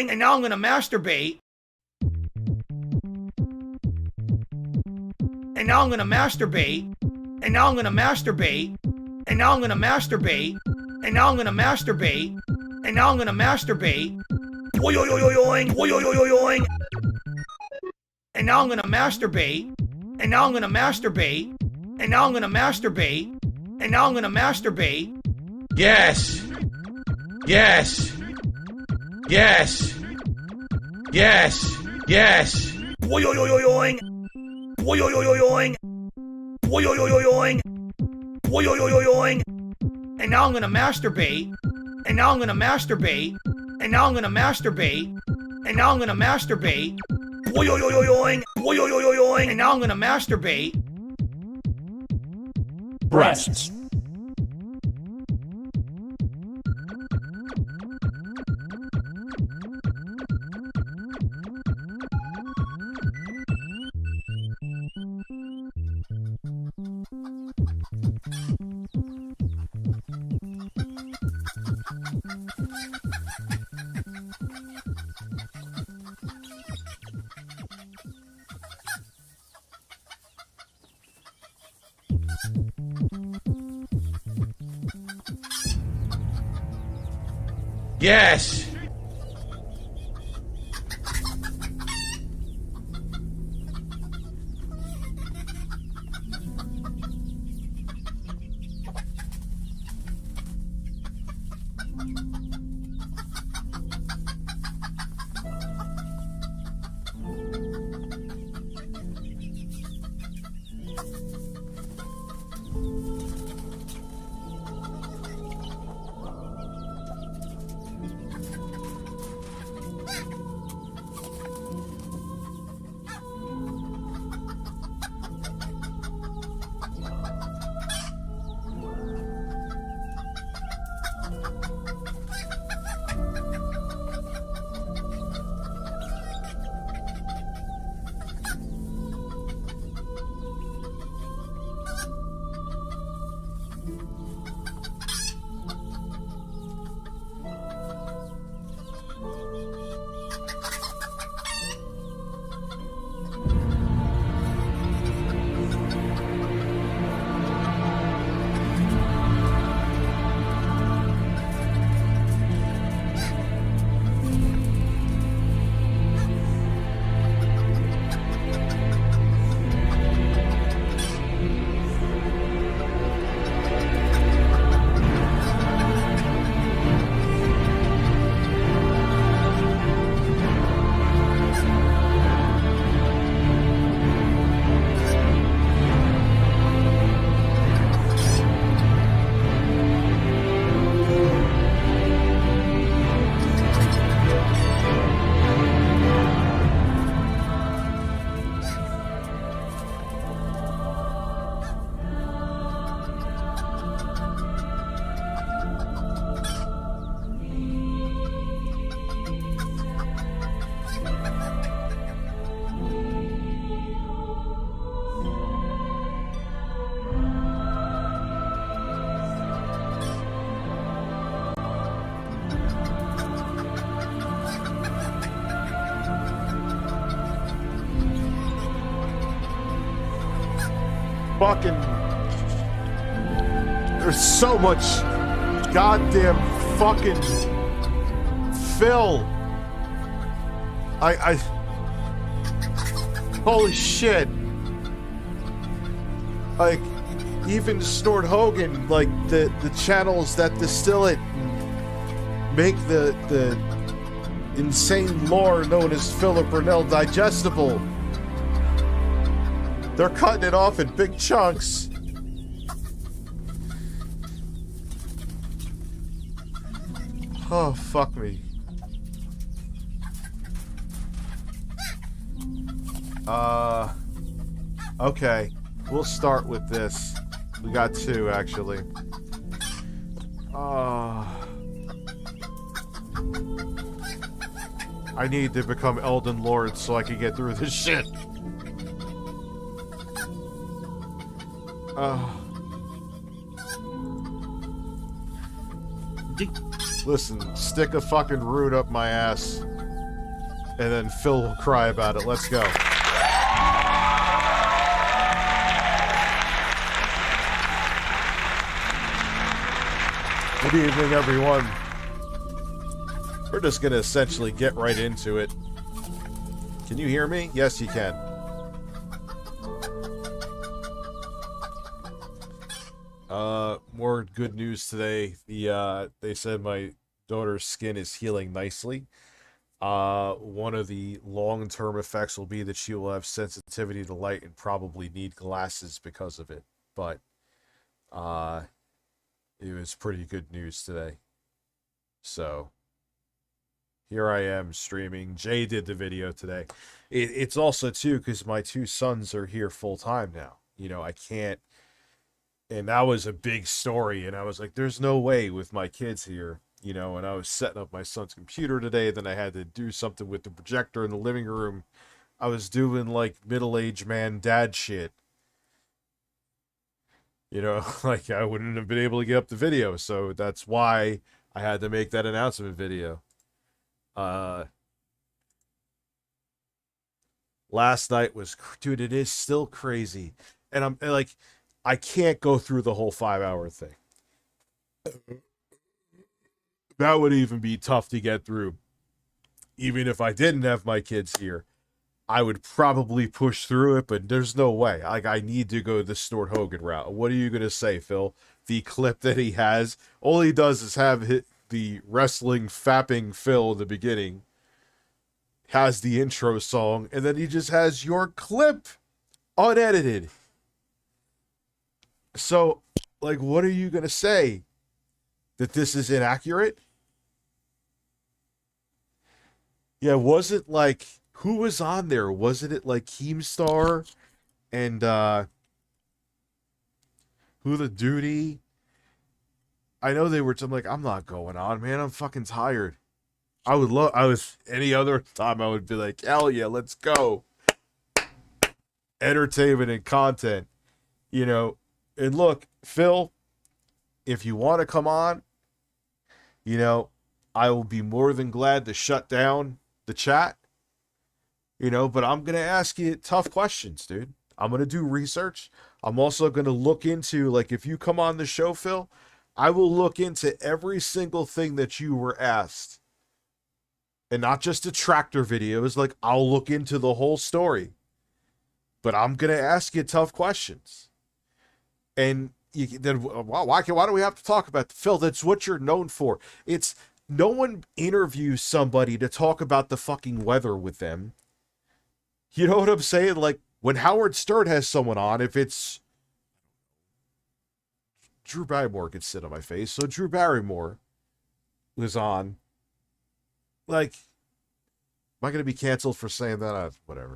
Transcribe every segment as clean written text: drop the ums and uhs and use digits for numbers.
And now I'm gonna masturbate. And now I'm gonna masturbate. And now I'm gonna masturbate. And now I'm gonna masturbate. And now I'm gonna masturbate. And now I'm gonna masturbate. And now I'm gonna masturbate. And now I'm gonna masturbate. And now I'm gonna masturbate. And now I'm gonna masturbate. Yes. Yes. Yes. Yes. Yes. And now I'm gonna masturbate. And now I'm gonna masturbate. And now I'm gonna masturbate. And now I'm gonna masturbate. And now I'm gonna masturbate. Breasts. Yes. Fucking, there's so much goddamn fucking fill. I holy shit. Like, even Snort Hogan, like the channels that distill it and make the insane lore known as Philip Burnell digestible. They're cutting it off in big chunks. Oh, fuck me. Okay. We'll start with this. We got two, actually. I need to become Elden Lord so I can get through this shit. Listen, stick a fucking root up my ass, and then Phil will cry about it. Let's go. Good evening, everyone. We're just gonna essentially get right into it. Can you hear me? Yes, you can. More good news today. They said my daughter's skin is healing nicely. One of the long-term effects will be that she will have sensitivity to light and probably need glasses because of it. But, it was pretty good news today. So, here I am streaming. Jay did the video today. It's also, too, because my two sons are here full-time now. You know, I can't... And that was a big story, and I was like, there's no way with my kids here, you know, and I was setting up my son's computer today, then I had to do something with the projector in the living room. I was doing, like, middle-aged man dad shit. You know, like, I wouldn't have been able to get up the video, so that's why I had to make that announcement video. Last night was, dude, it is still crazy. And I'm, like... I can't go through the whole 5-hour thing. That would even be tough to get through. Even if I didn't have my kids here, I would probably push through it, but there's no way. Like, I need to go the Snort Hogan route. What are you going to say, Phil? The clip that he has, all he does is have the wrestling fapping Phil in the beginning, has the intro song, and then he just has your clip unedited. So, like, what are you going to say? That this is inaccurate? Yeah, was it like, who was on there? Wasn't it like Keemstar and, Who the Duty? I know they were, I'm like, I'm not going on, man. I'm fucking tired. Any other time I would be like, hell yeah, let's go. Entertainment and content, you know. And look, Phil, if you want to come on, you know, I will be more than glad to shut down the chat, you know, but I'm going to ask you tough questions, dude. I'm going to do research. I'm also going to look into, like, if you come on the show, Phil, I will look into every single thing that you were asked. And not just detractor videos, like, I'll look into the whole story. But I'm going to ask you tough questions. And then why do we have to talk about Phil? That's what you're known for. It's no one interviews somebody to talk about the fucking weather with them. You know what I'm saying? Like when Howard Stern has someone on, if it's Drew Barrymore could sit on my face. So Drew Barrymore was on. Like, am I going to be canceled for saying that? Whatever.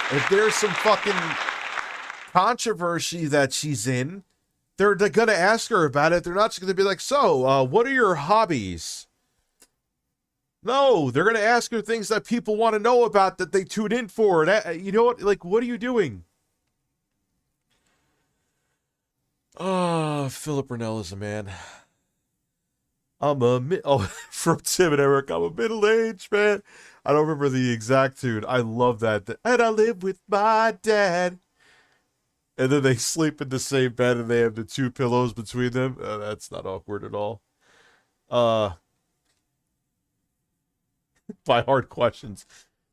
If there's some fucking controversy that she's in, they're going to ask her about it. They're not just going to be like, so, what are your hobbies? No, they're going to ask her things that people want to know about that they tune in for. You know what? Like, what are you doing? Philip Burnell is a man. From Tim and Eric, I'm a middle-aged man. I don't remember the exact tune. I love that. And I live with my dad. And then they sleep in the same bed and they have the two pillows between them. That's not awkward at all. By hard questions.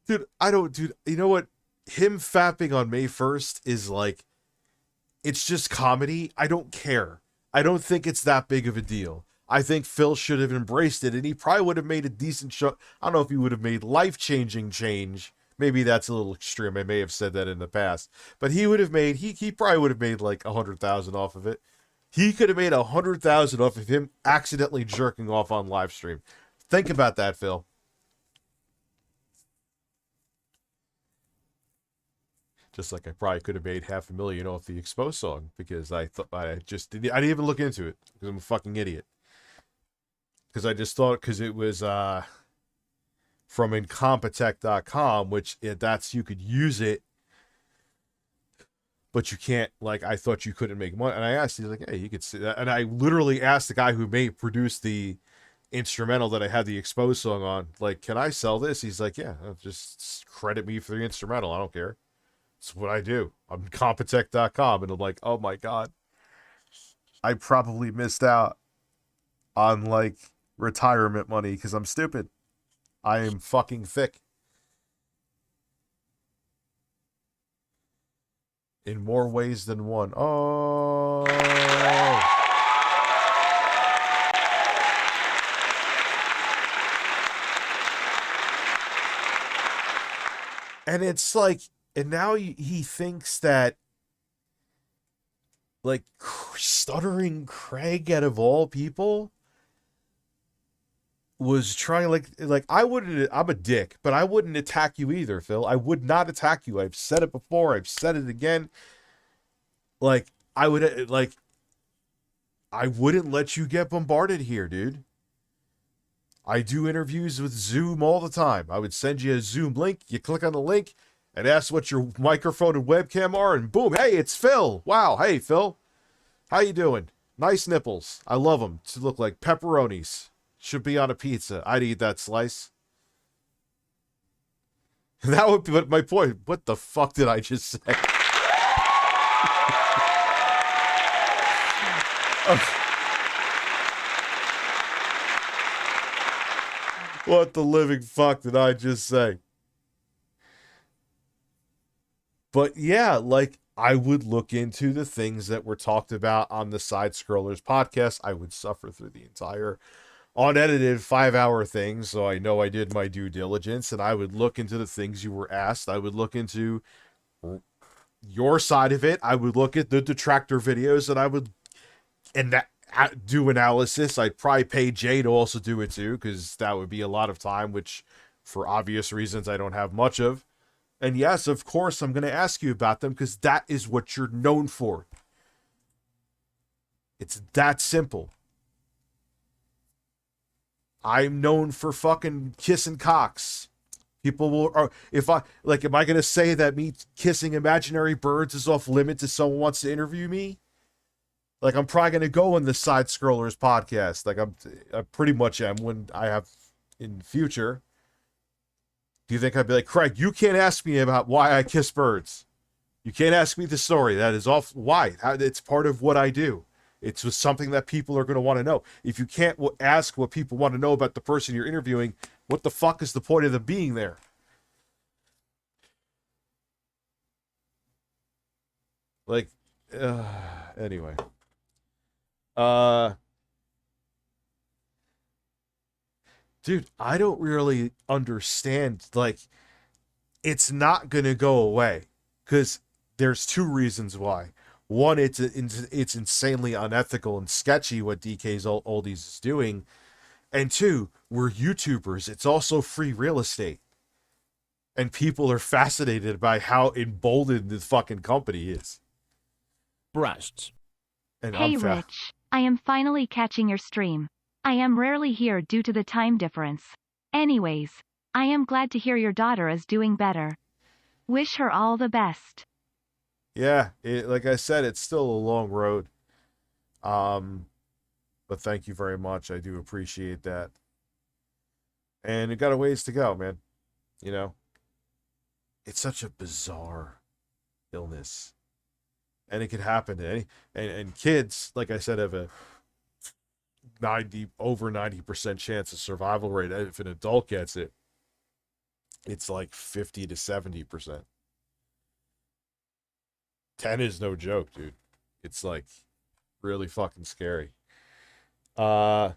Dude, you know what? Him fapping on May 1st is like, it's just comedy. I don't care. I don't think it's that big of a deal. I think Phil should have embraced it, and he probably would have made a decent show. I don't know if he would have made life-changing change. Maybe that's a little extreme. I may have said that in the past. But he would have made, he probably would have made like 100,000 off of it. He could have made 100,000 off of him accidentally jerking off on live stream. Think about that, Phil. Just like I probably could have made $500,000 off the Exposed song because I didn't even look into it because I'm a fucking idiot. Because I just thought, because it was from Incompetech.com, which that's, you could use it but you can't, like, I thought you couldn't make money. And I asked, he's like, hey, you could see that. And I literally asked the guy who produced the instrumental that I had the exposed song on, like, can I sell this? He's like, yeah, just credit me for the instrumental. I don't care. It's what I do. I'm Compotech.com. And I'm like, oh my God. I probably missed out on, like, retirement money because I'm stupid. I am fucking thick. In more ways than one. Oh. And it's like, and now he thinks that, like, Stuttering Craig, out of all people, was trying, like I wouldn't, I'm a dick, but I wouldn't attack you either, Phil. I would not attack you. I've said it before. I've said it again. Like, I wouldn't let you get bombarded here, dude. I do interviews with Zoom all the time. I would send you a Zoom link. You click on the link and ask what your microphone and webcam are, and boom, hey, it's Phil. Wow, hey, Phil. How you doing? Nice nipples. I love them to look like pepperonis. Should be on a pizza. I'd eat that slice. That would be my point. What the fuck did I just say? What the living fuck did I just say? But yeah, like, I would look into the things that were talked about on the Side Scrollers podcast. I would suffer through the entire unedited 5-hour thing, so I know I did my due diligence, and I would look into the things you were asked. I would look into your side of it. I would look at the detractor videos, and I would do analysis. I'd probably pay Jay to also do it too, because that would be a lot of time, which for obvious reasons I don't have much of. And yes, of course, I'm going to ask you about them, because that is what you're known for. It's that simple. I'm known for fucking kissing cocks. People will, or if I, like, am I going to say that me kissing imaginary birds is off limits if someone wants to interview me? Like, I'm probably going to go on the Side Scrollers podcast. Like, I pretty much am when I have in the future. Do you think I'd be like, Craig, you can't ask me about why I kiss birds. You can't ask me the story. That is off. Why? It's part of what I do. It's just something that people are going to want to know. If you can't ask what people want to know about the person you're interviewing, what the fuck is the point of them being there? Like, anyway. Dude, I don't really understand. Like, it's not going to go away, because there's two reasons why. One, it's insanely unethical and sketchy what DKOldies is doing. And two, we're YouTubers. It's also free real estate. And people are fascinated by how emboldened the fucking company is. Breasts. And hey, Rich. I am finally catching your stream. I am rarely here due to the time difference. Anyways, I am glad to hear your daughter is doing better. Wish her all the best. Yeah, like I said, it's still a long road. But thank you very much. I do appreciate that. And it got a ways to go, man. You know, it's such a bizarre illness. And it could happen to any, and kids, like I said, have a over 90% chance of survival rate. If an adult gets it, it's like 50 to 70%. 10 is no joke, dude. It's like really fucking scary. Also,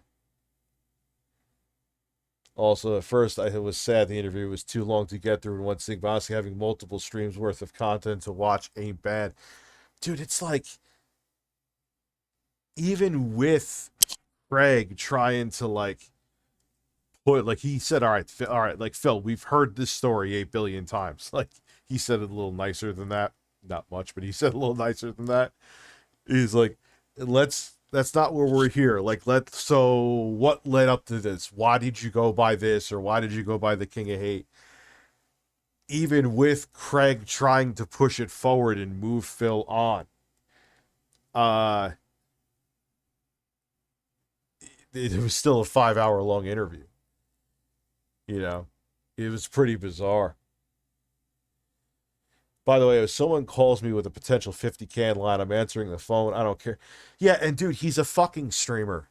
at first, I was sad the interview was too long to get through in one thing, but honestly, having multiple streams worth of content to watch ain't bad. Dude, it's like, even with Craig trying to, like, put, like, he said, all right, like, Phil, we've heard this story 8 billion times. Like, he said it a little nicer than that. Not much, but he said a little nicer than that. He's like, that's not where we're here. Like, so what led up to this? Why did you go by this? Or why did you go by the King of Hate? even with Craig trying to push it forward and move Phil on, it was still a 5-hour long interview. You know, it was pretty bizarre. By the way, if someone calls me with a potential 50 can line, I'm answering the phone. I don't care. Yeah, and dude, he's a fucking streamer.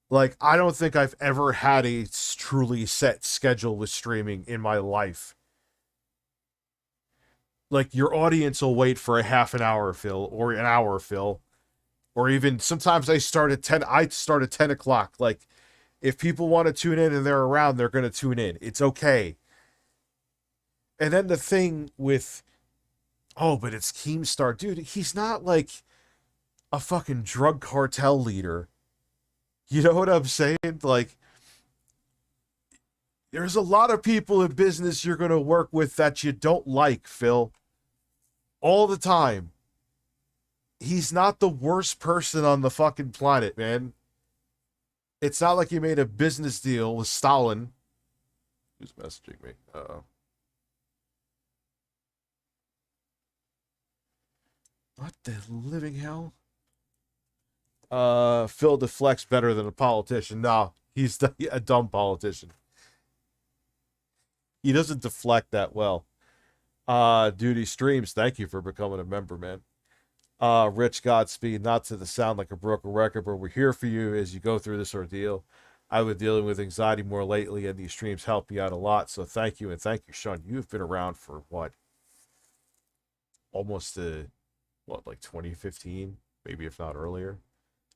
Like, I don't think I've ever had a truly set schedule with streaming in my life. Like, your audience will wait for a half an hour, Phil, or an hour, Phil. Or even, sometimes I start at 10 o'clock. Like, if people want to tune in and they're around, they're going to tune in. It's okay. And then the thing with, oh, but it's Keemstar. Dude, he's not like a fucking drug cartel leader. You know what I'm saying? Like, there's a lot of people in business you're going to work with that you don't like, Phil. All the time. He's not the worst person on the fucking planet, man. It's not like he made a business deal with Stalin. Who's messaging me? Uh-oh. What the living hell? Phil deflects better than a politician. No, he's a dumb politician. He doesn't deflect that well. Duty Streams, thank you for becoming a member, man. Rich Godspeed, not to the sound like a broken record, but we're here for you as you go through this ordeal. I've been dealing with anxiety more lately, and these streams help me out a lot, so thank you, and thank you, Sean. You've been around for, what? Almost, like 2015? Maybe if not earlier.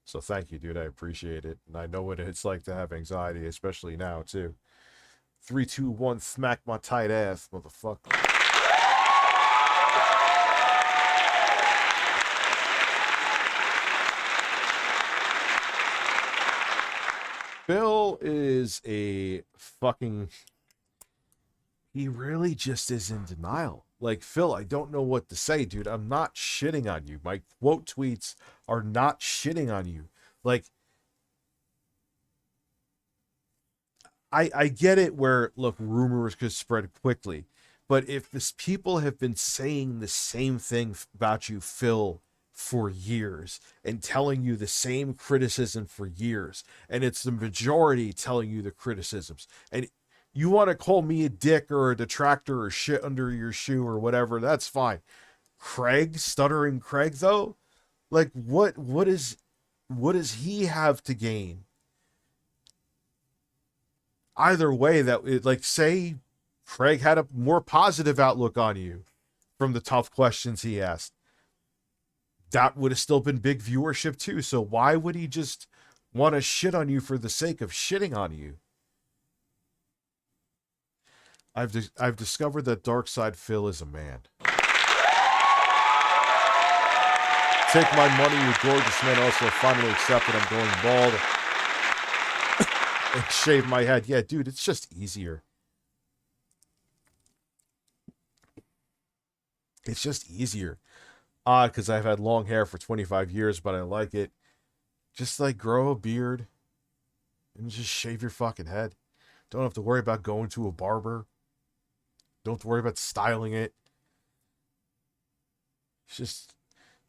So thank you, dude. I appreciate it. And I know what it's like to have anxiety, especially now, too. 3, 2, 1, smack my tight ass, motherfucker. Phil is a fucking... He really just is in denial. Like, Phil, I don't know what to say, dude. I'm not shitting on you. My quote tweets are not shitting on you. Like, I get it where, look, rumors could spread quickly. But if this people have been saying the same thing about you, Phil, for years, and telling you the same criticism for years, and it's the majority telling you the criticisms, and you want to call me a dick or a detractor or shit under your shoe or whatever, that's fine. Craig, stuttering Craig, though? Like, what does he have to gain? Either way, say Craig had a more positive outlook on you from the tough questions he asked. That would have still been big viewership too, so why would he just want to shit on you for the sake of shitting on you? I've discovered that Darkside Phil is a man. Take my money, you gorgeous man. Also finally accepted I'm going bald. And shave my head. Yeah, dude, it's just easier. It's just easier. Because I've had long hair for 25 years, but I like it. Just like grow a beard and just shave your fucking head. Don't have to worry about going to a barber. Don't have to worry about styling it. It's just,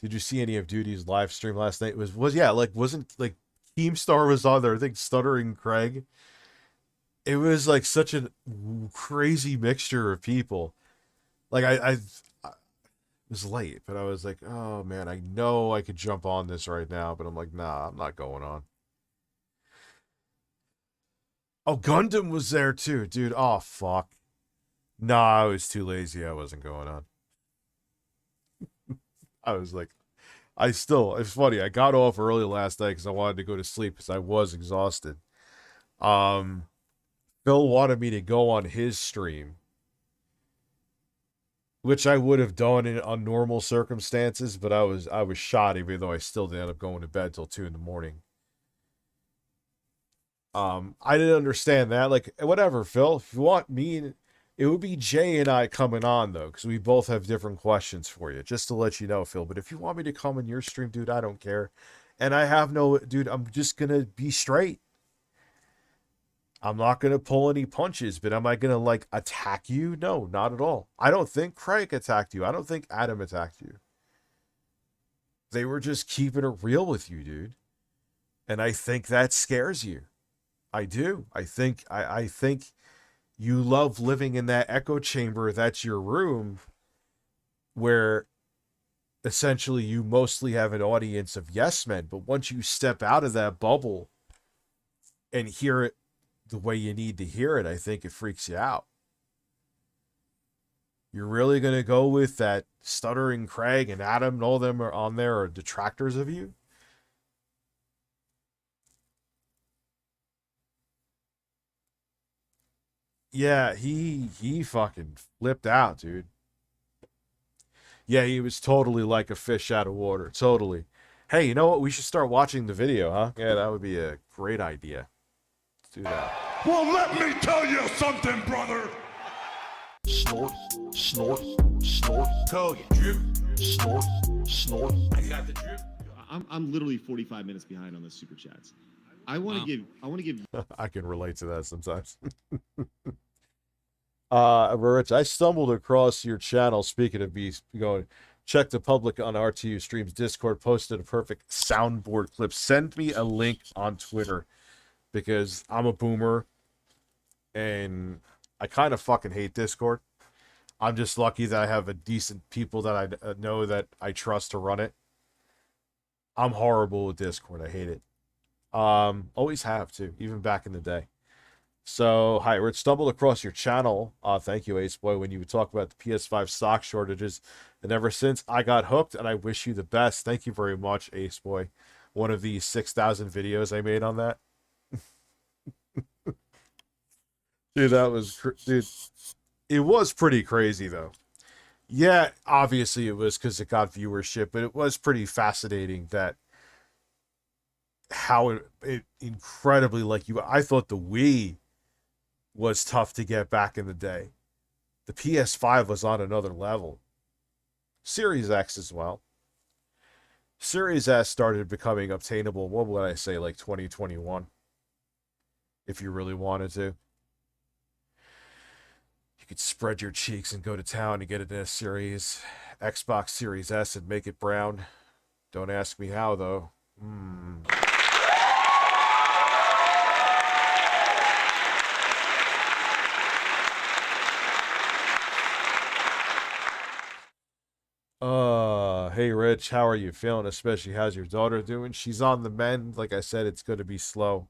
did you see any of Duty's live stream last night? Wasn't Keemstar was on there, I think Stuttering Craig. It was like such a crazy mixture of people. Like it was late, but I was like, oh man, I know I could jump on this right now, but I'm like, nah, I'm not going on. Oh, Gundam was there too, dude. Oh, fuck. Nah, I was too lazy. I wasn't going on. I was like, it's funny. I got off early last night because I wanted to go to sleep because I was exhausted. Phil wanted me to go on his stream, which I would have done on normal circumstances, but I was shot, even though I still didn't end up going to bed till 2 a.m. I didn't understand that. Like, whatever, Phil. If you want me, it would be Jay and I coming on, though, because we both have different questions for you, just to let you know, Phil. But if you want me to come in your stream, dude, I don't care. And I have no, dude, I'm just going to be straight. I'm not going to pull any punches, but am I going to like attack you? No, not at all. I don't think Craig attacked you. I don't think Adam attacked you. They were just keeping it real with you, dude. And I think that scares you. I do. I think you love living in that echo chamber. That's your room where essentially you mostly have an audience of yes men. But once you step out of that bubble and hear it the way you need to hear it, I think it freaks you out. You're really going to go with that stuttering Craig and Adam and all of them are on there are detractors of you? Yeah, he fucking flipped out, dude. Yeah, he was totally like a fish out of water. Totally. Hey, you know what? We should start watching the video, huh? Yeah, that would be a great idea. Let's do that. Well, let me tell you something, brother. Snort, snort, snort. Cody, drip. Snort, snort. I got the drip. I'm literally 45 minutes behind on the super chats. I want to give. I can relate to that sometimes. Rich, I stumbled across your channel. Speaking of beast, going check the public on RTU Streams Discord. Posted a perfect soundboard clip. Send me a link on Twitter because I'm a boomer and I kind of fucking hate Discord. I'm just lucky that I have a decent people that I know that I trust to run it. I'm horrible with Discord. I hate it. Always have to, even back in the day. So, hi, Rich, stumbled across your channel. Thank you, Ace Boy, when you would talk about the PS5 stock shortages. And ever since, I got hooked, and I wish you the best. Thank you very much, Ace Boy. One of the 6,000 videos I made on that. Dude, that was... Dude, it was pretty crazy, though. Yeah, obviously it was because it got viewership, but it was pretty fascinating that how it incredibly, like you... I thought the Wii was tough to get back in the day. The PS5 was on another level. Series X as well. Series S started becoming obtainable, what would I say, like 2021? If you really wanted to. You could spread your cheeks and go to town and get it in a Series Xbox Series S and make it brown. Don't ask me how, though. Hey Rich, how are you feeling? Especially how's your daughter doing? She's on the mend. Like I said, it's going to be slow,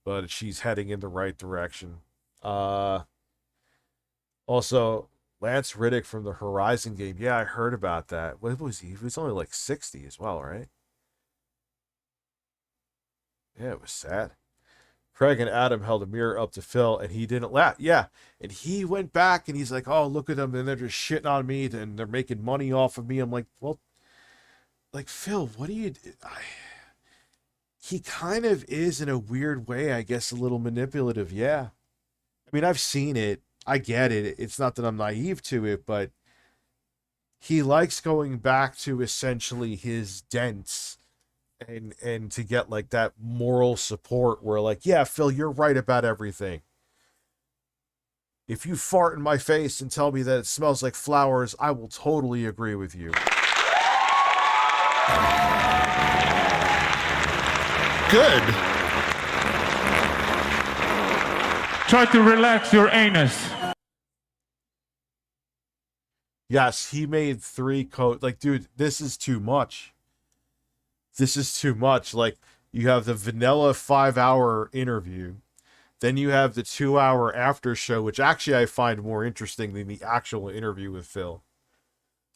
but she's heading in the right direction. Also, Lance Riddick from the Horizon game. Yeah, I heard about that. What was he? He was only like 60 as well, right? Yeah, it was sad. Craig and Adam held a mirror up to Phil, and he didn't laugh. Yeah, and he went back, and he's like, oh, look at them, and they're just shitting on me, and they're making money off of me. I'm like, well, like, Phil, what do you... He kind of is, in a weird way, I guess, a little manipulative, yeah. I mean, I've seen it. I get it. It's not that I'm naive to it, but he likes going back to essentially his dents and to get like that moral support where like, yeah, Phil, you're right about everything. If you fart in my face and tell me that it smells like flowers, I will totally agree with you. Good. Try to relax your anus. Yes, he made 3 like, dude, this is too much. This is too much. Like, you have the vanilla 5-hour interview. Then you have the 2-hour after show, which actually I find more interesting than the actual interview with Phil.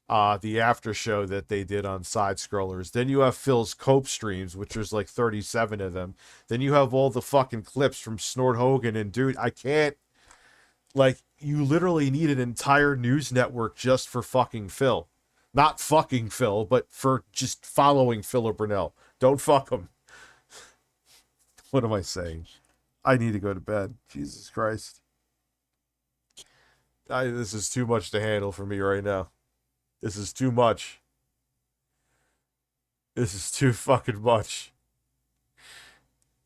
The after show that they did on Side Scrollers. Then you have Phil's Cope streams, which there's like 37 of them. Then you have all the fucking clips from Snort Hogan. And dude, I can't... Like, you literally need an entire news network just for fucking Phil. Not fucking Phil, but for just following Phil or Burnell. Don't fuck him. What am I saying? I need to go to bed. Jesus Christ. This is too much to handle for me right now. This is too much. This is too fucking much.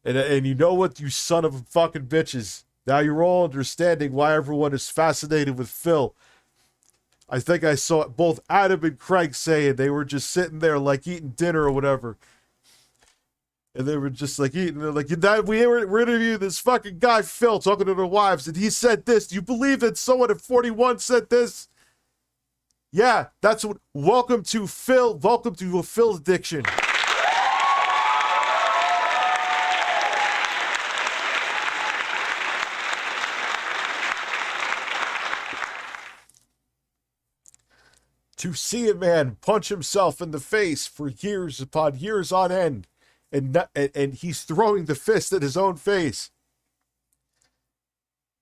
And you know what, you son of a fucking bitches? Now you're all understanding why everyone is fascinated with Phil. I think I saw both Adam and Craig saying they were just sitting there like eating dinner or whatever. And they were just like eating. They're like, we're interviewing this fucking guy, Phil, talking to their wives, and he said this. Do you believe that someone at 41 said this? Yeah, that's what. Welcome to Phil. Welcome to a Phil addiction. To see a man punch himself in the face for years upon years on end, and he's throwing the fist at his own face.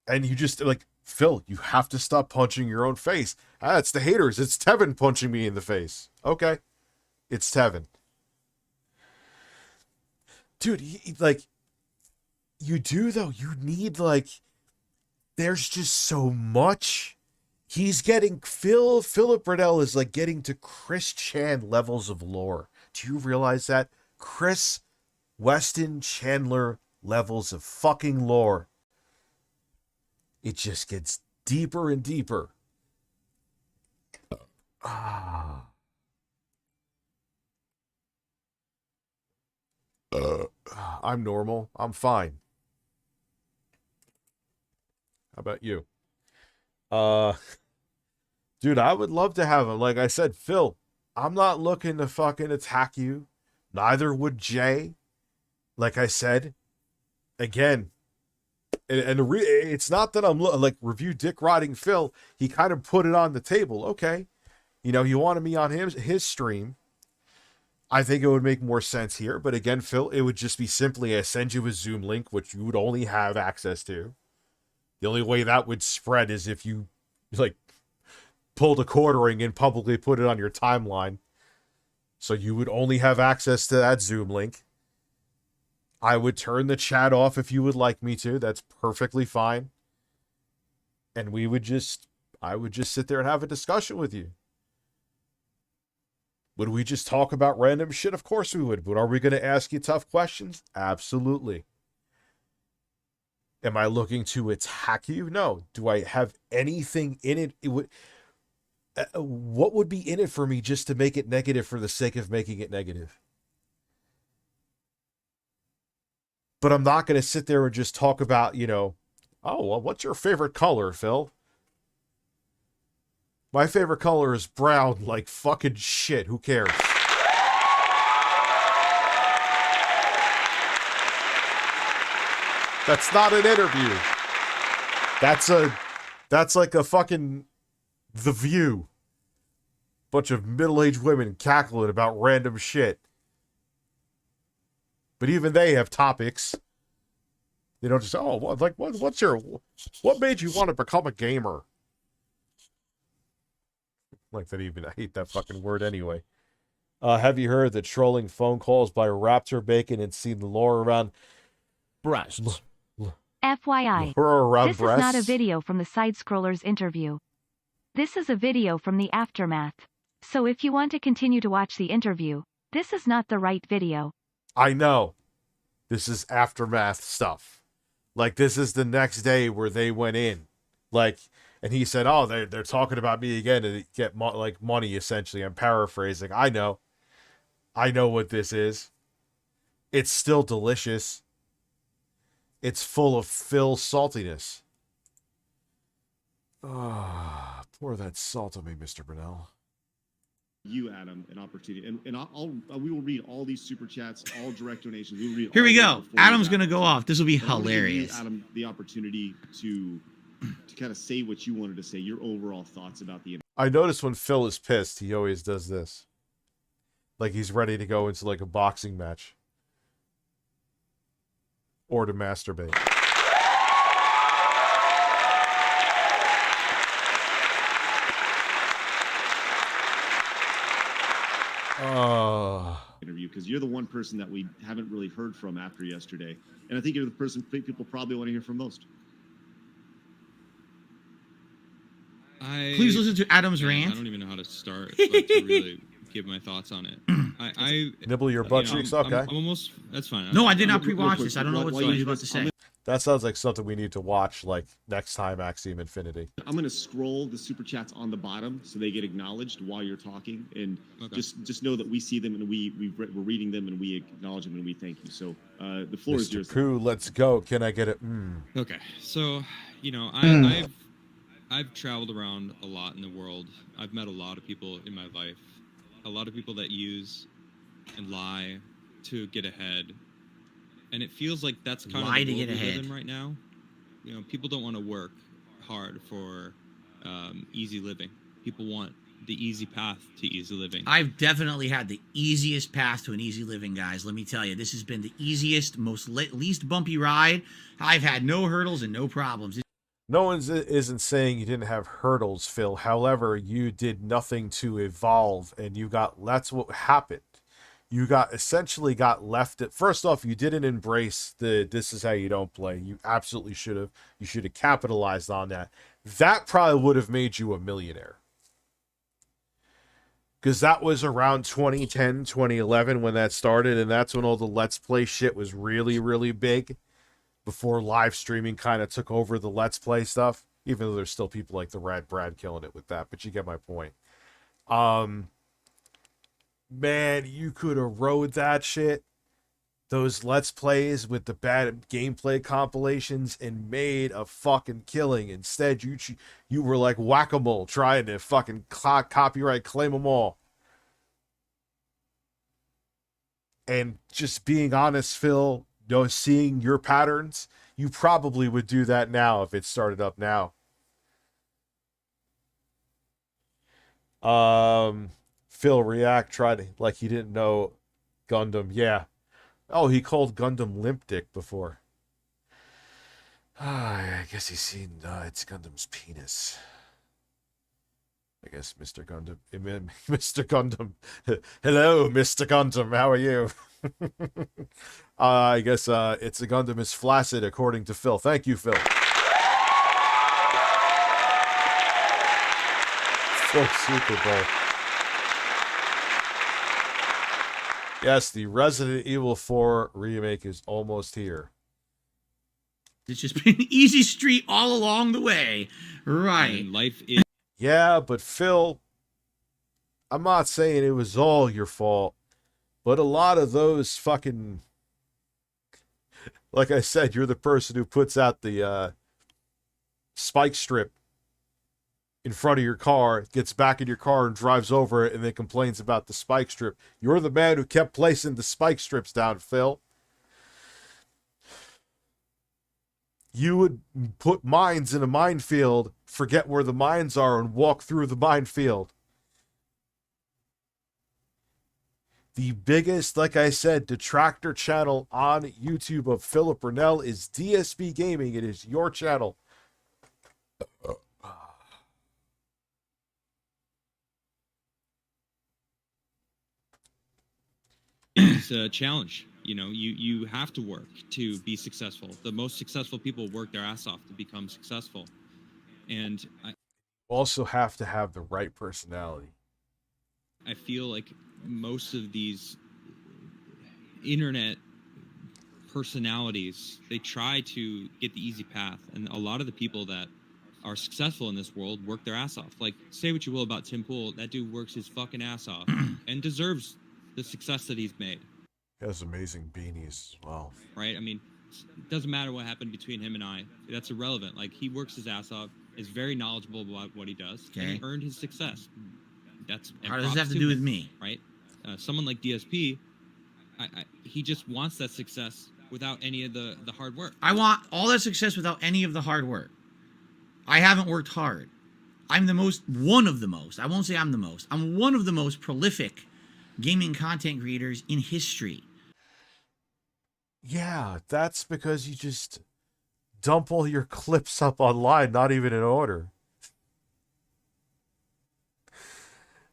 And you just like, Phil, you have to stop punching your own face. It's the haters. It's Tevin punching me in the face. Okay. It's Tevin. Dude, like, you do though. You need, like, there's just so much. He's getting, Philip Burnell is like getting to Chris Chan levels of lore. Do you realize that? Chris Weston Chandler levels of fucking lore. It just gets deeper and deeper. I'm normal. I'm fine. How about you? Dude, I would love to have him. Like I said, Phil, I'm not looking to fucking attack you. Neither would Jay. Like I said, again, it's not that I'm like review dick riding Phil. He kind of put it on the table. Okay. You know, he wanted me on his stream. I think it would make more sense here. But again, Phil, it would just be simply I send you a Zoom link, which you would only have access to. The only way that would spread is if you, like, pulled a quartering and publicly put it on your timeline. So you would only have access to that Zoom link. I would turn the chat off if you would like me to. That's perfectly fine. And I would just sit there and have a discussion with you. Would we just talk about random shit? Of course we would. But are we going to ask you tough questions? Absolutely. Am I looking to attack you? No. Do I have anything in it? What would be in it for me just to make it negative for the sake of making it negative? But I'm not going to sit there and just talk about, you know, oh, well, what's your favorite color, Phil? My favorite color is brown, like fucking shit. Who cares? That's not an interview. That's like a fucking The View. Bunch of middle-aged women cackling about random shit. But even they have topics. They don't just, oh, what made you want to become a gamer? Like that even, I hate that fucking word anyway. Have you heard the trolling phone calls by Raptor Bacon and seen the lore around breasts? FYI, around this breasts? is not a video from the Side-Scrollers interview. This is a video from the aftermath. So if you want to continue to watch the interview, this is not the right video. I know. This is aftermath stuff. Like, this is the next day where they went in. Like, and he said, oh, they're talking about me again to get money, essentially. I'm paraphrasing. I know what this is. It's still delicious. It's full of Phil saltiness. Ah, pour that salt on me, Mr. Burnell. You, Adam, an opportunity, and we will read all these super chats, all direct donations. We'll read. Here we all go. Adam's gonna go off. This will be hilarious. Adam, the opportunity to kind of say what you wanted to say, your overall thoughts about the. I notice when Phil is pissed, he always does this. Like he's ready to go into like a boxing match. Or to masturbate. Interview, because you're the one person that we haven't really heard from after yesterday, and I think you're the person people probably want to hear from most. Please listen to Adam's rant. I don't even know how to start. Like, to really give my thoughts on it. I Nibble your butt cheeks? Okay. I'm almost. That's fine. No, I did not pre-watch this. I don't know what he's about to say. That sounds like something we need to watch, like, next time Axiom Infinity. I'm going to scroll the super chats on the bottom so they get acknowledged while you're talking, and just know that we see them and we're reading them and we acknowledge them and we thank you. So the floor is yours. Mr. Pooh, let's go. Can I get it? Okay, so I've traveled around a lot in the world. I've met a lot of people in my life, a lot of people that use and lie to get ahead. And it feels like that's kind of the world we live in right now. You know, people don't want to work hard for easy living. People want the easy path to easy living. I've definitely had the easiest path to an easy living, guys. Let me tell you, this has been the easiest, least bumpy ride. I've had no hurdles and no problems. No one isn't saying you didn't have hurdles, Phil. However, you did nothing to evolve, and that's what happened. You essentially got left at, first off, you didn't embrace this is how you don't play. You absolutely should have. You should have capitalized on that. That probably would have made you a millionaire. Because that was around 2010, 2011 when that started, and that's when all the Let's Play shit was really, really big. Before live streaming kind of took over the Let's Play stuff. Even though there's still people like the Rad Brad killing it with that, but you get my point. Man, you could have rode that shit, those Let's Plays with the bad gameplay compilations, and made a fucking killing. Instead, you were like whack-a-mole trying to fucking copyright claim them all. And just being honest, Phil, seeing your patterns, you probably would do that now if it started up now. Phil React tried like he didn't know Gundam. Yeah. Oh, he called Gundam limp dick before. I guess he's seen it's Gundam's penis. I guess Mr. Gundam. Mr. Gundam. Hello, Mr. Gundam. How are you? I guess it's a Gundam is flaccid, according to Phil. Thank you, Phil. So Super Bowl. Yes, the Resident Evil 4 remake is almost here. It's just been easy street all along the way. Right. And life is... Yeah, but Phil, I'm not saying it was all your fault, but a lot of those fucking... Like I said, you're the person who puts out the spike strip in front of your car, gets back in your car and drives over it, and then complains about the spike strip. You're the man who kept placing the spike strips down, Phil. You would put mines in a minefield, forget where the mines are, and walk through the minefield. The biggest, like I said, detractor channel on YouTube of Philip Burnell is DSB Gaming. It is your channel. It's a challenge. You know, you have to work to be successful. The most successful people work their ass off to become successful. And I also have to have the right personality. I feel like most of these internet personalities, they try to get the easy path. And a lot of the people that are successful in this world work their ass off. Like, say what you will about Tim Pool, that dude works his fucking ass off and deserves the success that he's made. He has amazing beanies as well. Right? I mean, it doesn't matter what happened between him and I. That's irrelevant. Like, he works his ass off, is very knowledgeable about what he does, and he earned his success. That's how does that have to do with me? Right? Someone like DSP, he just wants that success without any of the hard work. I want all that success without any of the hard work. I haven't worked hard. I'm one of the most, I won't say I'm the most, I'm one of the most prolific gaming content creators in history. Yeah, that's because you just dump all your clips up online, not even in order.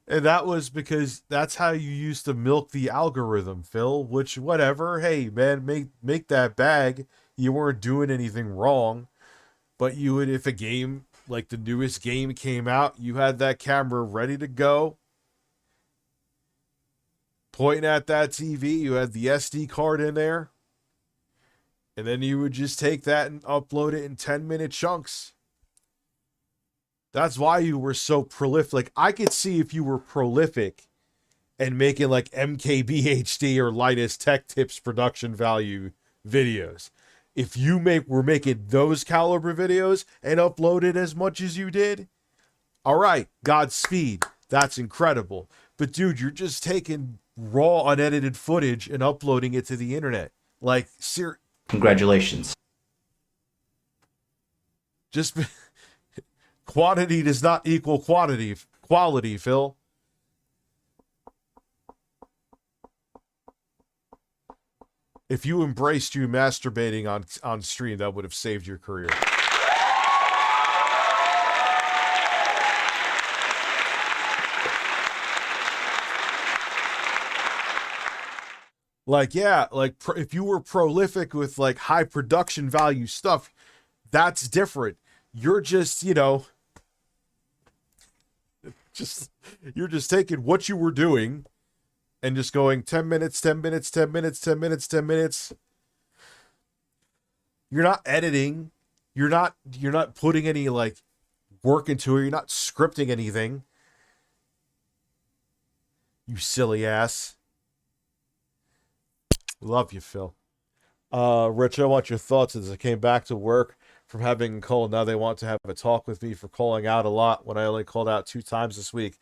And that was because that's how you used to milk the algorithm, Phil, which, whatever. Hey, man, make that bag. You weren't doing anything wrong. But you would, if a game, like the newest game came out, you had that camera ready to go. pointing at that TV, you had the SD card in there, and then you would just take that and upload it in 10-minute chunks. That's why you were so prolific. Like, I could see if you were prolific and making like MKBHD or Linus Tech Tips production value videos. If you were making those caliber videos and uploaded as much as you did, all right, Godspeed. That's incredible. But dude, you're just taking raw unedited footage and uploading it to the internet. Like, congratulations. Just quantity does not equal quality, Phil. If you embraced you masturbating on stream, that would have saved your career. Like, yeah, like if you were prolific with like high production value stuff, that's different. You're just, you're just taking what you were doing and just going 10 minutes, 10 minutes, 10 minutes, 10 minutes, 10 minutes. You're not editing. You're not putting any like work into it. You're not scripting anything. You silly ass. Love you, Phil. Rich, I want your thoughts as I came back to work from having a cold. Now they want to have a talk with me for calling out a lot when I only called out 2 times this week.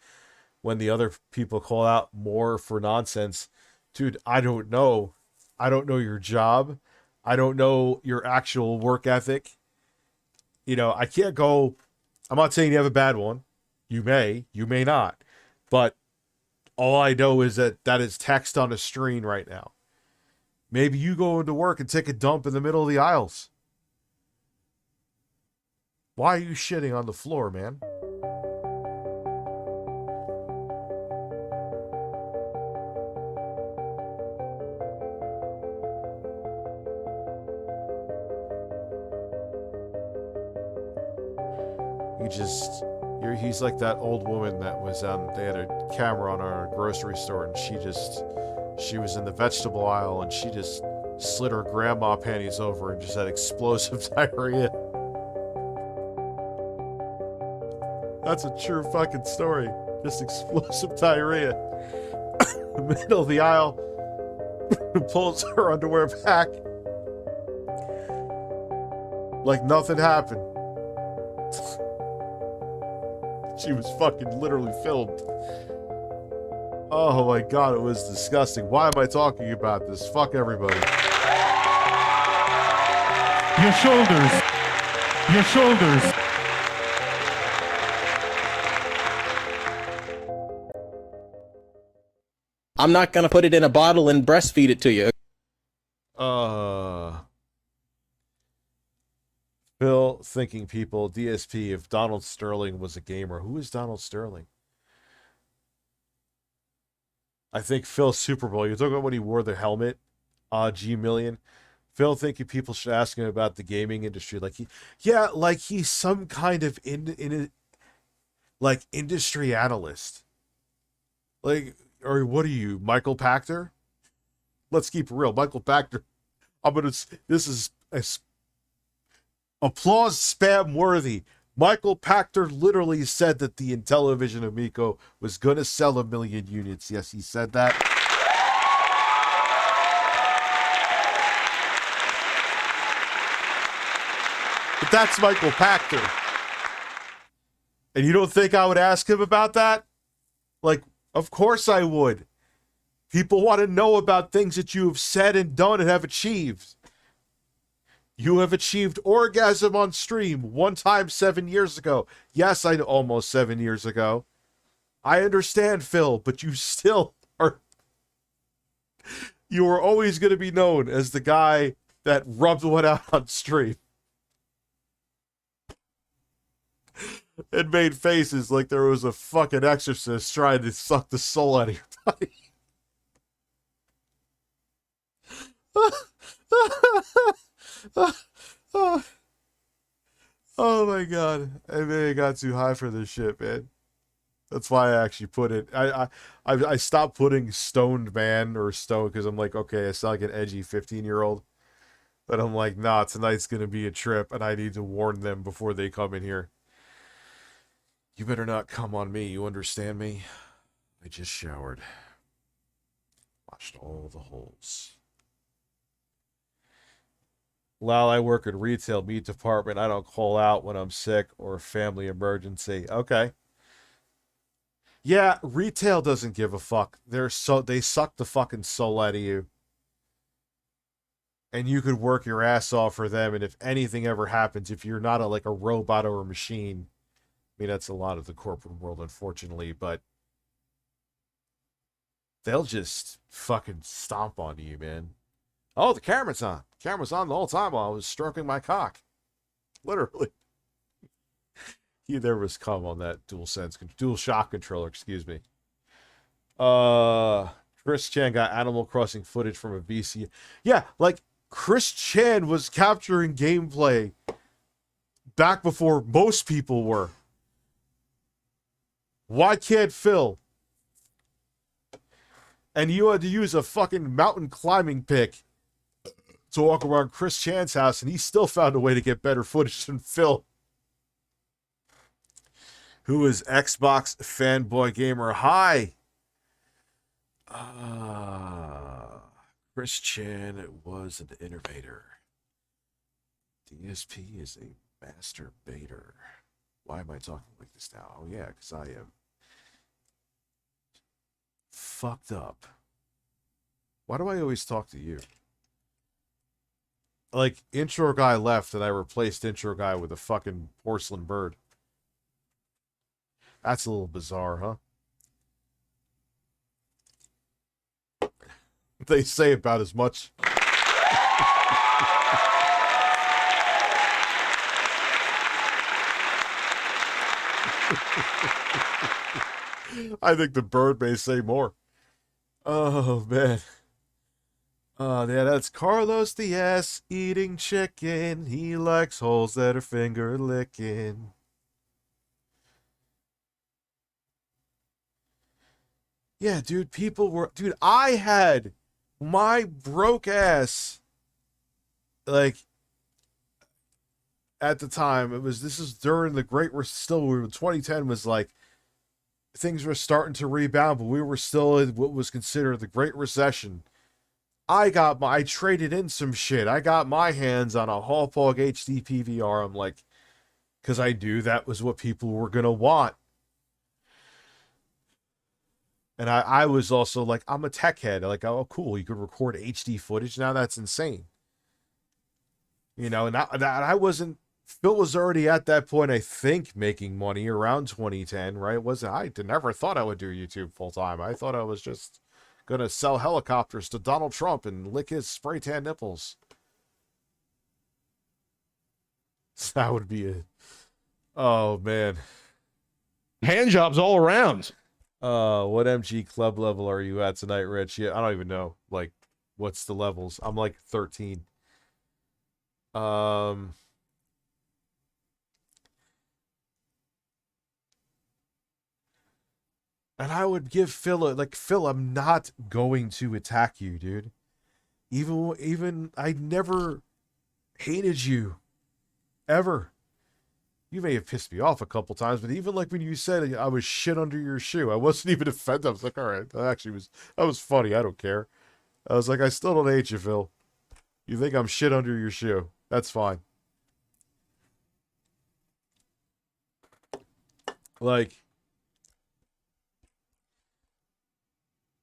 When the other people call out more for nonsense. Dude, I don't know. I don't know your job. I don't know your actual work ethic. I can't go. I'm not saying you have a bad one. You may not. But all I know is that is text on a screen right now. Maybe you go into work and take a dump in the middle of the aisles. Why are you shitting on the floor, man? He's like that old woman that was on, they had a camera on our grocery store, and she was in the vegetable aisle, and she just slid her grandma panties over and just had explosive diarrhea. That's a true fucking story. Just explosive diarrhea. In the middle of the aisle, pulls her underwear back like nothing happened. She was fucking literally filmed. Oh my god, it was disgusting. Why am I talking about this? Fuck everybody. Your shoulders. Your shoulders. I'm not gonna put it in a bottle and breastfeed it to you. Phil, thinking people, DSP, if Donald Sterling was a gamer. Who is Donald Sterling? I think Phil Super Bowl. You're talking about when he wore the helmet? G Million. Phil, thinking people should ask him about the gaming industry. Like he's some kind of industry analyst. Like, or what are you, Michael Pachter? Let's keep it real. Michael Pachter. This is applause spam worthy. Michael Pachter literally said that the Intellivision Amico was going to sell 1 million units. Yes, he said that. But that's Michael Pachter. And you don't think I would ask him about that? Like, of course I would. People want to know about things that you have said and done and have achieved. You have achieved orgasm on stream 1 time 7 years ago. Yes, I know, almost 7 years ago. I understand, Phil, but you still are... You are always going to be known as the guy that rubbed one out on stream. And made faces like there was a fucking exorcist trying to suck the soul out of your body. Oh my god. I may have got too high for this shit, man. That's why I actually put it. I stopped putting stoned man or stoned because I'm like, okay, I sound like an edgy 15-year-old. But I'm like, nah, tonight's gonna be a trip, and I need to warn them before they come in here. You better not come on me. You understand me? I just showered. Washed all the holes. Lal, I work in retail meat department. I don't call out when I'm sick or a family emergency. Okay. Yeah, retail doesn't give a fuck. They suck the fucking soul out of you. And you could work your ass off for them, and if anything ever happens, if you're not like a robot or a machine, I mean, that's a lot of the corporate world, unfortunately, but they'll just fucking stomp on you, man. Oh, the camera's on. The camera's on the whole time while I was stroking my cock. Literally. There was cum on that dual shock controller, excuse me. Chris Chan got Animal Crossing footage from a VC. Yeah, like Chris Chan was capturing gameplay back before most people were. Why can't Phil? And you had to use a fucking mountain climbing pick to walk around Chris Chan's house, and he still found a way to get better footage than Phil. Who is Xbox Fanboy Gamer? Hi. Chris Chan was an innovator. DSP is a masturbator. Why am I talking like this now? Oh, yeah, because I am fucked up. Why do I always talk to you? Like, intro guy left, and I replaced intro guy with a fucking porcelain bird. That's a little bizarre, huh? They say about as much. I think the bird may say more. Oh, man. Oh, yeah, that's Carlos Diaz eating chicken. He likes holes that are finger licking. Yeah, dude, people were... Dude, I had my broke ass, like, at the time, this is during the Great... 2010 was like, things were starting to rebound, but we were still in what was considered the Great Recession. I traded in some shit. I got my hands on a Hallpog HD PVR. I'm like, because I knew that was what people were going to want. And I was also like, I'm a tech head. Like, oh, cool, you could record HD footage. Now that's insane. You know, and I wasn't... Phil was already at that point, I think, making money around 2010, right? I never thought I would do YouTube full time. I thought I was just going to sell helicopters to Donald Trump and lick his spray tan nipples. That would be a... Oh, man. Hand jobs all around. What MG club level are you at tonight, Rich? Yeah, I don't even know. Like, what's the levels? I'm like 13. And I would give Phil Phil, I'm not going to attack you, dude. Even I never hated you. Ever. You may have pissed me off a couple times, but even like when you said I was shit under your shoe, I wasn't even offended. I was like, all right, that was funny. I don't care. I was like, I still don't hate you, Phil. You think I'm shit under your shoe. That's fine. Like,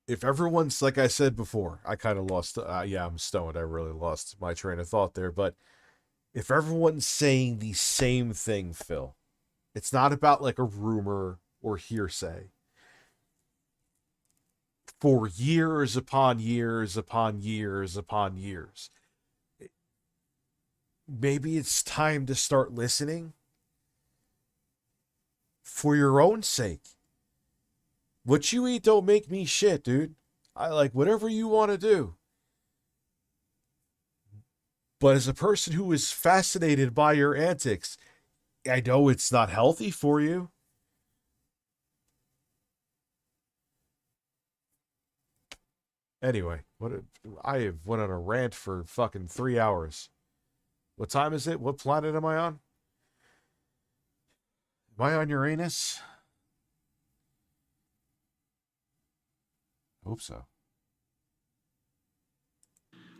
if everyone's, like I said before, I kind of lost, yeah, I'm stoned. I really lost my train of thought there, but if everyone's saying the same thing, Phil, it's not about like a rumor or hearsay. For years upon years upon years upon years, maybe it's time to start listening for your own sake. What you eat don't make me shit, dude. I like whatever you want to do. But as a person who is fascinated by your antics, I know it's not healthy for you. Anyway, I have went on a rant for fucking 3 hours. What time is it? What planet am I on? Am I on Uranus? Hope so.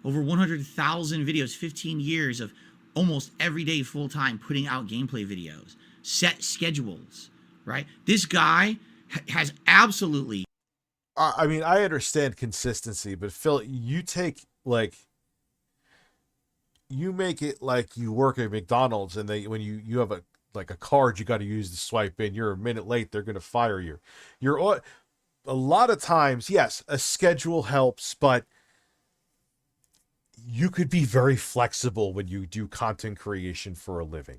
Over 100,000 videos, 15 years of almost every day full-time putting out gameplay videos, set schedules, right? This guy has absolutely... I mean, I understand consistency, but Phil, you take, like... You make it like you work at McDonald's and when you have a card you got to use to swipe in. You're a minute late, they're going to fire you. A lot of times, yes, a schedule helps, but you could be very flexible when you do content creation for a living.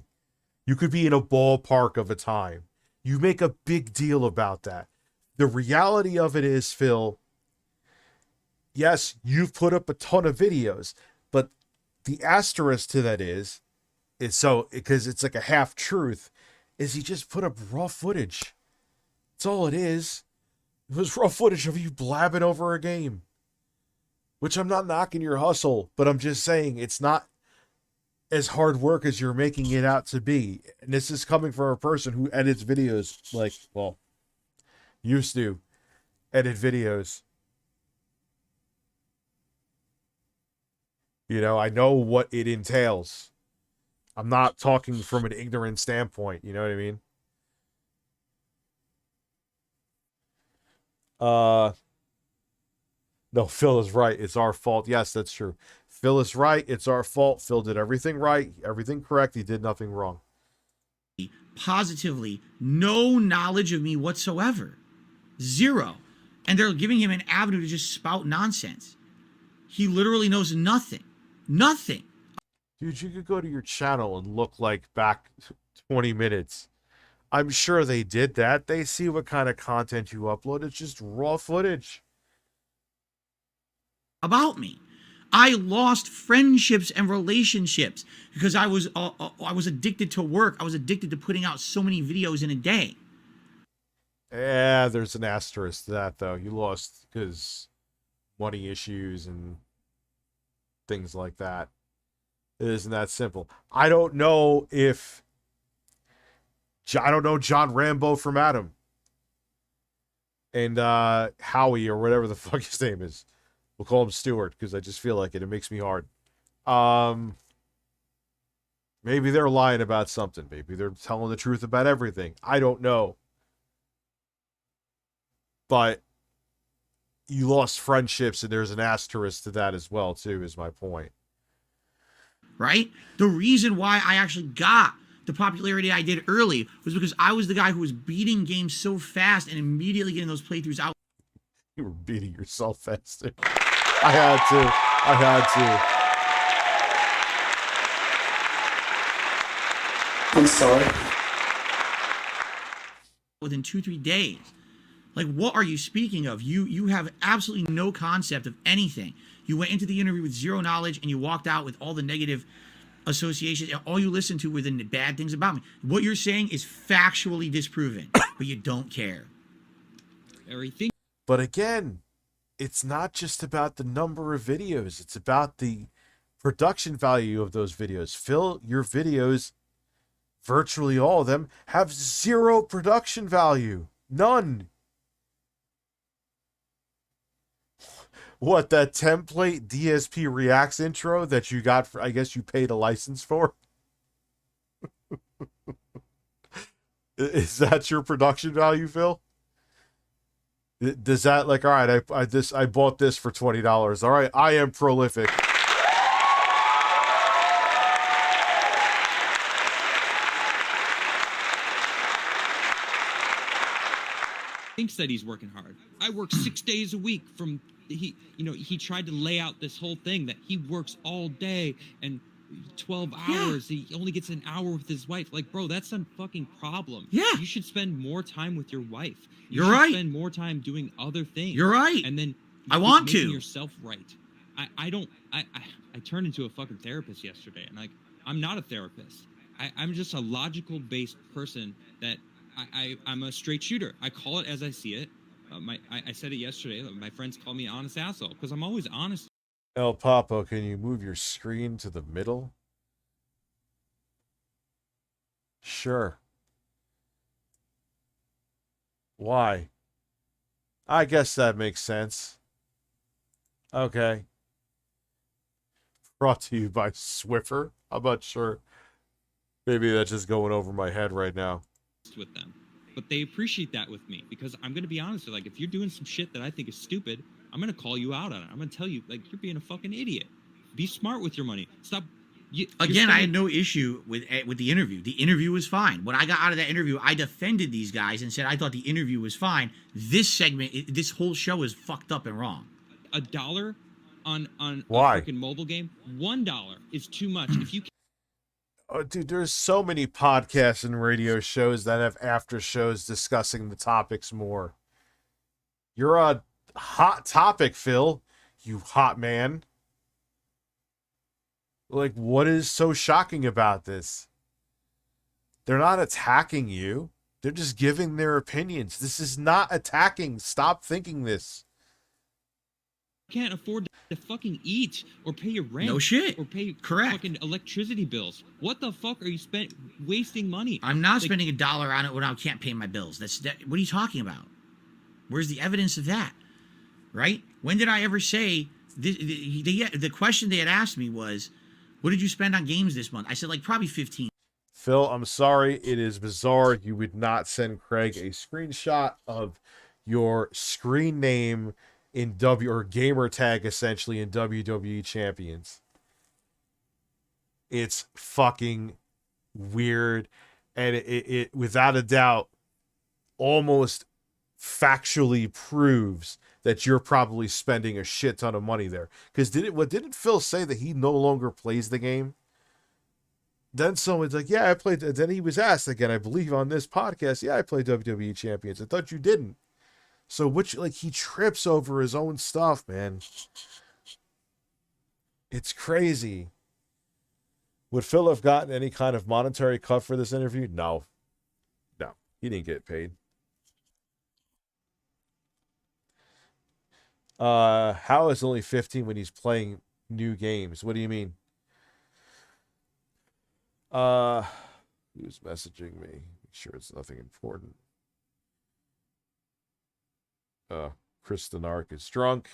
You could be in a ballpark of a time. You make a big deal about that. The reality of it is, Phil, yes, you've put up a ton of videos, but the asterisk to that is because it's like a half truth, is he just put up raw footage. That's all it is. It was raw footage of you blabbing over a game. Which I'm not knocking your hustle, but I'm just saying it's not as hard work as you're making it out to be. And this is coming from a person who edits videos used to edit videos. You know, I know what it entails. I'm not talking from an ignorant standpoint, you know what I mean? No, Phil is right. It's our fault. Yes, that's true. Phil is right. It's our fault. Phil did everything right, everything correct. He did nothing wrong. Positively, no knowledge of me whatsoever. Zero. And they're giving him an avenue to just spout nonsense. He literally knows nothing. Nothing. Dude, you could go to your channel and look like back 20 minutes. I'm sure they did that. They see what kind of content you upload. It's just raw footage. About me. I lost friendships and relationships because I was addicted to work. I was addicted to putting out so many videos in a day. Yeah, there's an asterisk to that, though. You lost because money issues and things like that. It isn't that simple. I don't know John Rambo from Adam. And Howie, or whatever the fuck his name is. We'll call him Stewart because I just feel like it. It makes me hard. Maybe they're lying about something. Maybe they're telling the truth about everything. I don't know. But you lost friendships, and there's an asterisk to that as well, too, is my point. Right? The reason why I actually got the popularity I did early was because I was the guy who was beating games so fast and immediately getting those playthroughs out. You were beating yourself fast, too. I had to. I'm sorry. Within 2-3 days. Like, what are you speaking of? You have absolutely no concept of anything. You went into the interview with zero knowledge and you walked out with all the negative associations. All you listened to were the bad things about me. What you're saying is factually disproven, but you don't care. Everything. But again, it's not just about the number of videos. It's about the production value of those videos. Phil, your videos, virtually all of them, have zero production value. None. What, that template DSP Reacts intro that you got for, I guess you paid a license for? Is that your production value, Phil? Does that, like, all right, I bought this for $20. All right, I am prolific. Thinks that he's working hard. I work 6 days a week he tried to lay out this whole thing that he works all day and 12 hours. Yeah. He only gets an hour with his wife. Like, bro, that's a fucking problem. Yeah. You should spend more time with your wife. You're right. Spend more time doing other things. You're right. And then I want to. Making yourself right. I turned into a fucking therapist yesterday, and like, I'm not a therapist. I'm just a logical based person that I'm a straight shooter. I call it as I see it. I said it yesterday. My friends call me honest asshole because I'm always honest. El Papo, can you move your screen to the middle? Sure. Why? I guess that makes sense. Okay. Brought to you by Swiffer. I'm not sure. Maybe that's just going over my head right now. With them, but they appreciate that with me because I'm going to be honest. Like, if you're doing some shit that I think is stupid, I'm going to call you out on it. I'm going to tell you, like, you're being a fucking idiot. Be smart with your money. Stop. Again, I had no issue with the interview. The interview was fine. When I got out of that interview, I defended these guys and said I thought the interview was fine. This segment, this whole show is fucked up and wrong. $1 on Why? a freaking mobile game, $1 is too much. If you Oh, dude, there's so many podcasts and radio shows that have after shows discussing the topics more. You're a hot topic, Phil. You hot man. Like, what is so shocking about this? They're not attacking you. They're just giving their opinions. This is not attacking. Stop thinking this. can't afford to fucking eat or pay your rent. No shit. Or pay Correct. fucking electricity bills. What the fuck are you wasting money? I'm not spending $1 on it when I can't pay my bills. What are you talking about? Where's the evidence of that? Right? When did I ever say the question they had asked me was, what did you spend on games this month? I said, like, probably 15. Phil, I'm sorry. It is bizarre. You would not send Craig a screenshot of your screen name in or gamer tag essentially in WWE Champions. It's fucking weird, and it without a doubt almost factually proves that you're probably spending a shit ton of money there. Because didn't Phil say that he no longer plays the game? Then someone's like, yeah, I played. Then he was asked again, I believe on this podcast, yeah, I played WWE Champions. I thought you didn't. So he trips over his own stuff, man. It's crazy. Would Phil have gotten any kind of monetary cut for this interview? No. No, he didn't get paid. How is only 15 when he's playing new games? What do you mean? Who's messaging me? Make sure it's nothing important. Kristen Ark is drunk.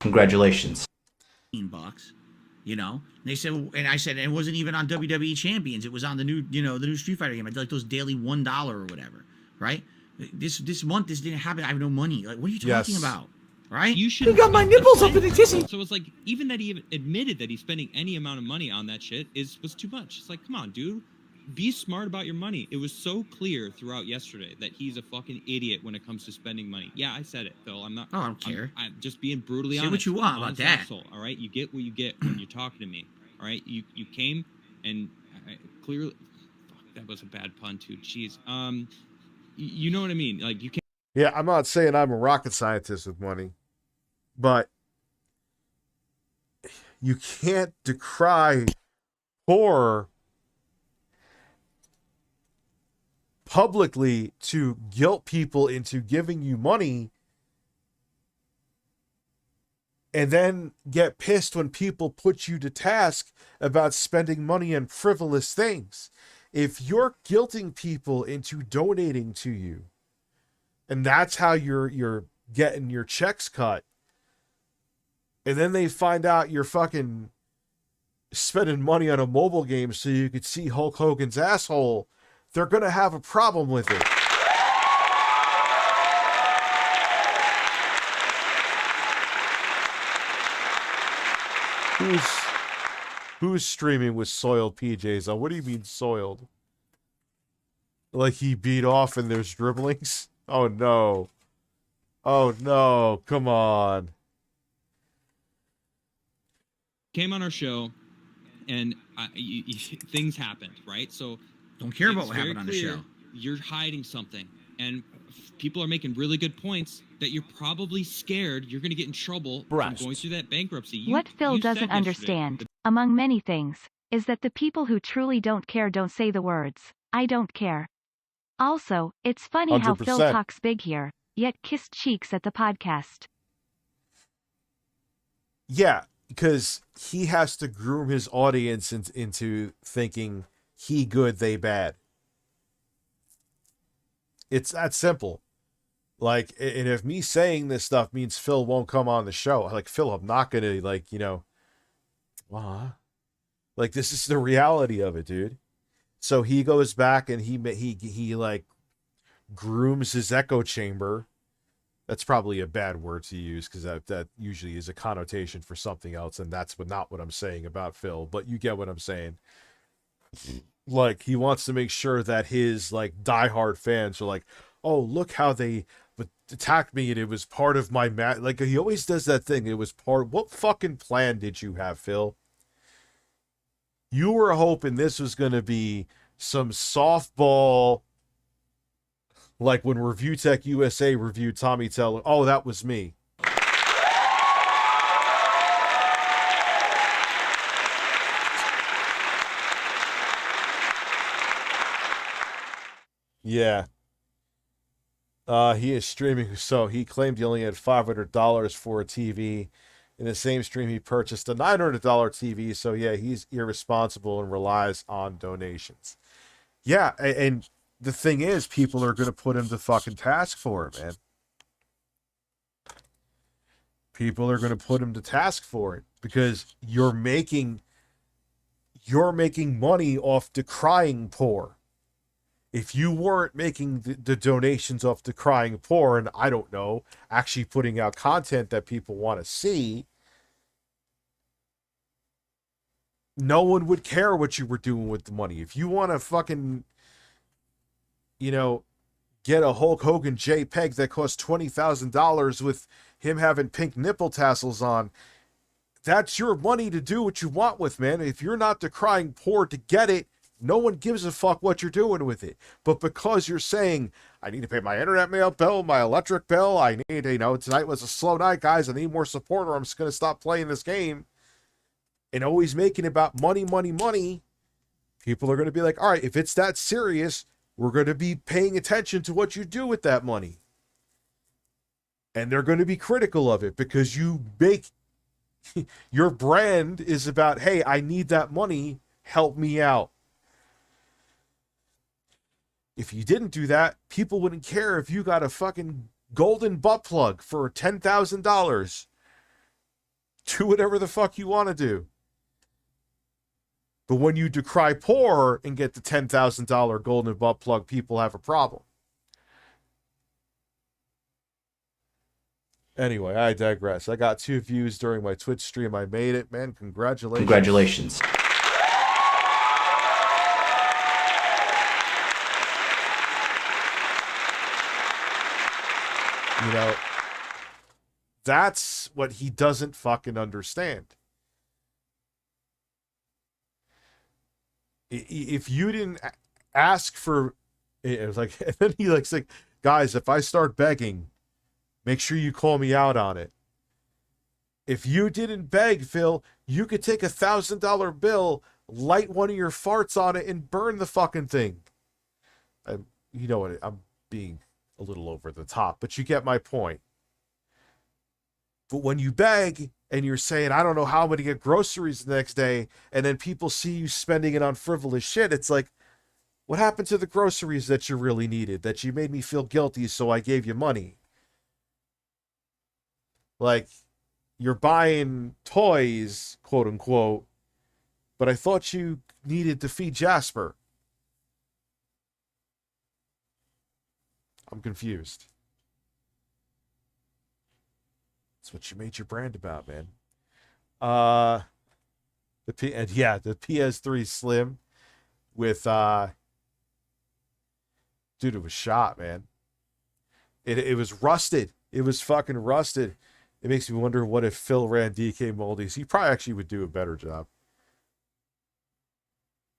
Congratulations. $15, you know. They said, and I said, it wasn't even on WWE Champions. It was on the new, the new Street Fighter game. I did like those daily $1 or whatever, right? This month, this didn't happen. I have no money. Like, what are you talking about? Right? You should got my nipples up in the tissy. So it's like, even that he admitted that he's spending any amount of money on that shit was too much. It's like, come on, dude. Be smart about your money. It was so clear throughout yesterday that he's a fucking idiot when it comes to spending money. Yeah, I said it, Phil. I'm not. Oh, I don't care. I'm just being brutally honest. Say what you want about that. Asshole, all right, you get what you get when you're talking to me. All right, you came and clearly, fuck, that was a bad pun too. Jeez. You know what I mean? Like you can't. Yeah, I'm not saying I'm a rocket scientist with money, but you can't decry horror publicly to guilt people into giving you money and then get pissed when people put you to task about spending money on frivolous things. If you're guilting people into donating to you, and that's how you're getting your checks cut, and then they find out you're fucking spending money on a mobile game so you could see Hulk Hogan's asshole, they're going to have a problem with it. Who's streaming with soiled PJs on? What do you mean soiled? Like he beat off and there's dribblings? Oh no. Oh no, come on. Came on our show and things happened, right? So don't care about what happened on the show. You're hiding something, and people are making really good points that you're probably scared you're going to get in trouble from going through that bankruptcy. What Phil doesn't understand, among many things, is that the people who truly don't care don't say the words, I don't care. Also, it's funny 100%. how Phil talks big here, yet kissed cheeks at the podcast. Yeah, because he has to groom his audience into thinking he good, they bad. It's that simple. Like, and if me saying this stuff means Phil won't come on the show, like, Phil, I'm not going to, like, like, this is the reality of it, dude. So he goes back and he like grooms his echo chamber. That's probably a bad word to use because that usually is a connotation for something else, and that's not what I'm saying about Phil. But you get what I'm saying. Like, he wants to make sure that his like diehard fans are like, oh, look how they attacked me, and it was part of my like, he always does that thing. It was what fucking plan did you have, Phil? You were hoping this was going to be some softball, like when ReviewTechUSA reviewed Tommy Teller. Oh, that was me. Yeah. He is streaming, so he claimed he only had $500 for a TV. In the same stream, he purchased a $900 TV. So, yeah, he's irresponsible and relies on donations. Yeah, and the thing is, people are going to put him to fucking task for it, man. People are going to put him to task for it because you're making money off decrying poor. If you weren't making the donations off decrying poor, and I don't know, actually putting out content that people want to see, no one would care what you were doing with the money. If you want to fucking, get a Hulk Hogan JPEG that costs $20,000 with him having pink nipple tassels on, that's your money to do what you want with, man. If you're not decrying poor to get it, no one gives a fuck what you're doing with it. But because you're saying, I need to pay my internet mail bill, my electric bill, I need, tonight was a slow night, guys, I need more support or I'm just going to stop playing this game, and always making about money, money, money, people are going to be like, all right, if it's that serious, we're going to be paying attention to what you do with that money. And they're going to be critical of it because you make your brand is about, hey, I need that money, help me out. If you didn't do that, people wouldn't care if you got a fucking golden butt plug for $10,000. Do whatever the fuck you want to do. But when you decry poor and get the $10,000 golden butt plug, people have a problem. Anyway, I digress. I got 2 views during my Twitch stream. I made it, man. Congratulations. Congratulations. That's what he doesn't fucking understand. If you didn't ask for it, was like, and then he like, guys, if I start begging, make sure you call me out on it. If you didn't beg, Phil, you could take $1,000 bill, light one of your farts on it, and burn the fucking thing. You know what? I'm being a little over the top, but you get my point. But when you beg and you're saying, I don't know how I'm going to get groceries the next day, and then people see you spending it on frivolous shit, it's like, what happened to the groceries that you really needed, that you made me feel guilty, so I gave you money? Like, you're buying toys, quote unquote, but I thought you needed to feed Jasper. I'm confused. That's what you made your brand about, man. The PS3 Slim with dude, it was shot, man. It was rusted. It was fucking rusted. It makes me wonder what if Phil ran DKOldies. He probably actually would do a better job.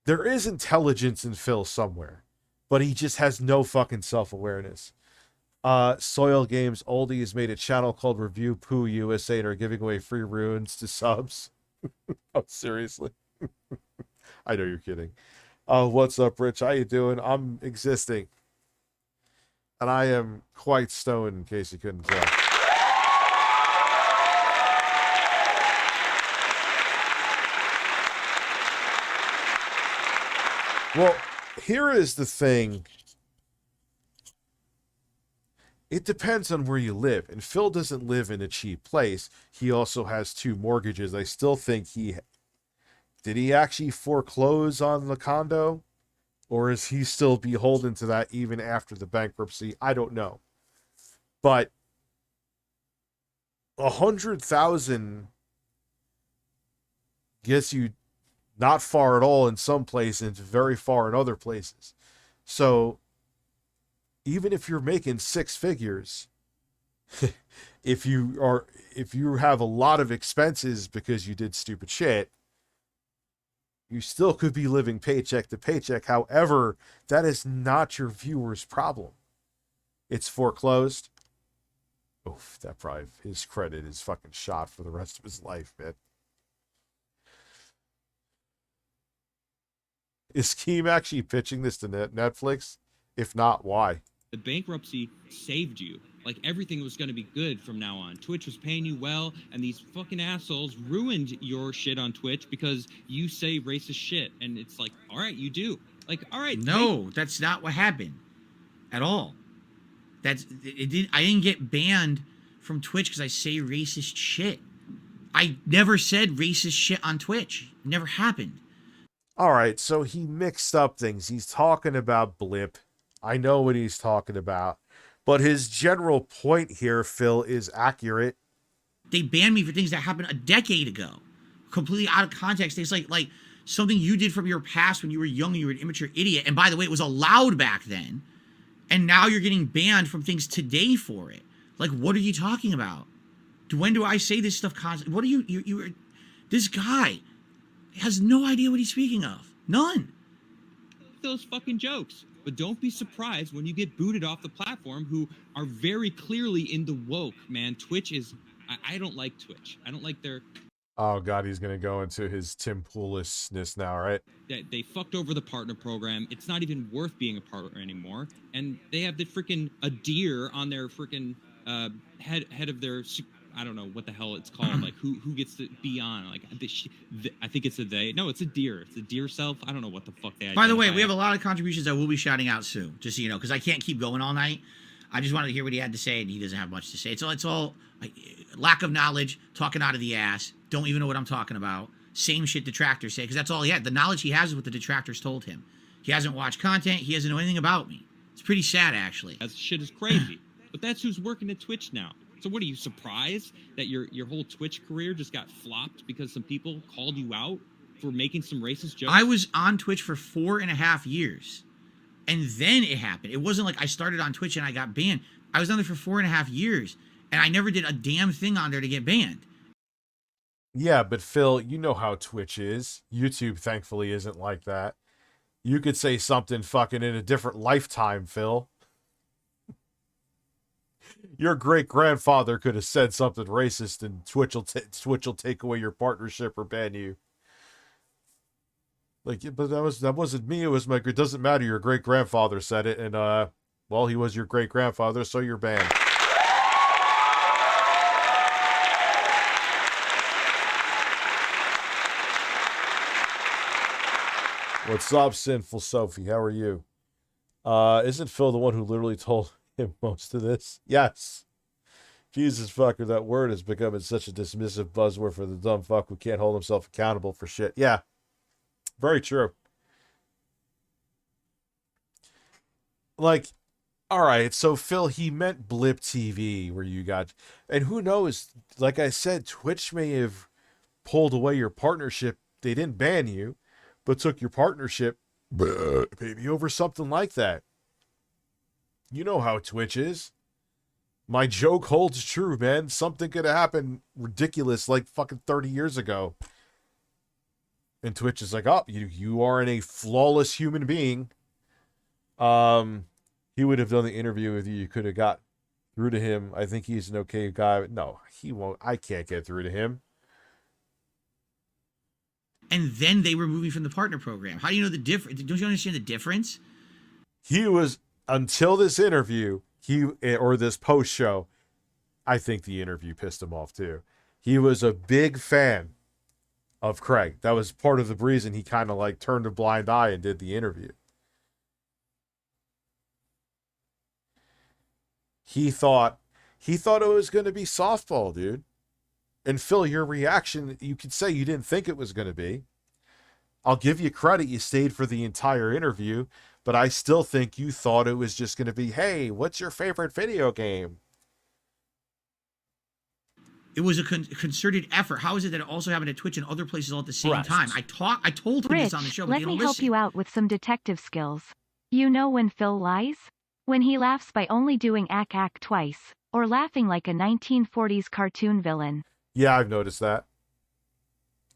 There is intelligence in Phil somewhere, but he just has no fucking self-awareness. Soil Games Oldies made a channel called ReviewTechUSA and are giving away free runes to subs. Oh, seriously? I know you're kidding. What's up, Rich? How you doing? I'm existing. And I am quite stoned, in case you couldn't tell. Well, here is the thing. It depends on where you live. And Phil doesn't live in a cheap place. He also has 2 mortgages. I still think did he actually foreclose on the condo? Or is he still beholden to that even after the bankruptcy? I don't know. But 100,000 gets you not far at all in some places and very far in other places. So even if you're making 6 figures, if you have a lot of expenses because you did stupid shit, you still could be living paycheck to paycheck. However, that is not your viewer's problem. It's foreclosed. Oof, that probably, his credit is fucking shot for the rest of his life, man. Is Keem actually pitching this to Netflix? If not, why? The bankruptcy saved you. Like, everything was going to be good from now on. Twitch was paying you well, and these fucking assholes ruined your shit on Twitch because you say racist shit. And it's like, all right, you do. Like, all right. No, that's not what happened at all. I didn't get banned from Twitch because I say racist shit. I never said racist shit on Twitch. It never happened. All right, so he mixed up things. He's talking about Blip. I know what he's talking about. But his general point here, Phil, is accurate. They banned me for things that happened a decade ago. Completely out of context. It's like something you did from your past when you were young and you were an immature idiot. And by the way, it was allowed back then. And now you're getting banned from things today for it. Like, what are you talking about? When do I say this stuff constantly? What are you this guy has no idea what he's speaking of. None. Those fucking jokes. But don't be surprised when you get booted off the platform, who are very clearly in the woke, man. Twitch is... I don't like Twitch. I don't like their... Oh, God, he's going to go into his Tim Pool-ishness now, right? They fucked over the partner program. It's not even worth being a partner anymore. And they have the freaking... a deer on their freaking head of their... I don't know what the hell it's called. Like, who gets to be on? Like, I think it's a they. No, it's a deer. It's a deer self. I don't know what the fuck they. By the way, we have a lot of contributions that we'll be shouting out soon, just so you know, because I can't keep going all night. I just wanted to hear what he had to say, and he doesn't have much to say. It's all like, lack of knowledge, talking out of the ass. Don't even know what I'm talking about. Same shit detractors say, because that's all he had. The knowledge he has is what the detractors told him. He hasn't watched content. He doesn't know anything about me. It's pretty sad, actually. That shit is crazy. But that's who's working at Twitch now. So what, are you surprised that your whole Twitch career just got flopped because some people called you out for making some racist jokes? I was on Twitch for 4.5 years, and then it happened. It wasn't like I started on Twitch and I got banned. I was on there for 4.5 years, and I never did a damn thing on there to get banned. Yeah, but Phil, you know how Twitch is. YouTube, thankfully, isn't like that. You could say something fucking in a different lifetime, Phil. Your great-grandfather could have said something racist, and Twitch will take away your partnership or ban you. Like, but that wasn't me. It was my. It doesn't matter. Your great-grandfather said it, and well, he was your great-grandfather, so you're banned. What's up, Sinful Sophie? How are you? Isn't Phil the one who literally told him most of this? Yes. Jesus fucker, that word is becoming such a dismissive buzzword for the dumb fuck who can't hold himself accountable for shit. Yeah. Very true. Like, all right, so Phil, he meant Blip TV, where you got, and who knows, like I said, Twitch may have pulled away your partnership. They didn't ban you, but took your partnership, maybe over something like that. You know how Twitch is. My joke holds true, man. Something could have happened ridiculous like fucking 30 years ago. And Twitch is like, oh, you aren't a flawless human being. He would have done the interview with you. You could have got through to him. I think he's an okay guy. No, he won't. I can't get through to him. And then they remove me from the partner program. How do you know the difference? Don't you understand the difference? He was, until this interview, or this post show, I think the interview pissed him off too. He was a big fan of Craig. That was part of the reason he kind of like turned a blind eye and did the interview. He thought it was going to be softball, dude. And Phil, your reaction, you could say you didn't think it was going to be. I'll give you credit. You stayed for the entire interview, but I still think you thought it was just going to be, hey, what's your favorite video game? It was a concerted effort. How is it that it also happened at Twitch and other places all at the same time? I told him this on the show, but let he me don't help listen. you out with some detective skills. You know when Phil lies? When he laughs by only doing ack twice, or laughing like a 1940s cartoon villain. Yeah, I've noticed that.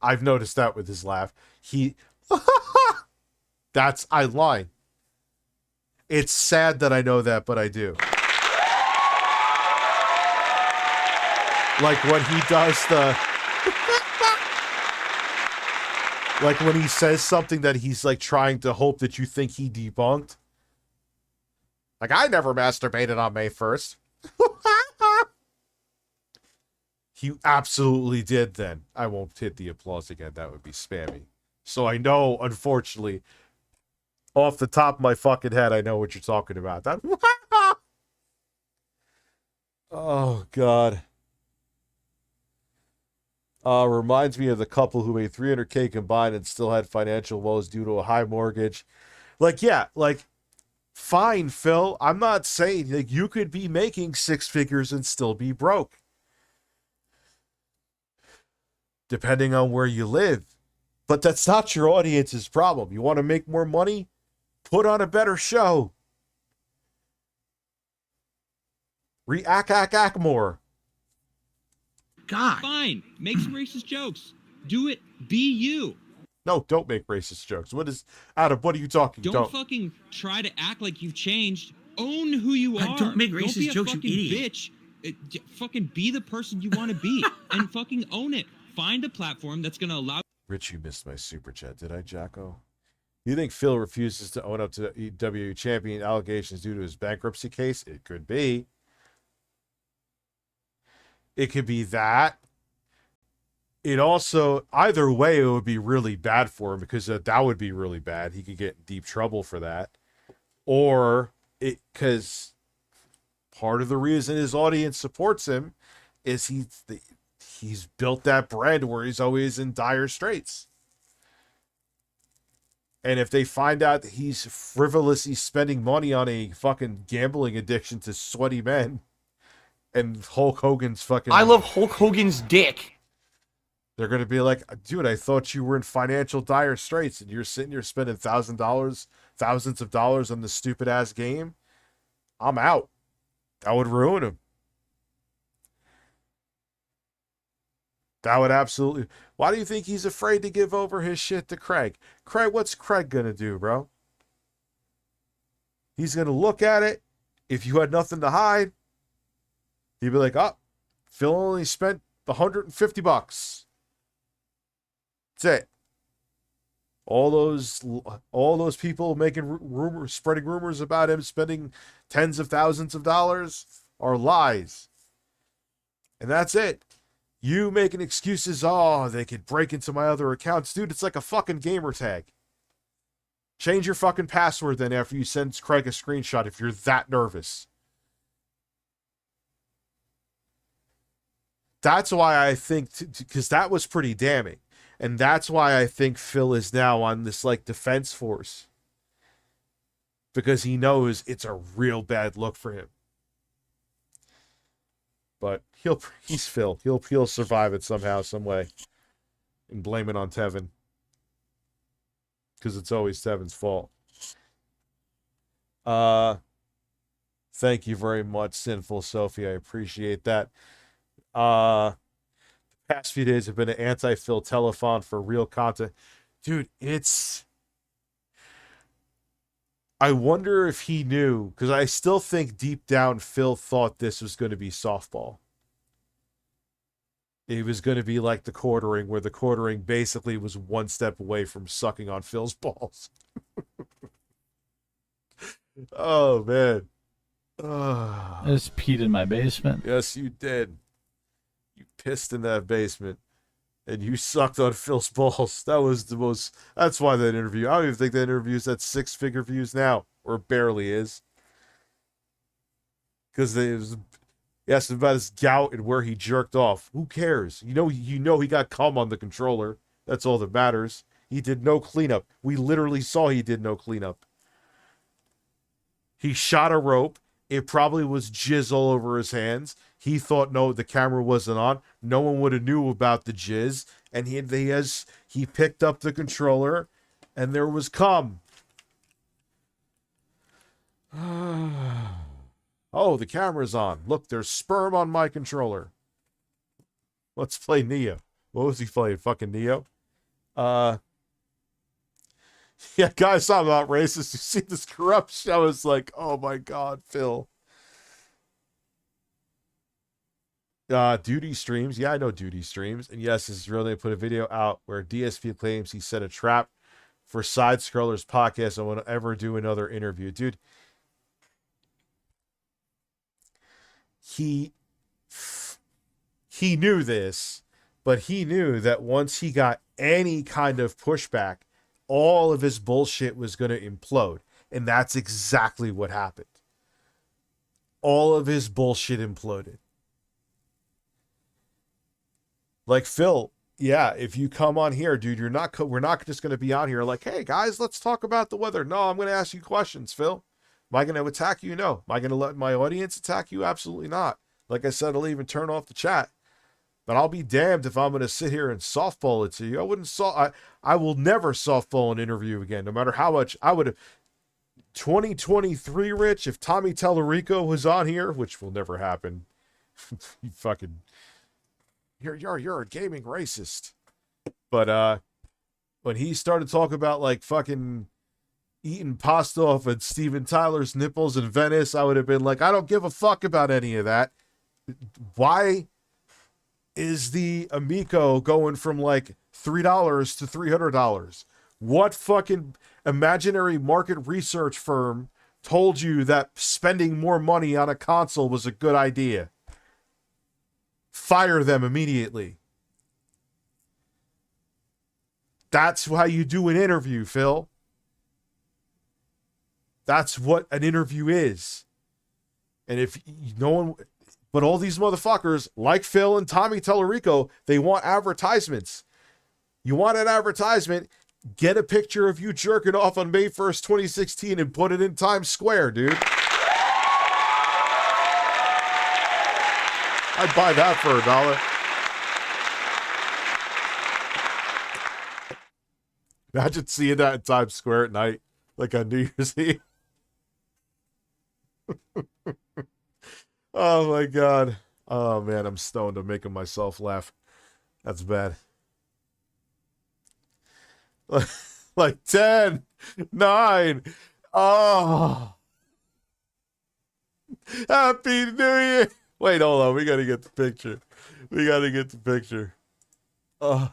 I've noticed that with his laugh. I lie. It's sad that I know that, but I do. Like when he does like when he says something that he's like trying to hope that you think he debunked. Like, I never masturbated on May 1st. He absolutely did then. I won't hit the applause again. That would be spammy. So I know, unfortunately, off the top of my fucking head, I know what you're talking about. That. Oh, God. Reminds me of the couple who made $300K combined and still had financial woes due to a high mortgage. Like, yeah, like, fine, Phil. I'm not saying like you could be making six figures and still be broke. Depending on where you live. But that's not your audience's problem. You want to make more money? Put on a better show. React more. God. Fine. Make some racist jokes. Do it. Be you. No, don't make racist jokes. What are you talking? Don't fucking try to act like you've changed. Own who you are. Don't make racist jokes, you fucking idiot. bitch. Fucking be the person you want to be and fucking own it. Find a platform that's going to allow. Rich, you missed my super chat, did I, Jacko? You think Phil refuses to own up to WWE champion allegations due to his bankruptcy case? It could be. It could be that. It also, either way, it would be really bad for him because that would be really bad. He could get in deep trouble for that. Or because part of the reason his audience supports him is he's built that brand where he's always in dire straits. And if they find out that he's frivolously spending money on a fucking gambling addiction to sweaty men and Hulk Hogan's fucking... I love Hulk Hogan's dick. They're going to be like, dude, I thought you were in financial dire straits and you're sitting here spending thousands of dollars on this stupid ass game. I'm out. That would ruin him. That would absolutely... Why do you think he's afraid to give over his shit to Craig? Craig, what's Craig going to do, bro? He's going to look at it. If you had nothing to hide, he'd be like, oh, Phil only spent $150. That's it. All those people making rumors, spreading rumors about him spending tens of thousands of dollars are lies. And that's it. You making excuses, oh, they could break into my other accounts. Dude, it's like a fucking gamer tag. Change your fucking password then after you send Craig a screenshot if you're that nervous. That's why I think, because that was pretty damning. And that's why I think Phil is now on this like defense force. Because he knows it's a real bad look for him. But he's Phil. He'll survive it somehow, some way. And blame it on Tevin. Because it's always Tevin's fault. Thank you very much, Sinful Sophie. I appreciate that. The past few days have been an anti-Phil telethon for real content. Dude, I wonder if he knew, because I still think deep down Phil thought this was going to be softball. It was going to be like the quartering, where the quartering basically was one step away from sucking on Phil's balls. Oh, man. I just peed in my basement. Yes, you did. You pissed in that basement. And you sucked on Phil's balls. That was the most... That's why that interview... I don't even think that interview's at 6-figure views now. Or barely is. Because it was... He asked him about his gout and where he jerked off. Who cares? You know he got cum on the controller. That's all that matters. He did no cleanup. We literally saw he did no cleanup. He shot a rope. It probably was jizz all over his hands. He thought no, the camera wasn't on. No one would have knew about the jizz. And he picked up the controller, and there was cum. Oh, the camera's on. Look, there's sperm on my controller. Let's play Neo. What was he playing? Fucking Neo? Yeah, guys, I'm not racist. You see this corruption? I was like, oh my God, Phil. Duty streams. Yeah, I know Duty streams. And yes, this is real. They put a video out where DSP claims he set a trap for Side Scrollers podcast and won't ever do another interview. Dude, he knew this, but he knew that once he got any kind of pushback, all of his bullshit was going to implode. And that's exactly what happened. All of his bullshit imploded. Like, Phil, yeah, if you come on here, dude, we're not just going to be on here like, hey, guys, let's talk about the weather. No, I'm going to ask you questions, Phil. Am I going to attack you? No. Am I going to let my audience attack you? Absolutely not. Like I said, I'll even turn off the chat. But I'll be damned if I'm going to sit here and softball it to you. I will never softball an interview again, no matter how much I would have. 2023, Rich, if Tommy Tellerico was on here, which will never happen, you fucking, you're a gaming racist. But when he started talking about like fucking eating pasta off of Steven Tyler's nipples in Venice, I would have been like, I don't give a fuck about any of that. Why is the Amico going from like $3 to $300? What fucking imaginary market research firm told you that spending more money on a console was a good idea? Fire them immediately. That's how you do an interview, Phil. That's what an interview is. And if no one... But all these motherfuckers, like Phil and Tommy Tellerico, they want advertisements. You want an advertisement, get a picture of you jerking off on May 1st, 2016 and put it in Times Square, dude. I'd buy that for $1. Imagine seeing that in Times Square at night, like on New Year's Eve. Oh my God. Oh man, I'm stoned. I'm making myself laugh. That's bad. Like 10, 9. Oh. Happy New Year. Wait, hold on. We got to get the picture. Oh.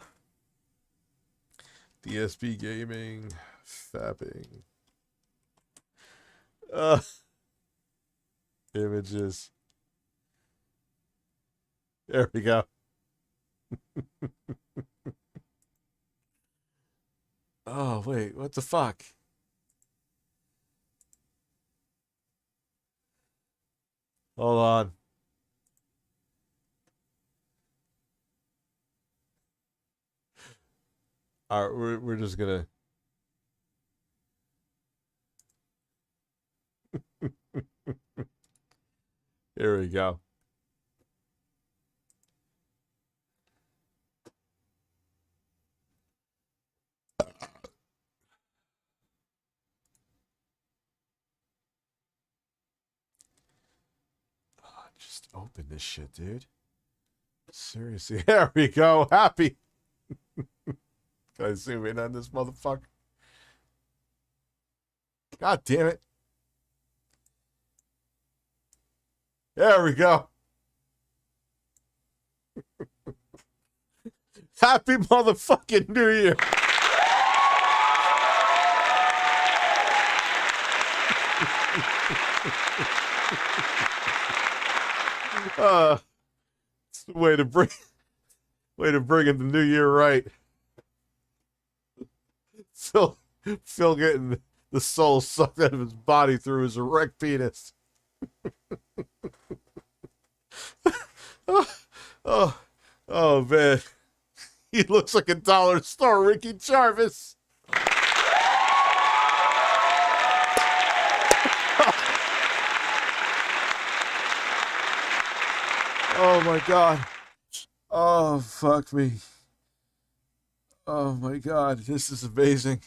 DSP Gaming. Fapping. Images. There we go. Oh, wait. What the fuck? Hold on. All right, we're just gonna... Here we go. Just open this shit, dude. Seriously. There we go. Happy. Can I zoom in on this motherfucker? God damn it. There we go. Happy motherfucking New Year. It's the way to bring in the new year right. Phil getting the soul sucked out of his body through his erect penis. Oh man. He looks like a dollar store Ricky Jarvis. Oh my god. Oh, fuck me. Oh my god, this is amazing.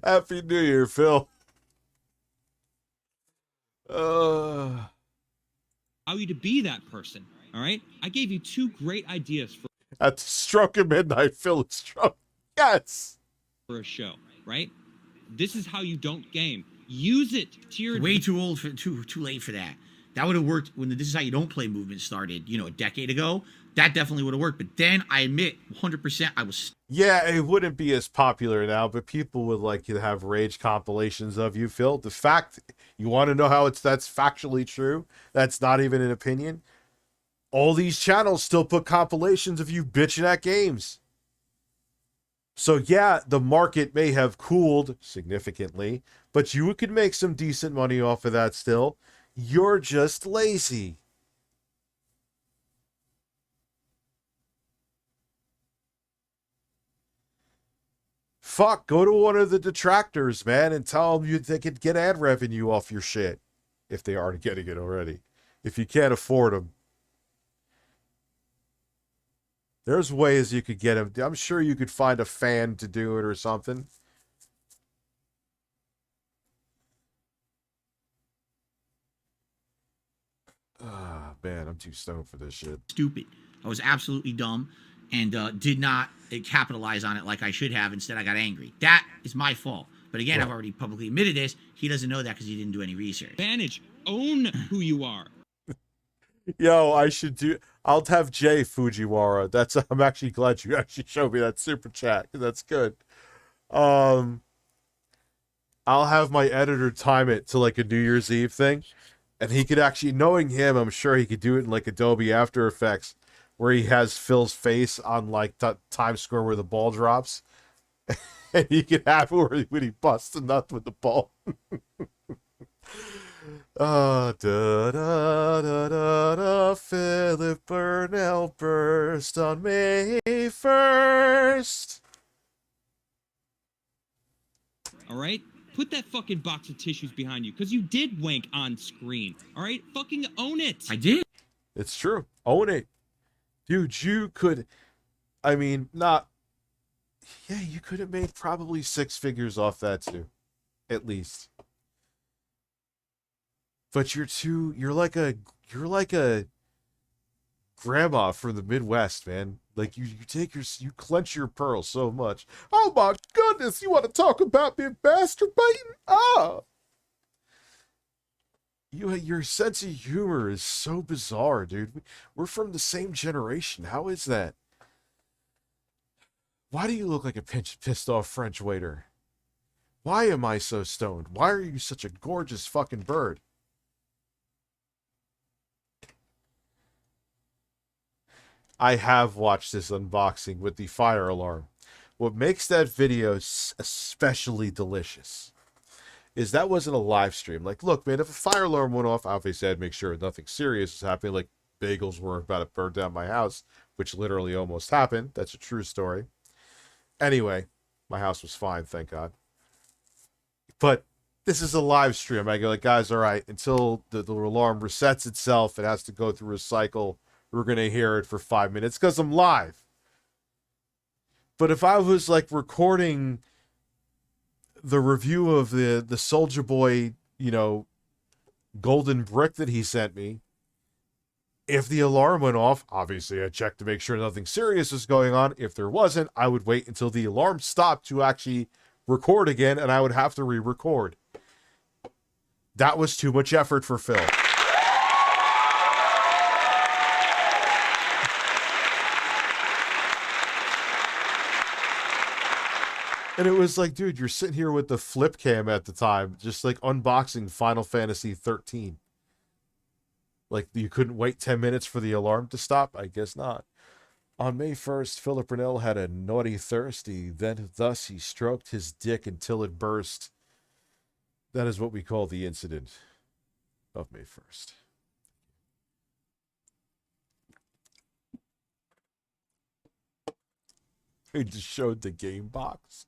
Happy New Year, Phil. Allow you to be that person, all right? I gave you 2 great ideas at the stroke of midnight, Phil is drunk. Yes. For a show, right? This is how you don't game. Use it to your way too old for too late for that. That would have worked when the This Is How You Don't Play movement started, you know, a decade ago. That definitely would have worked. But then I admit 100% I was. Yeah, it wouldn't be as popular now, but people would like to have rage compilations of you, Phil. The fact you want to know how that's factually true, that's not even an opinion. All these channels still put compilations of you bitching at games. So yeah, the market may have cooled significantly, but you could make some decent money off of that still. You're just lazy. Fuck, go to one of the detractors, man, and tell them they could get ad revenue off your shit. If they aren't getting it already. If you can't afford them. There's ways you could get them. I'm sure you could find a fan to do it or something. Ah, man, I'm too stoned for this shit. Stupid. I was absolutely dumb and did not capitalize on it like I should have. Instead, I got angry. That is my fault. But again, I've already publicly admitted this. He doesn't know that because he didn't do any research. Advantage. Own who you are. Yo, I'll have Jay Fujiwara. I'm actually glad you actually showed me that super chat. That's good. I'll have my editor time it to like a New Year's Eve thing. And he could actually, knowing him, I'm sure he could do it in like Adobe After Effects, where he has Phil's face on like Times Square where the ball drops. And he could have it when he busts a nut with the ball. Da da da da da. Philip Burnell burst on May 1st. All right? Put that fucking box of tissues behind you, because you did wank on screen. All right? Fucking own it. I did. It's true. Own it. Dude, you could... I mean, not... Yeah, you could have made probably 6 figures off that, too. At least. But you're like a grandma from the Midwest, man. Like you clench your pearls so much. Oh my goodness, you want to talk about me masturbating? Ah. Your sense of humor is so bizarre, dude. We're from the same generation. How is that? Why do you look like a pissed off French waiter? Why am I so stoned? Why are you such a gorgeous fucking bird? I have watched this unboxing with the fire alarm. What makes that video especially delicious is that wasn't a live stream. Like, look, man, if a fire alarm went off, obviously I'd make sure nothing serious is happening. Like, bagels were about to burn down my house, which literally almost happened. That's a true story. Anyway, my house was fine, thank God. But this is a live stream. I go like, guys, all right, until the alarm resets itself, it has to go through a cycle. We're going to hear it for 5 minutes because I'm live. But if I was like recording the review of the Soldier Boy, you know, golden brick that he sent me, if the alarm went off, obviously I checked to make sure nothing serious was going on. If there wasn't, I would wait until the alarm stopped to actually record again, and I would have to re-record. That was too much effort for Phil. And it was like, dude, you're sitting here with the flip cam at the time, just like unboxing Final Fantasy 13. Like, you couldn't wait 10 minutes for the alarm to stop? I guess not. On May 1st, Philip Burnell had a naughty thirsty, then thus he stroked his dick until it burst. That is what we call the incident of May 1st. He just showed the game box.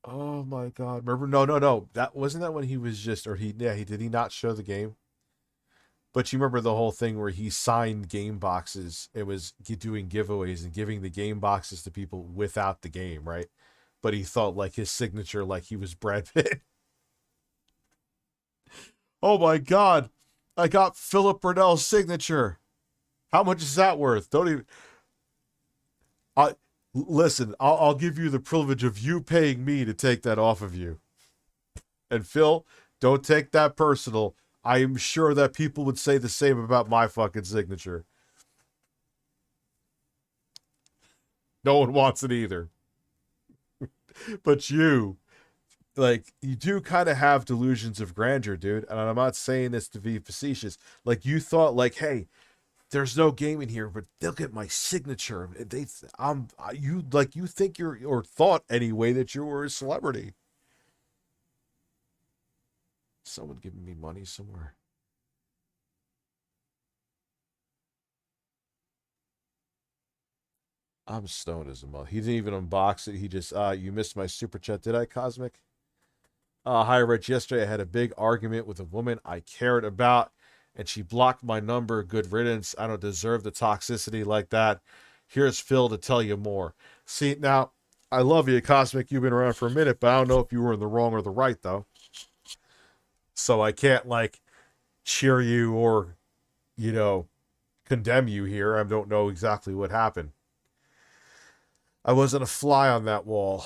Oh my God. Remember? No. That wasn't that when he was just, or he did he not show the game? But you remember the whole thing where he signed game boxes. It was doing giveaways and giving the game boxes to people without the game, right? But he thought like his signature, like he was Brad Pitt. Oh my God. I got Philip Burnell's signature. How much is that worth? Don't even. Listen, I'll give you the privilege of you paying me to take that off of you. And Phil, don't take that personal. I am sure that people would say the same about my fucking signature. No one wants it either. But you, like, you do kind of have delusions of grandeur, dude. And I'm not saying this to be facetious. Like, you thought, like, hey, there's no game in here, but look at my signature. You think you're, or thought anyway, that you were a celebrity. Someone giving me money somewhere. I'm stoned as a mother. He didn't even unbox it. He just, you missed my super chat. Did I, Cosmic? Hi, Rich. Yesterday I had a big argument with a woman I cared about, and she blocked my number. Good riddance. I don't deserve the toxicity like that. Here's Phil to tell you more. See, now, I love you, Cosmic. You've been around for a minute, but I don't know if you were in the wrong or the right, though. So I can't, like, cheer you or, you know, condemn you here. I don't know exactly what happened. I wasn't a fly on that wall.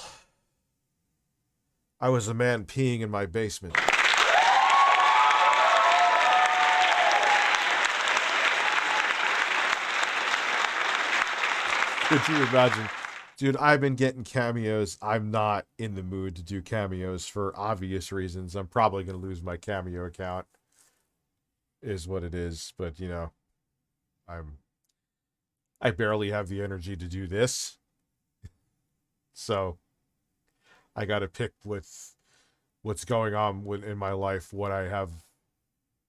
I was a man peeing in my basement. Could you imagine? Dude, I've been getting cameos. I'm not in the mood to do cameos for obvious reasons. I'm probably going to lose my Cameo account. Is what it is. But, you know, I barely have the energy to do this. So, I got to pick with what's going on in my life, what I have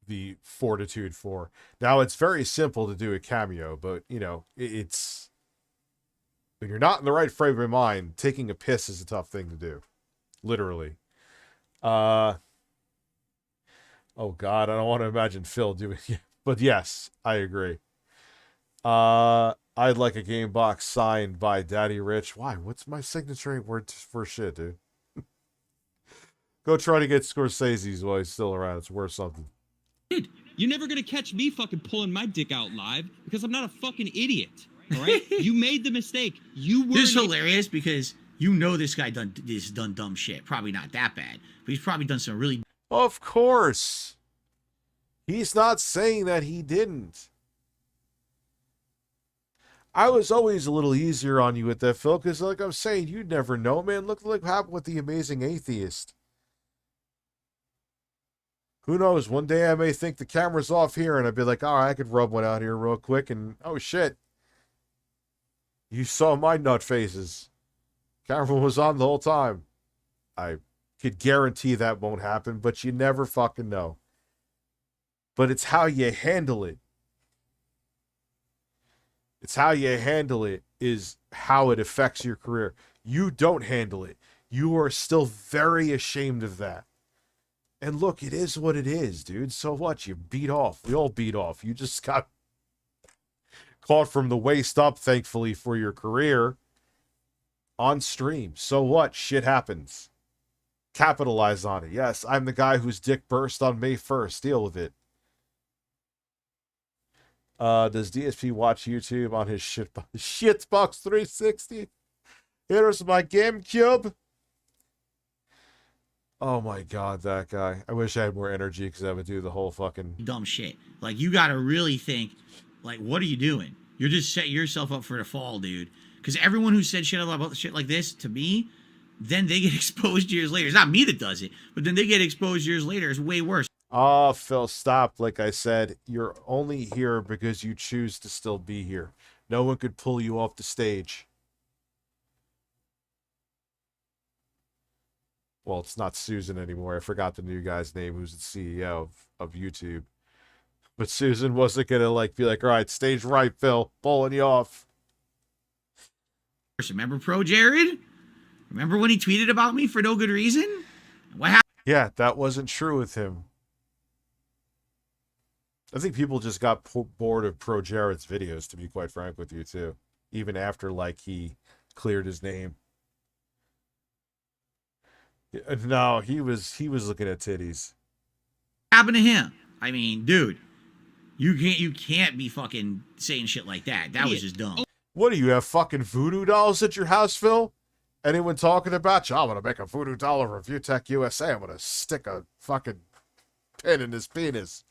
the fortitude for. Now, it's very simple to do a cameo, but, you know, it's... When you're not in the right frame of mind, taking a piss is a tough thing to do. Literally. Oh, God, I don't want to imagine Phil doing it. But yes, I agree. I'd like a game box signed by Daddy Rich. Why? What's my signature word for shit, dude? Go try to get Scorsese's while he's still around. It's worth something. Dude, you're never going to catch me fucking pulling my dick out live because I'm not a fucking idiot. All right, you made the mistake. You were. This is hilarious because you know this guy done dumb shit. Probably not that bad, but he's probably done some really. Of course, he's not saying that he didn't. I was always a little easier on you with that, Phil, because like I'm saying, you never know, man. Look what happened with the Amazing Atheist. Who knows? One day I may think the camera's off here, and I'd be like, "All right, I could rub one out here real quick," and oh shit. You saw my nut faces. Camera was on the whole time. I could guarantee that won't happen, but you never fucking know. But it's how you handle it. It's how you handle it is how it affects your career. You don't handle it. You are still very ashamed of that. And look, it is what it is, dude. So what? You beat off. We all beat off. You just got caught from the waist up, thankfully, for your career on stream. So what? Shit happens. Capitalize on it. Yes, I'm the guy whose dick burst on May 1st. Deal with it. Does DSP watch YouTube on his Shitbox 360? Here's my GameCube. Oh my God, that guy. I wish I had more energy because I would do the whole fucking dumb shit. Like, you got to really think, like, what are you doing? You're just setting yourself up for the fall, dude. Because everyone who said shit about shit like this, to me, then they get exposed years later. It's not me that does it, but then they get exposed years later. It's way worse. Oh, Phil, stop. Like I said, you're only here because you choose to still be here. No one could pull you off the stage. Well, it's not Susan anymore. I forgot the new guy's name who's the CEO of YouTube. But Susan wasn't going to like be like, all right, stage right, Phil, pulling you off. Remember Pro Jared? Remember when he tweeted about me for no good reason? What happened? Yeah, that wasn't true with him. I think people just got bored of Pro Jared's videos, to be quite frank with you, too. Even after, like, he cleared his name. No, he was looking at titties. What happened to him? I mean, dude, you can't be fucking saying shit like that. That was just dumb. What do you have, fucking voodoo dolls at your house, Phil? Anyone talking about you? I'm gonna make a voodoo doll of ReviewTechUSA. I'm gonna stick a fucking pin in his penis.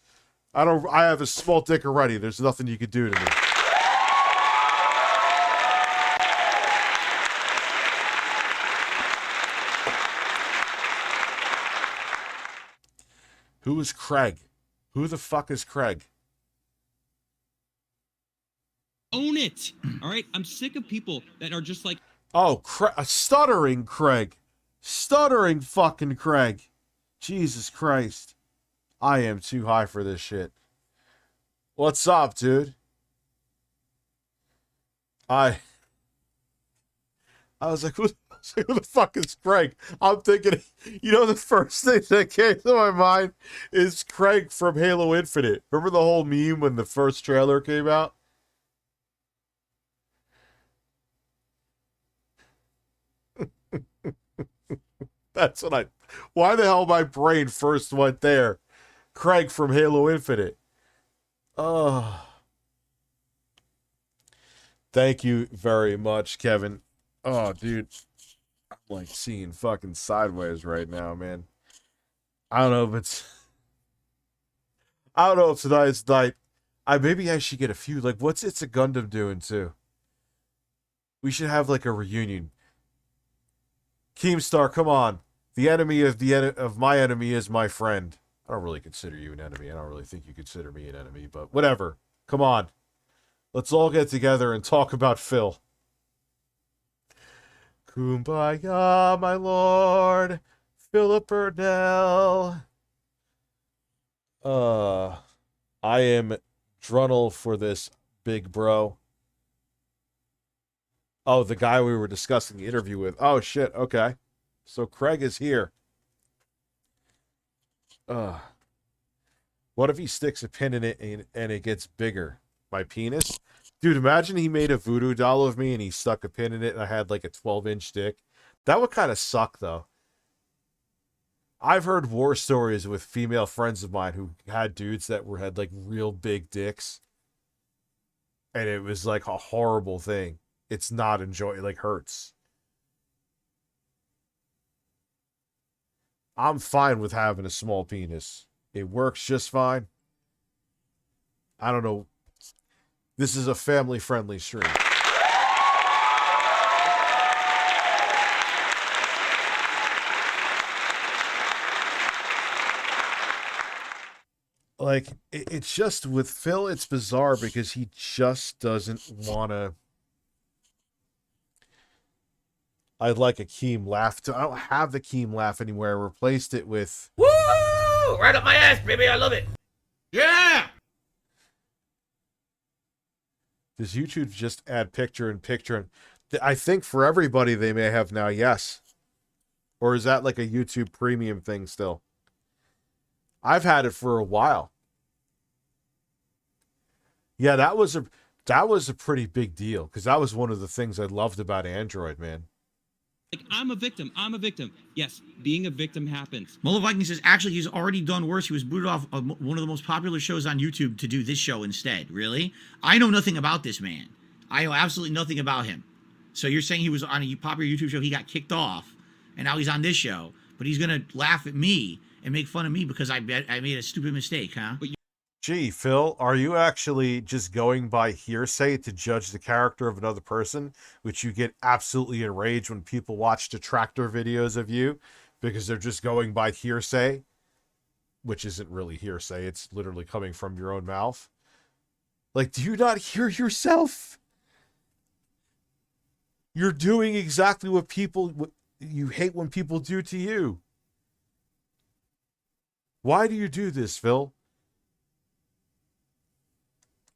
I have a small dick already. There's nothing you could do to me. Who is Craig? Who the fuck is Craig? Own it. All right. I'm sick of people that are just like, oh, stuttering Craig. Stuttering fucking Craig. Jesus Christ. I am too high for this shit. What's up, dude? I was like, who the fuck is Craig? I'm thinking, you know, the first thing that came to my mind is Craig from Halo Infinite. Remember the whole meme when the first trailer came out? That's what why the hell my brain first went there? Craig from Halo Infinite. Oh. Thank you very much, Kevin. Oh, dude. I'm like seeing fucking sideways right now, man. I don't know if tonight's night. Maybe I should get a few. Like, what's It's a Gundam doing too? We should have like a reunion. Keemstar, come on. The enemy of my enemy is my friend. I don't really consider you an enemy. I don't really think you consider me an enemy, but whatever. Come on. Let's all get together and talk about Phil. Kumbaya, my lord. Philip Burnell. I am Drunnel for this, big bro. Oh, the guy we were discussing the interview with. Oh, shit. Okay. So Craig is here. What if he sticks a pin in it and it gets bigger? My penis? Dude, imagine he made a voodoo doll of me and he stuck a pin in it and I had like a 12-inch dick. That would kind of suck, though. I've heard war stories with female friends of mine who had dudes that had like real big dicks. And it was like a horrible thing. It's not enjoyable. It like hurts. I'm fine with having a small penis. It works just fine. I don't know. This is a family-friendly stream. Like, it's just with Phil, it's bizarre because he just doesn't want to. I'd like a Keem laugh. I don't have the Keem laugh anywhere. I replaced it with... Woo! Right up my ass, baby. I love it. Yeah! Does YouTube just add picture in picture? I think for everybody they may have now, yes. Or is that like a YouTube premium thing still? I've had it for a while. Yeah, that was a pretty big deal because that was one of the things I loved about Android, man. Like, I'm a victim. I'm a victim. Yes, being a victim happens. Mullah Viking says, actually, he's already done worse. He was booted off of one of the most popular shows on YouTube to do this show instead. Really? I know nothing about this man. I know absolutely nothing about him. So you're saying he was on a popular YouTube show, he got kicked off, and now he's on this show, but he's going to laugh at me and make fun of me because I made a stupid mistake, huh? Gee, Phil, are you actually just going by hearsay to judge the character of another person, which you get absolutely enraged when people watch detractor videos of you because they're just going by hearsay, which isn't really hearsay. It's literally coming from your own mouth. Like, do you not hear yourself? You're doing exactly what you hate when people do to you. Why do you do this, Phil?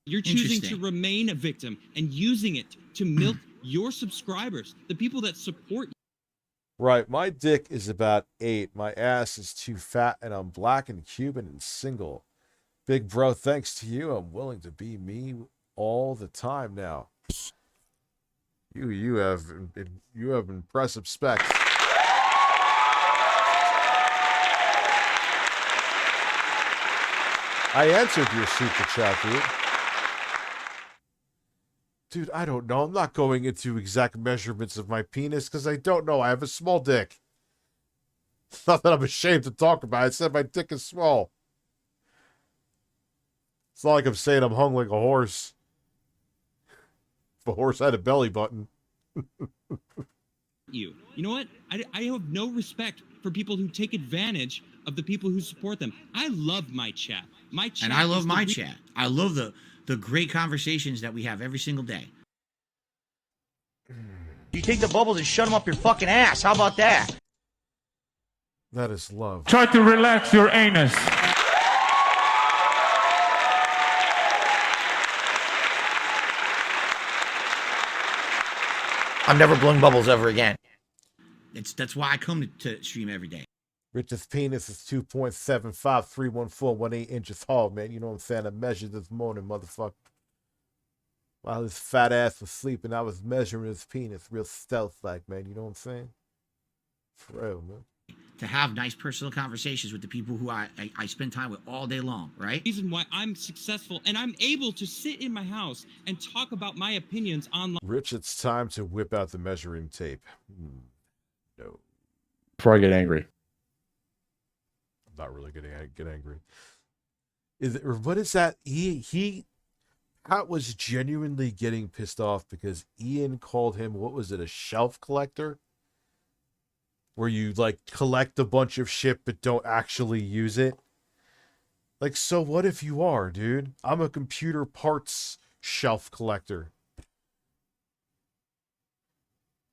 You're choosing to remain a victim and using it to milk your subscribers, the people that support you. Right, my dick is about 8. My ass is too fat, and I'm black and Cuban and single. Big bro, thanks to you, I'm willing to be me all the time now. You have impressive specs. I answered your super chat, dude. Dude, I don't know. I'm not going into exact measurements of my penis because I don't know. I have a small dick. It's not that I'm ashamed to talk about it. I said my dick is small. It's not like I'm saying I'm hung like a horse. If a horse had a belly button. You know what? I have no respect for people who take advantage of the people who support them. I love my chat. My chat. And I love my chat. I love the great conversations that we have every single day. You take the bubbles and shut them up your fucking ass. How about that? That is love. Try to relax your anus. I'm never blowing bubbles ever again. That's why I come to stream every day. Rich's penis is 2.7531418 inches tall, man. You know what I'm saying? I measured this morning, motherfucker. While his fat ass was sleeping, I was measuring his penis real stealth-like, man. You know what I'm saying? For real, man. To have nice personal conversations with the people who I spend time with all day long, right? Reason why I'm successful and I'm able to sit in my house and talk about my opinions online. Rich, it's time to whip out the measuring tape. No. Before I get angry. I'm not really gonna get angry. What is that? Pat was genuinely getting pissed off because Ian called him, what was it, a shelf collector? Where you like collect a bunch of shit but don't actually use it. Like, so what if you are, dude? I'm a computer parts shelf collector.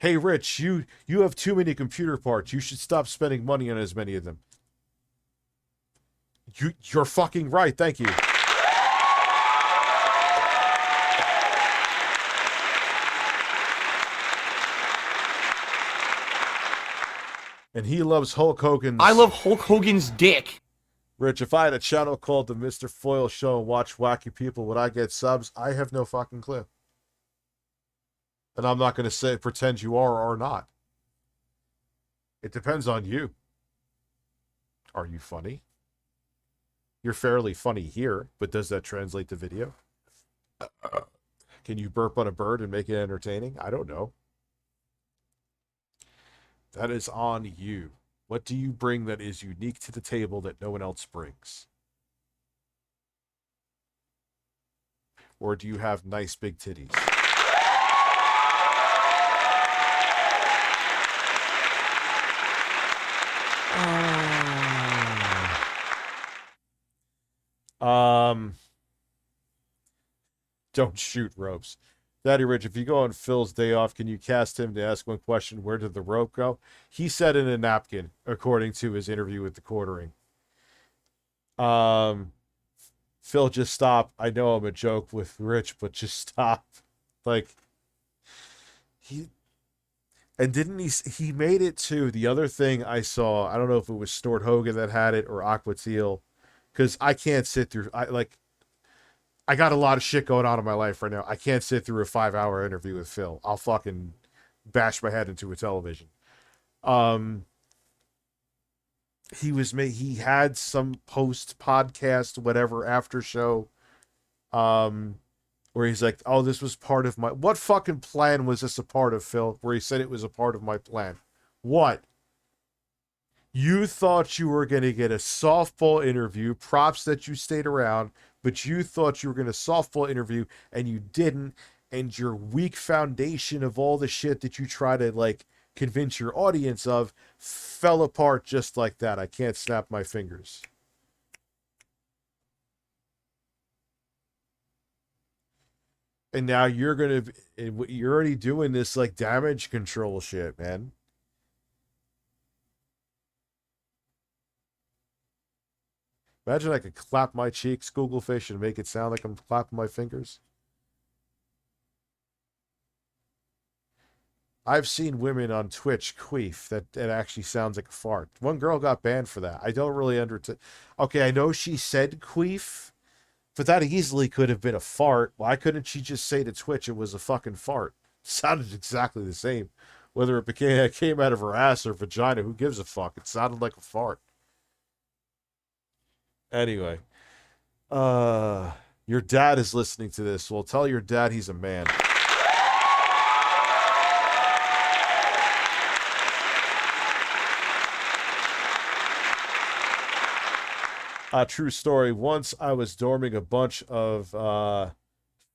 Hey, Rich, you have too many computer parts. You should stop spending money on as many of them. You're fucking right. Thank you. And he loves Hulk Hogan's... I love Hulk Hogan's dick. Rich, if I had a channel called the Mr. Foil Show and watch wacky people, would I get subs? I have no fucking clue. And I'm not going to pretend you are or not. It depends on you. Are you funny? You're fairly funny here, but does that translate to video? Can you burp on a bird and make it entertaining? I don't know. That is on you. What do you bring that is unique to the table that no one else brings? Or do you have nice big titties? Don't shoot ropes. Daddy Rich, if you go on Phil's day off, can you cast him to ask one question? Where did the rope go? He said in a napkin, according to his interview with the Quartering. Phil, just stop. I know I'm a joke with Rich, but just stop. Like, didn't he made it to the other thing I saw. I don't know if it was Snort Hogan that had it or Aqua Teal, because I can't sit through, I got a lot of shit going on in my life right now. I can't sit through a 5-hour interview with Phil. I'll fucking bash my head into a television. He had some post podcast, whatever, after show, where he's like, oh, this was part of my, what fucking plan was this a part of, Phil? Where he said it was a part of my plan. What? You thought you were going to get a softball interview. Props that you stayed around, but you thought you were going to softball interview and you didn't. And your weak foundation of all the shit that you try to like convince your audience of fell apart just like that. I can't snap my fingers. And now you're already doing this like damage control shit, man. Imagine I could clap my cheeks, Google fish, and make it sound like I'm clapping my fingers. I've seen women on Twitch queef that it actually sounds like a fart. One girl got banned for that. I don't really Okay, I know she said queef, but that easily could have been a fart. Why couldn't she just say to Twitch it was a fucking fart? It sounded exactly the same. Whether it came out of her ass or vagina, who gives a fuck? It sounded like a fart. Anyway, your dad is listening to this. Well, tell your dad he's a man. True story. Once I was dorming, a bunch of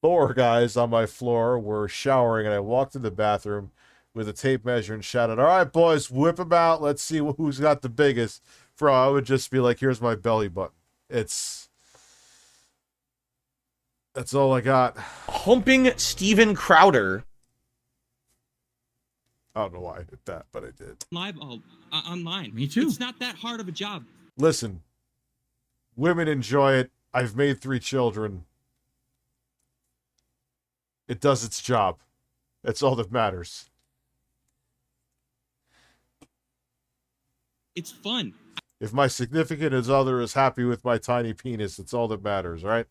Thor guys on my floor were showering, and I walked in the bathroom with a tape measure and shouted, "All right, boys, whip them out. Let's see who's got the biggest." Bro, I would just be like, "Here's my belly button." That's all I got. Humping Steven Crowder. I don't know why I did that, but I did. Live online. Me too. It's not that hard of a job. Listen, women enjoy it. I've made 3 children. It does its job. That's all that matters. It's fun. If my significant other is happy with my tiny penis, it's all that matters, right?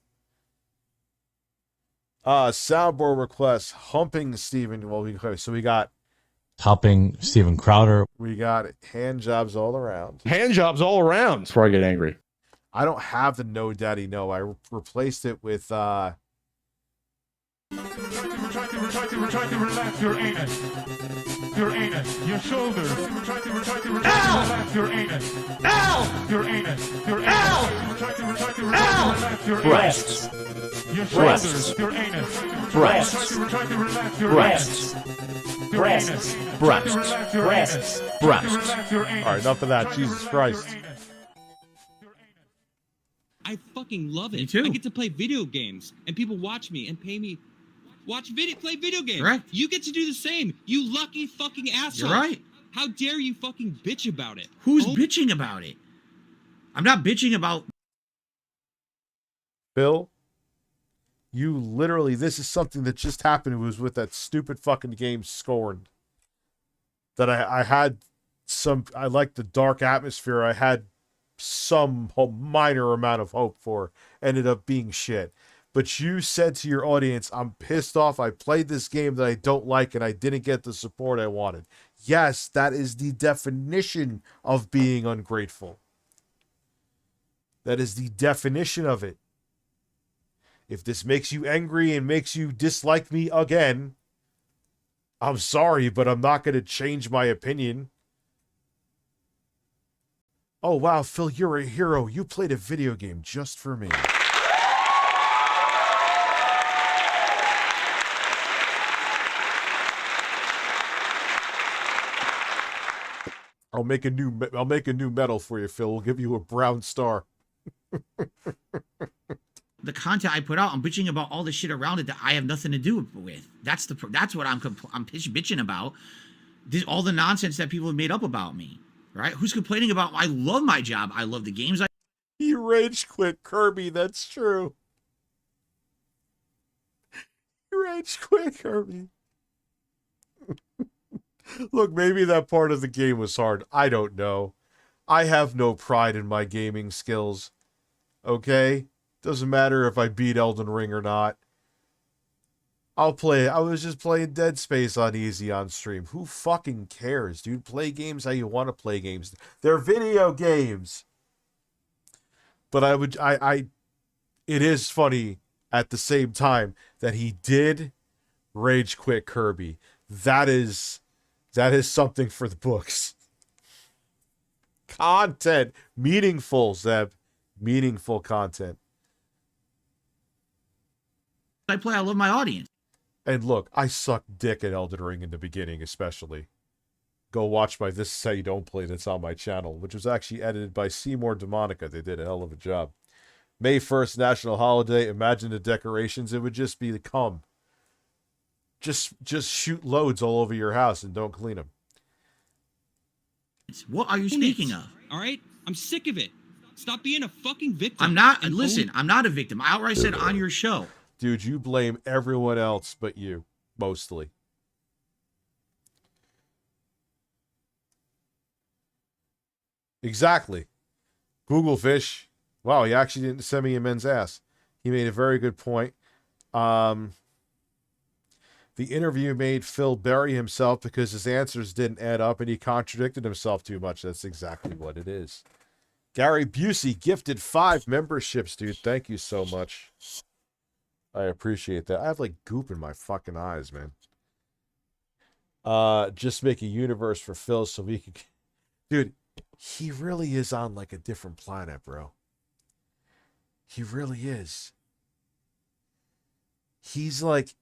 Soundboard request, humping Steven. Well, so we got Humping Steven Crowder. We got hand jobs all around. Hand jobs all around. Before I get angry. I don't have the No Daddy No. I replaced it with Try to relax your anus. Your anus. Your shoulders. Try to relax your anus. Ow! Your anus. Your anus. Ow! Try to relax your Breasts. Your shoulders. Your anus. Breasts. Try to relax your Breasts. Breasts. Breasts. Breasts. Breasts. All right, enough of that. Jesus Christ. I fucking love it. Me too. I get to play video games, and people watch me and pay me. Play video games. Right. You get to do the same. You lucky fucking asshole. You're right. How dare you fucking bitch about it? Who's bitching about it? I'm not bitching about... Bill, you literally, this is something that just happened. It was with that stupid fucking game Scorned. That I had some, I like the dark atmosphere. I had some minor amount of hope for. Ended up being shit. But you said to your audience, I'm pissed off. I played this game that I don't like and I didn't get the support I wanted. Yes, that is the definition of being ungrateful. That is the definition of it. If this makes you angry and makes you dislike me again, I'm sorry, but I'm not going to change my opinion. Oh, wow, Phil, you're a hero. You played a video game just for me. I'll make a new medal for you, Phil. We'll give you a brown star. The content I put out, I'm bitching about all the shit around it that I have nothing to do with. That's what I'm bitching about. All the nonsense that people have made up about me, right? Who's complaining about? I love my job. I love the games. He rage quit Kirby. That's true. He rage quit Kirby. Look, maybe that part of the game was hard. I don't know. I have no pride in my gaming skills. Okay? Doesn't matter if I beat Elden Ring or not. I'll play. I was just playing Dead Space on easy on stream. Who fucking cares, dude? Play games how you want to play games. They're video games. But it is funny at the same time that he did rage quit Kirby. That is something for the books. content. Meaningful, Zeb. Meaningful content. I love my audience. And look, I sucked dick at Elden Ring in the beginning, especially. Go watch my This Is How You Don't Play that's on my channel, which was actually edited by Seymour DeMonica. They did a hell of a job. May 1st, national holiday. Imagine the decorations. It would just be the cum. Just shoot loads all over your house and don't clean them. What are you speaking of? All right? I'm sick of it. Stop being a fucking victim. I'm not. Listen, I'm not a victim. I outright said on your show. Dude, you blame everyone else but you, mostly. Exactly. Google fish. Wow, he actually didn't send me a men's ass. He made a very good point. The interview made Phil bury himself because his answers didn't add up and he contradicted himself too much. That's exactly what it is. Gary Busey gifted 5 memberships, dude. Thank you so much. I appreciate that. I have like goop in my fucking eyes, man. Just make a universe for Phil so we can... Dude, he really is on like a different planet, bro. He really is. He's like...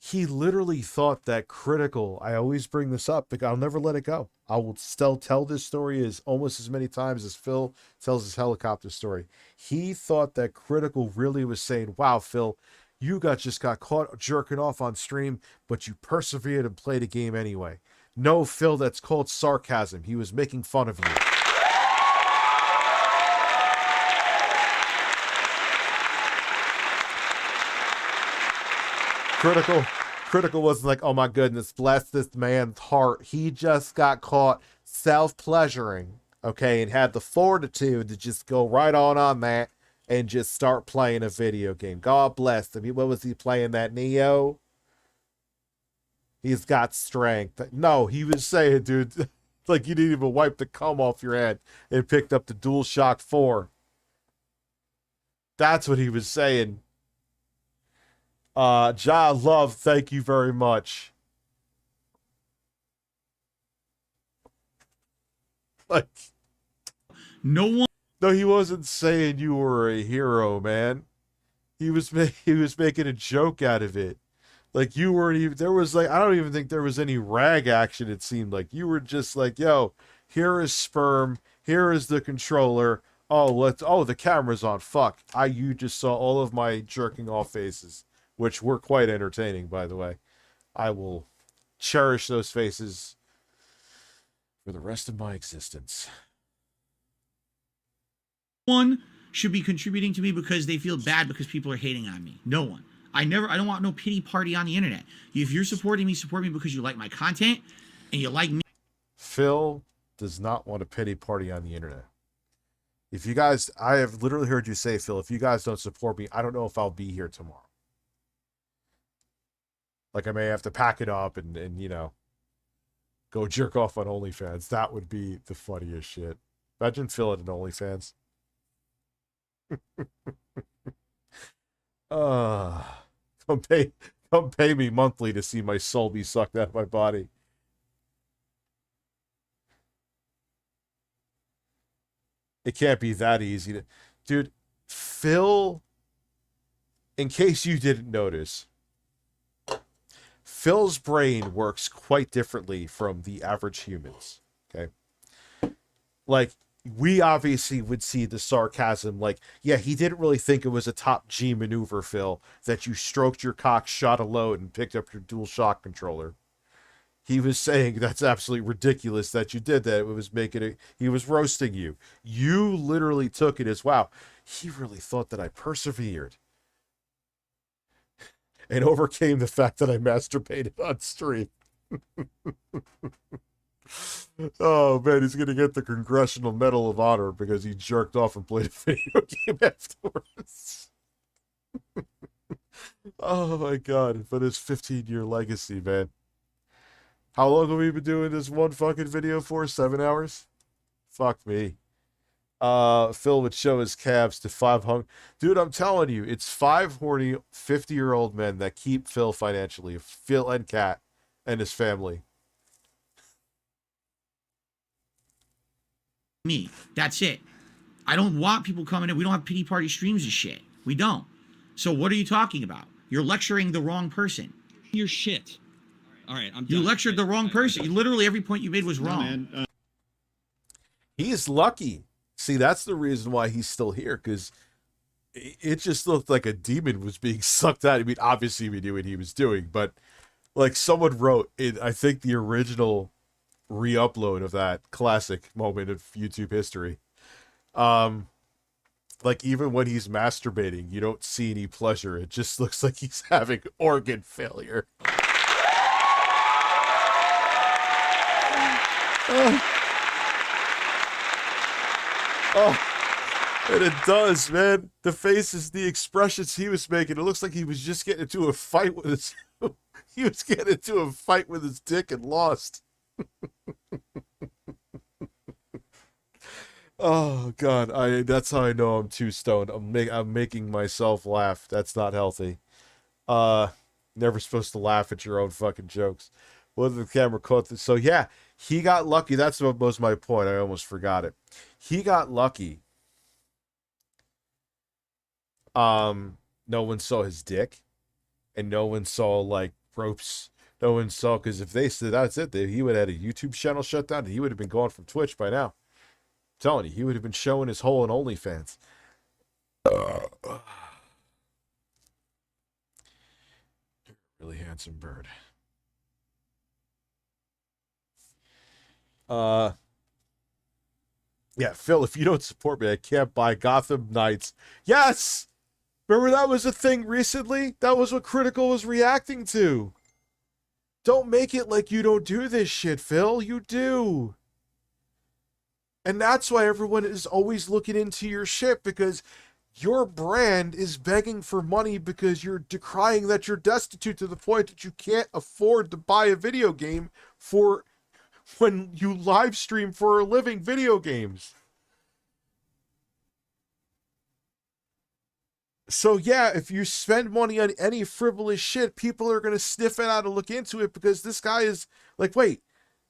He literally thought that critical... I always bring this up, but I'll never let it go. I will still tell this story as almost as many times as Phil tells his helicopter story. He thought that critical really was saying, wow, Phil, you just got caught jerking off on stream, but you persevered and played a game anyway. No, Phil, that's called sarcasm. He was making fun of you. Critical wasn't like, oh my goodness, bless this man's heart. He just got caught self-pleasuring, okay, and had the fortitude to just go right on that and just start playing a video game. God bless him. What was he playing, that Neo? He's got strength. No, he was saying, dude, like you didn't even wipe the cum off your head and picked up the DualShock 4. That's what he was saying. Ja Love, thank you very much. Like, no, he wasn't saying you were a hero, man. He was making a joke out of it. Like you weren't even, there was like, I don't even think there was any rag action. It seemed like you were just like, yo, here is sperm. Here is the controller. Oh, the camera's on. Fuck. You just saw all of my jerking off faces, which were quite entertaining, by the way. I will cherish those faces for the rest of my existence. One should be contributing to me because they feel bad because people are hating on me. No one. I don't want no pity party on the internet. If you're supporting me, support me because you like my content and you like me. Phil does not want a pity party on the internet. If you guys, I have literally heard you say, Phil, if you guys don't support me, I don't know if I'll be here tomorrow. Like I may have to pack it up and you know, go jerk off on OnlyFans. That would be the funniest shit. Imagine Phil at an OnlyFans. Come pay me monthly to see my soul be sucked out of my body. It can't be that easy to... Dude, Phil, in case you didn't notice, Phil's brain works quite differently from the average humans, okay? Like, we obviously would see the sarcasm, like, yeah, he didn't really think it was a top G maneuver, Phil, that you stroked your cock, shot a load, and picked up your DualShock controller. He was saying that's absolutely ridiculous that you did that. It was making it, he was roasting you. You literally took it as, wow, he really thought that I persevered and overcame the fact that I masturbated on stream. Oh man, he's gonna get the Congressional Medal of Honor because he jerked off and played a video game afterwards. Oh my god, but his 15-year legacy, man. How long have we been doing this one fucking video for? 7 hours? Fuck me. Phil would show his calves to 5 Dude, I'm telling you, it's 5 horny 50-year-old men that keep Phil financially. Phil and Kat and his family. me. That's it. I don't want people coming in. We don't have pity party streams and shit. We don't. So what are you talking about? You're lecturing the wrong person. You're shit. All right, I'm done. You lectured the wrong person. Literally every point you made was wrong. Man, He's lucky. See, that's the reason why he's still here, because it just looked like a demon was being sucked out. I mean, obviously we knew what he was doing, but like someone wrote in, I think, the original re-upload of that classic moment of YouTube history, like even when he's masturbating, you don't see any pleasure. It just looks like he's having organ failure. Oh, and it does, man. The faces, the expressions he was making, it looks like he was just getting into a fight with his he was getting into a fight with his dick and lost. Oh god, that's how I know I'm too stoned. I'm making myself laugh. That's not healthy. Never supposed to laugh at your own fucking jokes. Whether the camera caught this. So yeah, he got lucky. That's what was my point. I almost forgot it. He got lucky. No one saw his dick, and no one saw like ropes. No one saw, because if they said that's it, he would have had a YouTube channel shut down, and he would have been gone from Twitch by now. I'm telling you, he would have been showing his hole in OnlyFans. Really handsome bird. Yeah, Phil, if you don't support me, I can't buy Gotham Knights. Yes! Remember that was a thing recently? That was what Critical was reacting to. Don't make it like you don't do this shit, Phil. You do. And that's why everyone is always looking into your shit, because your brand is begging for money because you're decrying that you're destitute to the point that you can't afford to buy a video game for when you live stream for a living video games. So yeah, if you spend money on any frivolous shit, people are going to sniff it out and look into it, because this guy is like, wait,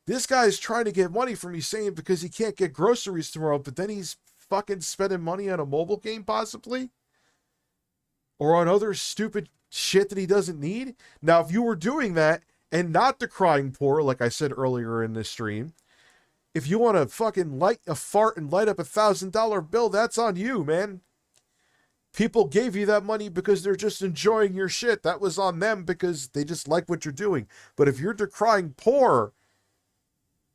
this guy is trying to get money from me, saying because he can't get groceries tomorrow, but then he's fucking spending money on a mobile game possibly, or on other stupid shit that he doesn't need. Now, if you were doing that and not decrying poor, like I said earlier in this stream, if you want to fucking light a fart and light up $1,000 bill, that's on you, man. People gave you that money because they're just enjoying your shit. That was on them because they just like what you're doing. But if you're decrying poor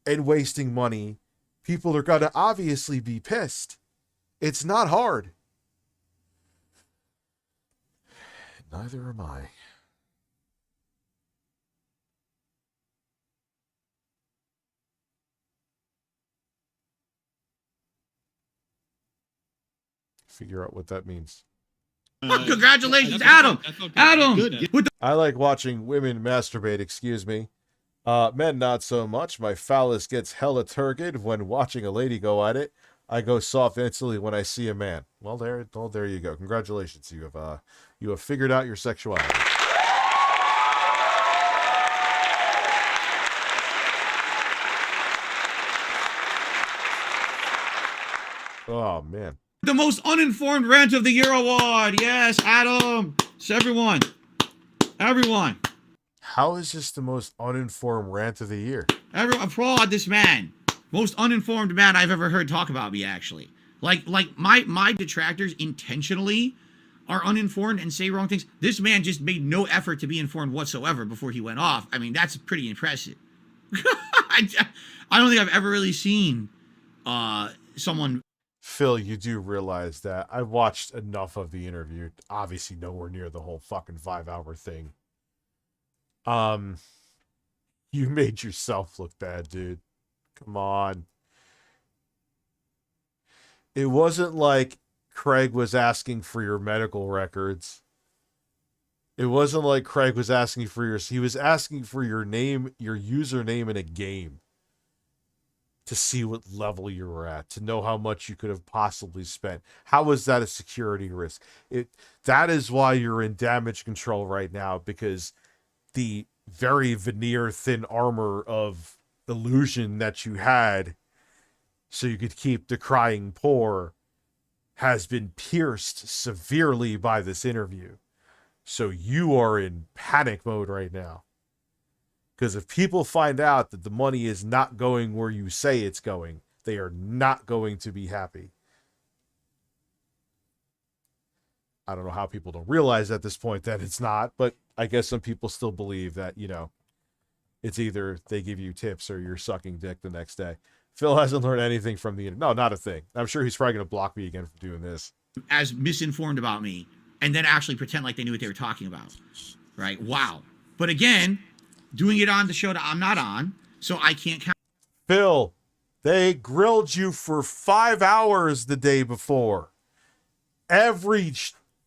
and wasting money, people are going to obviously be pissed. It's not hard. Neither am I. Figure out what that means. Congratulations, Adam. Adam. I like watching women masturbate, excuse me. Men, not so much. My phallus gets hella turgid when watching a lady go at it. I go soft instantly when I see a man. Well, there you go. Congratulations. You have figured out your sexuality. Oh, man. The most uninformed rant of the year award. Yes, Adam. It's everyone. Everyone. How is this the most uninformed rant of the year? Everyone applaud this man. Most uninformed man I've ever heard talk about me, actually. Like my detractors intentionally are uninformed and say wrong things. This man just made no effort to be informed whatsoever before he went off. I mean, that's pretty impressive. I don't think I've ever really seen someone... Phil, you do realize that I watched enough of the interview, obviously nowhere near the whole fucking 5-hour thing. You made yourself look bad, dude. Come on. It wasn't like Craig was asking for your medical records. It wasn't like Craig was asking for he was asking for your name, your username in a game. To see what level you were at, to know how much you could have possibly spent. How was that a security risk? That is why you're in damage control right now, because the very veneer thin armor of illusion that you had so you could keep the crying poor has been pierced severely by this interview. So you are in panic mode right now. Because if people find out that the money is not going where you say it's going, they are not going to be happy. I don't know how people don't realize at this point that it's not, but I guess some people still believe that, you know, it's either they give you tips or you're sucking dick the next day. Phil hasn't learned anything from the internet. No, not a thing. I'm sure he's probably going to block me again for doing this. As misinformed about me, and then actually pretend like they knew what they were talking about. Right? Wow. But again, doing it on the show that I'm not on, so I can't count. Phil, they grilled you for 5 hours the day before. Every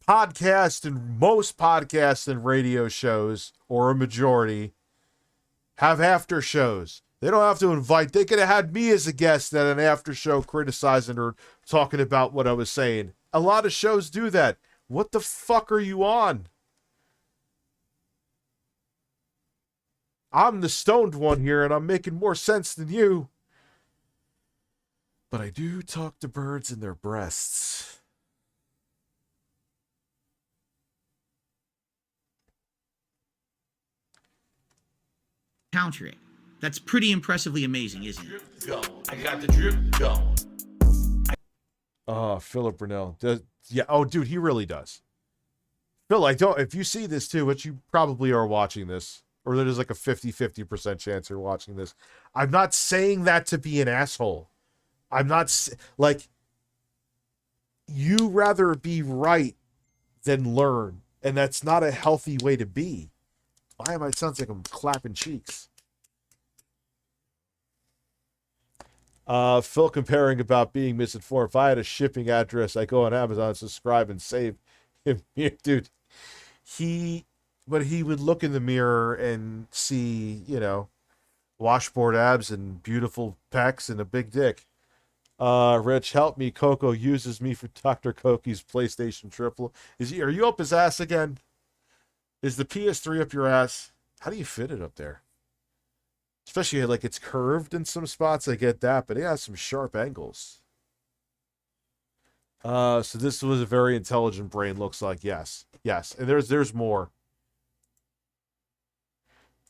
podcast and most podcasts and radio shows, or a majority, have after shows. They don't have to invite. They could have had me as a guest at an after show criticizing or talking about what I was saying. A lot of shows do that. What the fuck are you on? I'm the stoned one here, and I'm making more sense than you. But I do talk to birds and their breasts. Counter it. That's pretty impressively amazing, isn't it? Go. I got the drip. Go. Oh, Philip Burnell does. Yeah. Oh, dude, he really does. Phil, I don't. If you see this too, which you probably are watching this, or there's like a 50% chance you're watching this. I'm not saying that to be an asshole. I'm not like, you rather be right than learn, and that's not a healthy way to be. Why am I sounds like I'm clapping cheeks? Phil comparing about being misinformed. If I had a shipping address, I go on Amazon, subscribe, and save him. Dude, but he would look in the mirror and see, you know, washboard abs and beautiful pecs and a big dick. Rich, help me. Coco uses me for Dr. Koki's PlayStation Triple. Are you up his ass again? Is the PS3 up your ass? How do you fit it up there? Especially like it's curved in some spots. I get that, but it has some sharp angles. So this was a very intelligent brain, looks like. Yes. And there's more.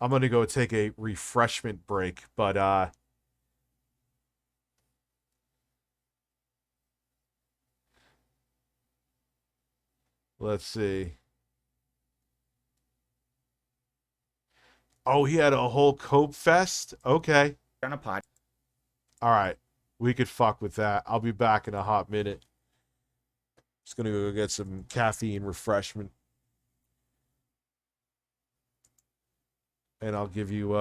I'm gonna go take a refreshment break, but let's see. Oh, he had a whole cope fest? Okay. On a pod. All right. We could fuck with that. I'll be back in a hot minute. Just going to go get some caffeine refreshment. And I'll give you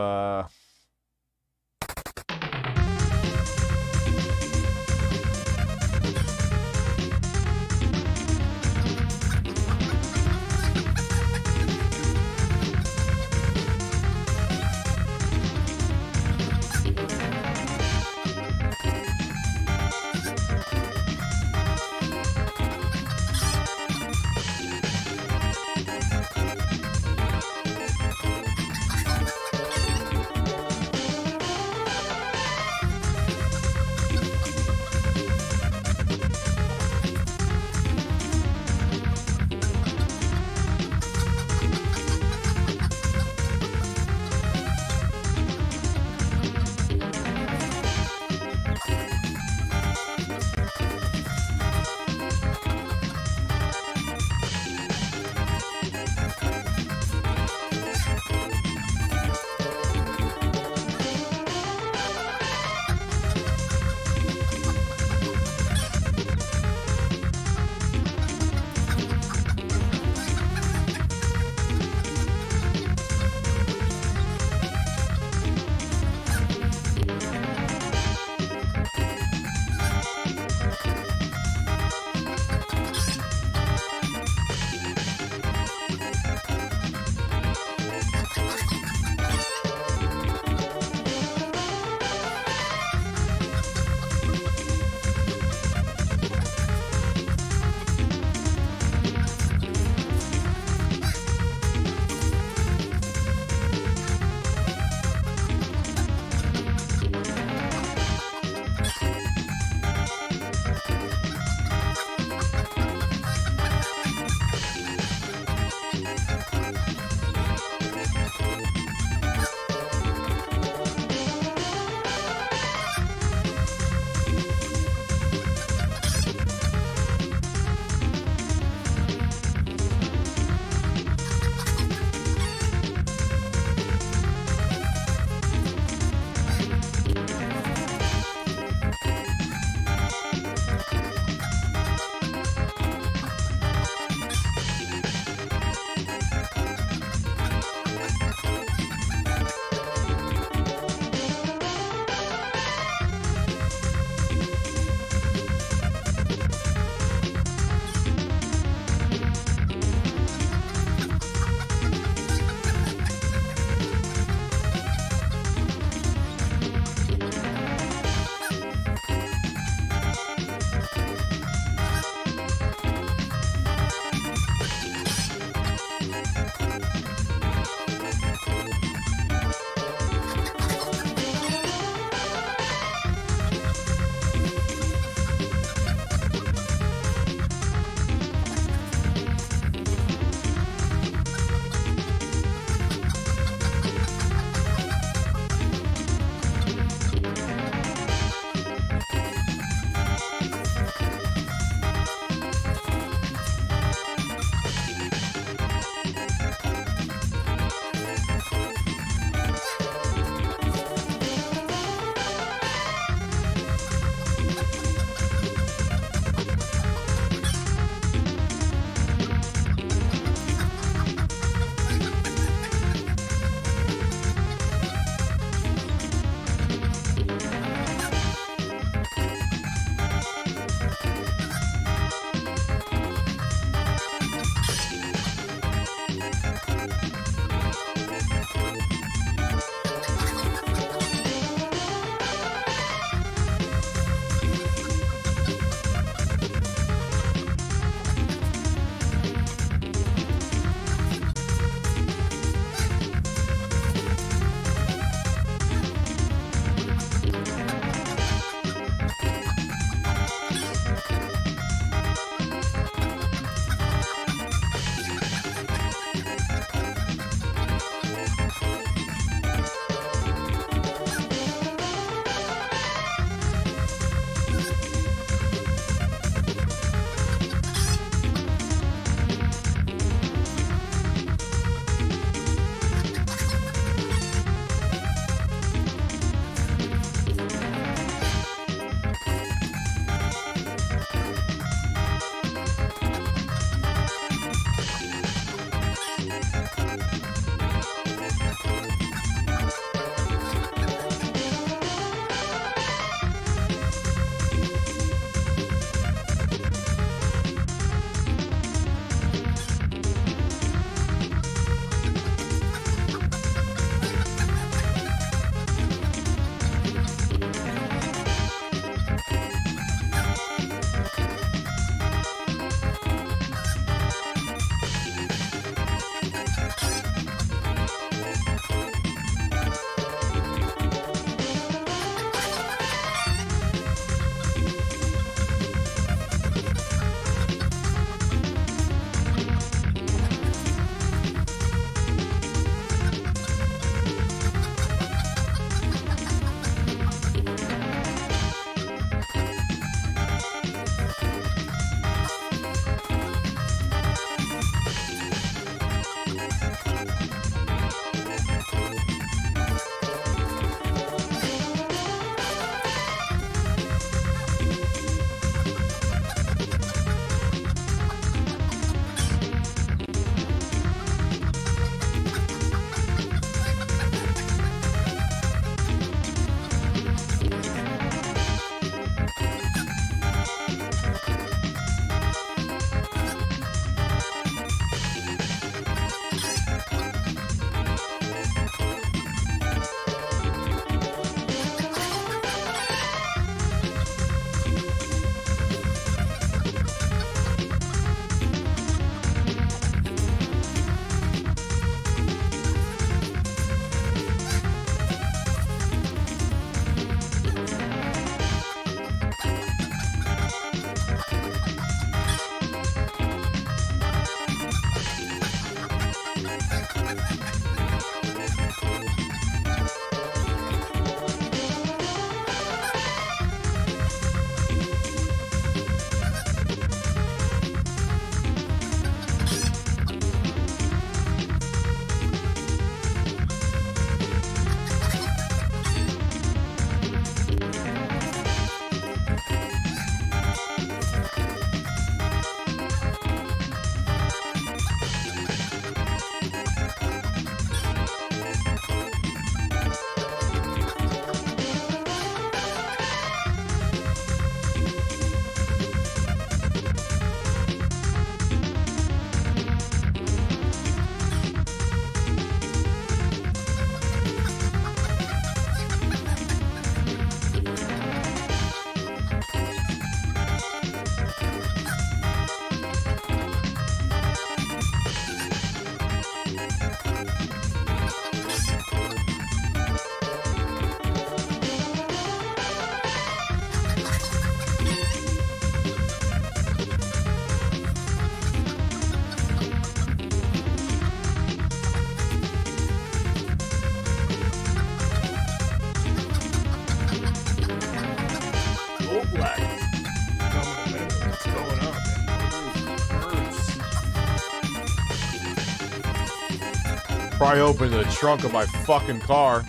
Pry open the trunk of my fucking car.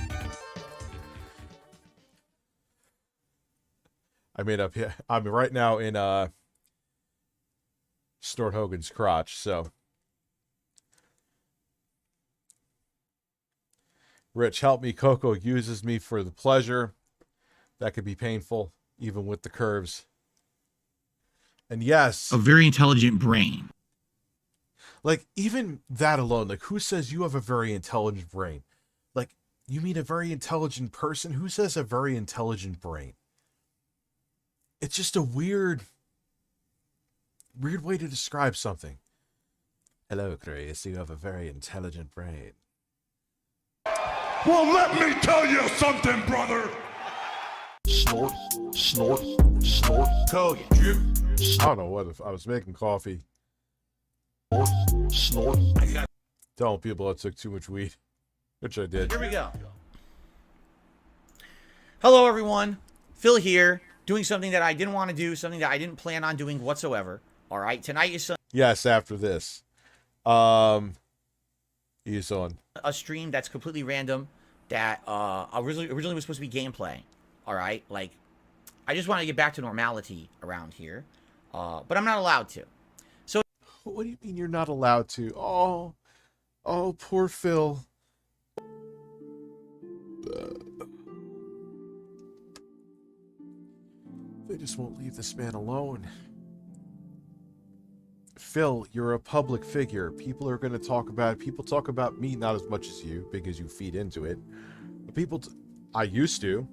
I made up here. I'm right now in Snort Hogan's crotch, so. Rich, help me. Coco uses me for the pleasure. That could be painful, even with the curves. And yes. A very intelligent brain. Like, even that alone, like, who says you have a very intelligent brain? Like, you mean a very intelligent person? Who says a very intelligent brain? It's just a weird way to describe something. Hello, Chris. You have a very intelligent brain. Well, let me tell you something, brother. Snort, snort, snort. Code drip. I don't know what if I was making coffee. Snort. Telling people I took too much weed, which I did. Here we go. Hello, everyone. Phil here, doing something that I didn't want to do, something that I didn't plan on doing whatsoever. All right, tonight is Yes, after this. He's on a stream that's completely random that originally was supposed to be gameplay. All right, like I just want to get back to normality around here, but I'm not allowed to. So what do you mean you're not allowed to? Oh, poor Phil. They just won't leave this man alone. Phil, you're a public figure. People are going to talk about it. People talk about me, not as much as you, because you feed into it. But people, I used to.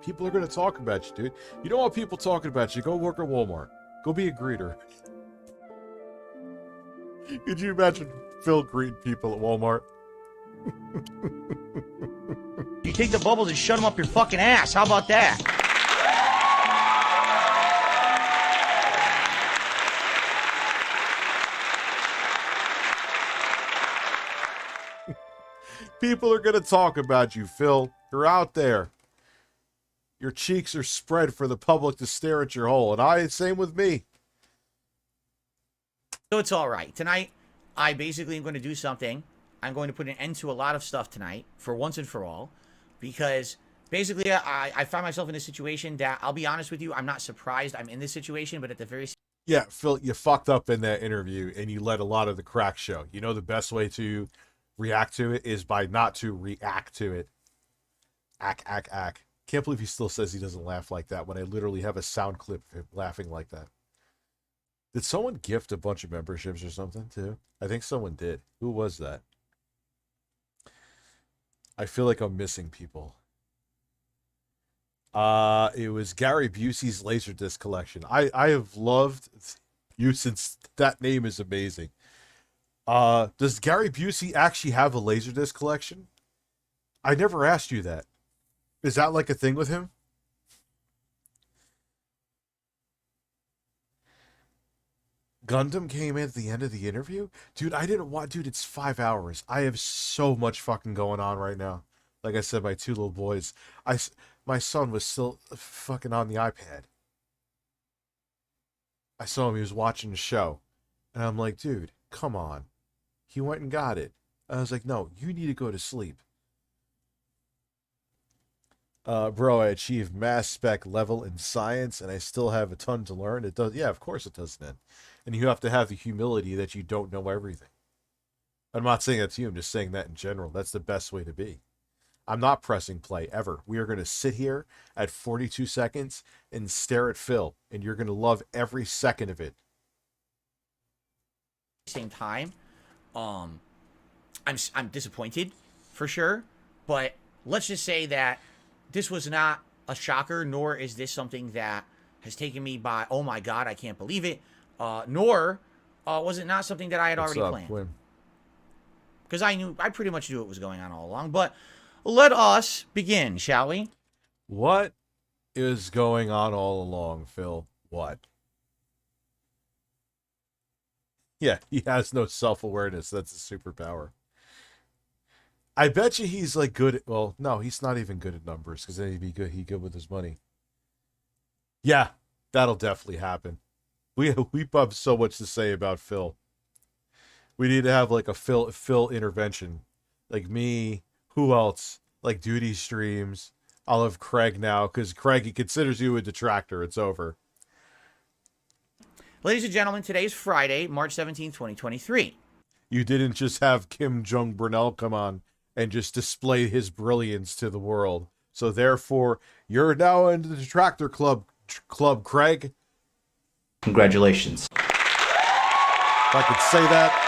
People are going to talk about you, dude. You don't want people talking about you. Go work at Walmart. Go be a greeter. Could you imagine Phil greeting people at Walmart? You take the bubbles and shut them up your fucking ass. How about that? People are going to talk about you, Phil. You're out there. Your cheeks are spread for the public to stare at your hole. And same with me. So it's all right. Tonight, I basically am going to do something. I'm going to put an end to a lot of stuff tonight, for once and for all, because basically I find myself in a situation that, I'll be honest with you, I'm not surprised I'm in this situation, but at the very... Yeah, Phil, you fucked up in that interview, and you let a lot of the crack show. You know the best way to react to it is by not to react to it. Ack. Can't believe he still says he doesn't laugh like that when I literally have a sound clip of him laughing like that. Did someone gift a bunch of memberships or something, too? I think someone did. Who was that? I feel like I'm missing people. It was Gary Busey's Laserdisc collection. I have loved you since that name is amazing. Does Gary Busey actually have a Laserdisc collection? I never asked you that. Is that like a thing with him? Gundam came in at the end of the interview? Dude, I didn't want... Dude, it's 5 hours. I have so much fucking going on right now. Like I said, my two little boys. My son was still fucking on the iPad. I saw him. He was watching the show. And I'm like, dude, come on. He went and got it. I was like, no, you need to go to sleep. Bro, I achieved mass spec level in science, and I still have a ton to learn. It does, yeah, of course it does, man. And you have to have the humility that you don't know everything. I'm not saying that to you. I'm just saying that in general. That's the best way to be. I'm not pressing play ever. We are going to sit here at 42 seconds and stare at Phil, and you're going to love every second of it. Same time, I'm disappointed for sure, but let's just say that this was not a shocker, nor is this something that has taken me by, oh my god, I can't believe it, nor was it not something that I had already planned. Because I pretty much knew what was going on all along. But let us begin, shall we? What is going on all along, Phil? What? Yeah, he has no self-awareness. That's a superpower. I bet you he's like good at, well, no, he's not even good at numbers, because then he'd be good with his money. Yeah, that'll definitely happen. We have so much to say about Phil. We need to have like a Phil intervention. Like me, who else? Like Duty streams. I'll have Craig now, because Craig, he considers you a detractor. It's over. Ladies and gentlemen, today is Friday, March 17th, 2023. You didn't just have Kim Jong Burnell come on and just display his brilliance to the world. So therefore, you're now in the detractor club, Craig. Congratulations. If I could say that.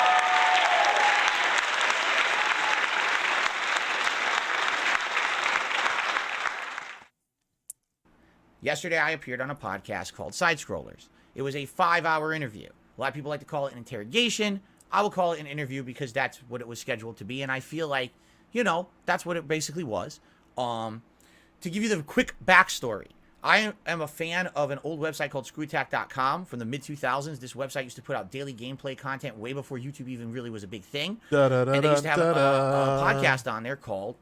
Yesterday, I appeared on a podcast called Side Scrollers. It was a 5-hour interview. A lot of people like to call it an interrogation. I will call it an interview because that's what it was scheduled to be, and I feel like, you know, that's what it basically was. To give you the quick backstory, I am a fan of an old website called screwtack.com from the mid-2000s. This website used to put out daily gameplay content way before YouTube even really was a big thing. And they used to have a podcast on there called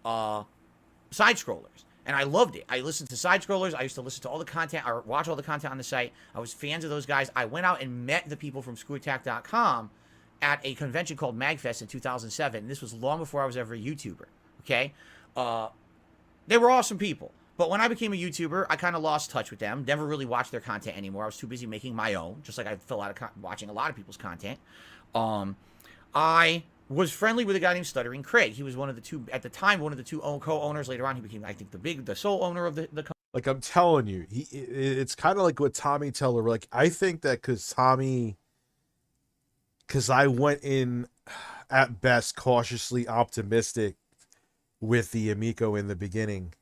Side Scrollers. And I loved it. I listened to Side Scrollers. I used to listen to all the content, or watch all the content on the site. I was fans of those guys. I went out and met the people from screwtack.com at a convention called MagFest in 2007. And this was long before I was ever a YouTuber, okay? They were awesome people. But when I became a YouTuber, I kind of lost touch with them. Never really watched their content anymore. I was too busy making my own, just like I fell out of watching a lot of people's content. I was friendly with a guy named Stuttering Craig. He was one of the two, at the time, one of the two co-owners. Later on, he became, I think, the sole owner of the company. Like, I'm telling you, it's kind of like what Tommy Teller, like, I think that because I went in, at best, cautiously optimistic with the Amico in the beginning.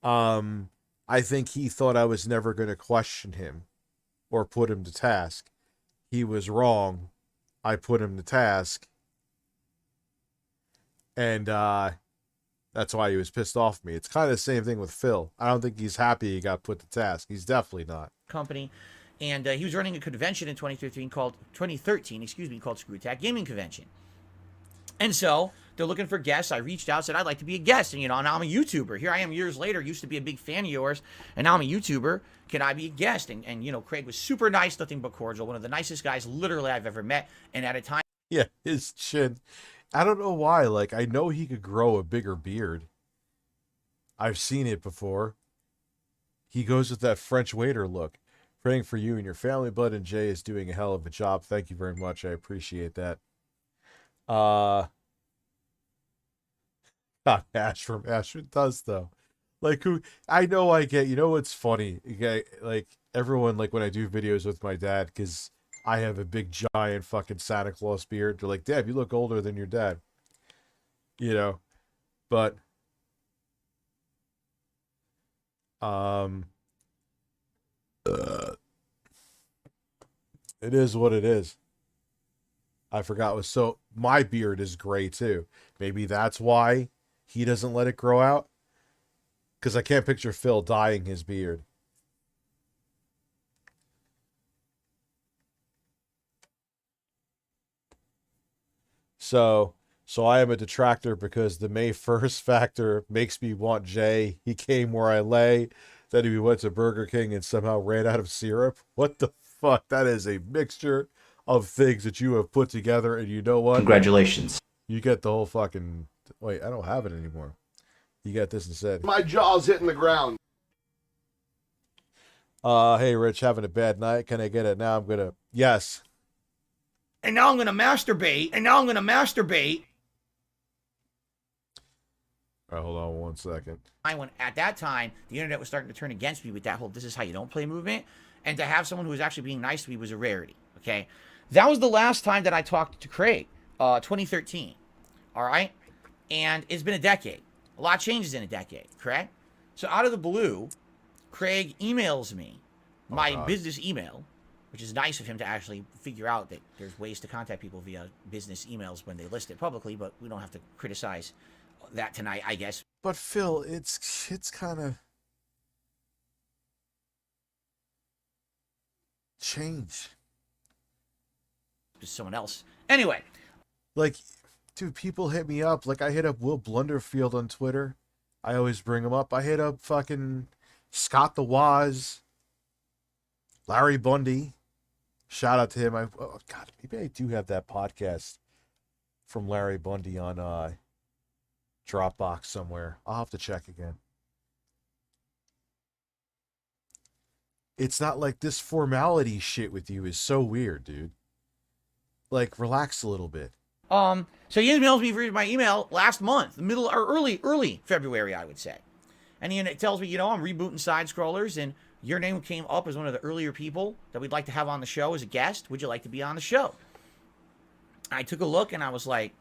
I think he thought I was never going to question him or put him to task. He was wrong. I put him to task. And that's why he was pissed off at me. It's kind of the same thing with Phil. I don't think he's happy he got put to task. He's definitely not. Company. And he was running a convention in 2013 called Screwtack Gaming Convention. And so they're looking for guests. I reached out, said I'd like to be a guest. And, you know, now I'm a YouTuber. Here I am years later, used to be a big fan of yours. And now I'm a YouTuber. Can I be a guest? And you know, Craig was super nice, nothing but cordial. One of the nicest guys literally I've ever met. And at a time. Yeah, his chin. I don't know why. Like, I know he could grow a bigger beard. I've seen it before. He goes with that French waiter look. Praying for you and your family, Bud, and Jay is doing a hell of a job. Thank you very much. I appreciate that. Not Ash from Ashford does, though. Like, who, I know I get, you know what's funny? Like, everyone, like, when I do videos with my dad, because I have a big, giant fucking Santa Claus beard, they're like, Dad, you look older than your dad. You know? But, it is what it is. I forgot was so my beard is gray too. Maybe that's why he doesn't let it grow out. Because I can't picture Phil dyeing his beard. So I am a detractor because the May 1st factor makes me want Jay. He came where I lay. Then he went to Burger King and somehow ran out of syrup. What the fuck? That is a mixture of things that you have put together, and you know what? Congratulations. You get the whole fucking... Wait, I don't have it anymore. You got this instead. My jaw's hitting the ground. Hey, Rich, having a bad night? Can I get it now? I'm gonna... Yes. And now I'm gonna masturbate. All right, hold on 1 second. When at that time, the internet was starting to turn against me with that whole "this is how you don't play" movement. And to have someone who was actually being nice to me was a rarity, okay? That was the last time that I talked to Craig, 2013, all right? And it's been a decade. A lot changes in a decade, correct? So out of the blue, Craig emails me my business email, which is nice of him to actually figure out that there's ways to contact people via business emails when they list it publicly, but we don't have to criticize that tonight, I guess. But Phil, it's kind of change. Just someone else. Anyway. Like, dude, people hit me up. Like, I hit up Will Blunderfield on Twitter. I always bring him up. I hit up fucking Scott the Waz, Larry Bundy. Shout out to him. Oh, God, maybe I do have that podcast from Larry Bundy on Dropbox somewhere. I'll have to check again. It's not like this formality shit with you is so weird, dude. Like, relax a little bit. So he emails me for my email last month, middle or early February, I would say. And he tells me, I'm rebooting Side Scrollers, and your name came up as one of the earlier people that we'd like to have on the show as a guest. Would you like to be on the show? I took a look and I was like,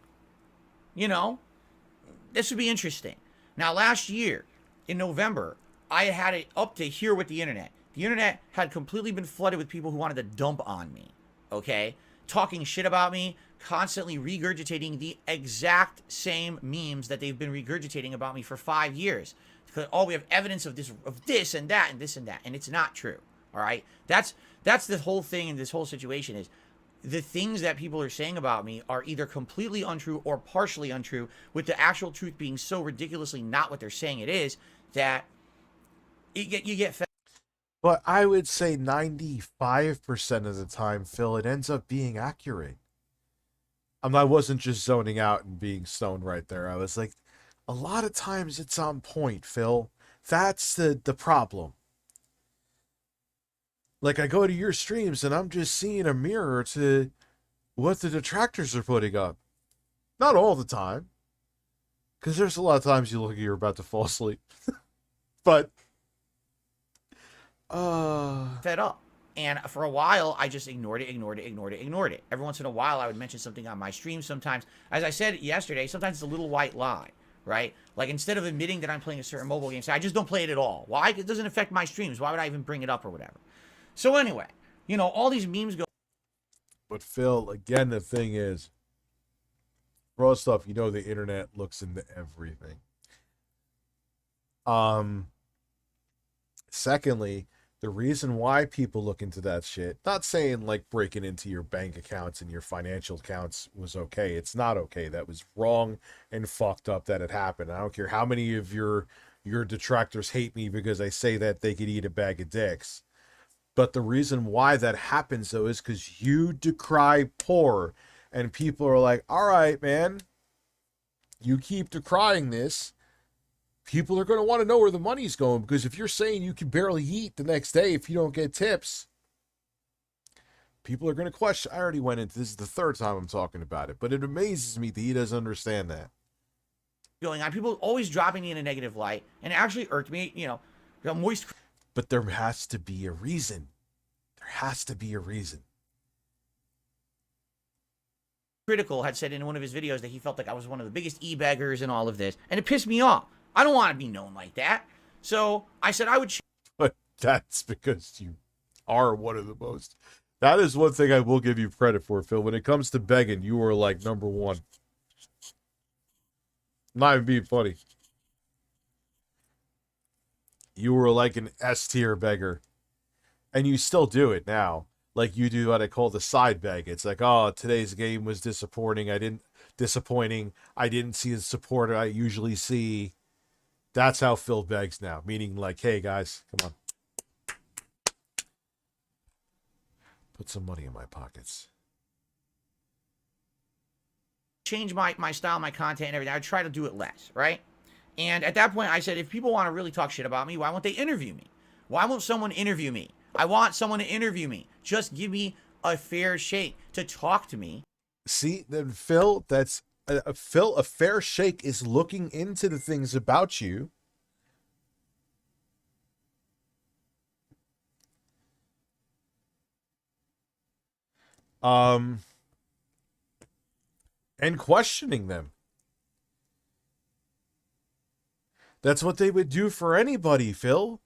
this would be interesting. Now, last year in November, I had it up to here with the internet. The internet had completely been flooded with people who wanted to dump on me, okay? Talking shit about me, constantly regurgitating the exact same memes that they've been regurgitating about me for 5 years. Because, we have evidence of this and that and this and that, and it's not true, all right? That's the whole thing in this whole situation is the things that people are saying about me are either completely untrue or partially untrue, with the actual truth being so ridiculously not what they're saying it is that you get fed. But I would say 95% of the time, Phil, it ends up being accurate. I wasn't just zoning out and being stoned right there. I was like, a lot of times it's on point, Phil. That's the problem. Like, I go to your streams and I'm just seeing a mirror to what the detractors are putting up. Not all the time. Because there's a lot of times you look like you're about to fall asleep. But fed up. And for a while, I just ignored it. Every once in a while, I would mention something on my stream sometimes. As I said yesterday, sometimes it's a little white lie, right? Like, instead of admitting that I'm playing a certain mobile game, say, I just don't play it at all. Why? It doesn't affect my streams. Why would I even bring it up or whatever? So anyway, all these memes go. But Phil, again, the thing is, raw stuff, the internet looks into everything. Secondly, the reason why people look into that shit, not saying like breaking into your bank accounts and your financial accounts was okay. It's not okay. That was wrong and fucked up that it happened. I don't care how many of your detractors hate me because I say that they could eat a bag of dicks. But the reason why that happens, though, is because you decry poor. And people are like, all right, man, you keep decrying this. People are going to want to know where the money's going, because if you're saying you can barely eat the next day if you don't get tips, people are going to question. I already went into this. Is the third time I'm talking about it, but it amazes me that he doesn't understand that. Going on, people always dropping me in a negative light, and it actually irked me, moist. But there has to be a reason. There has to be a reason. Critical had said in one of his videos that he felt like I was one of the biggest e-beggars and all of this, and it pissed me off. I don't want to be known like that. So I said I would. But that's because you are one of the most. That is one thing I will give you credit for, Phil. When it comes to begging, you are like number one. Not even being funny. You were like an S-tier beggar. And you still do it now. Like you do what I call the side beg. It's like, oh, today's game was disappointing. I didn't see the support I usually see. That's how Phil begs now. Meaning like, hey guys, come on. Put some money in my pockets. Change my style, my content, and everything. I would try to do it less, right? And at that point, I said, if people want to really talk shit about me, why won't they interview me? Why won't someone interview me? I want someone to interview me. Just give me a fair shake to talk to me. See, then Phil, that's Phil. A fair shake is looking into the things about you. And questioning them. That's what they would do for anybody, Phil.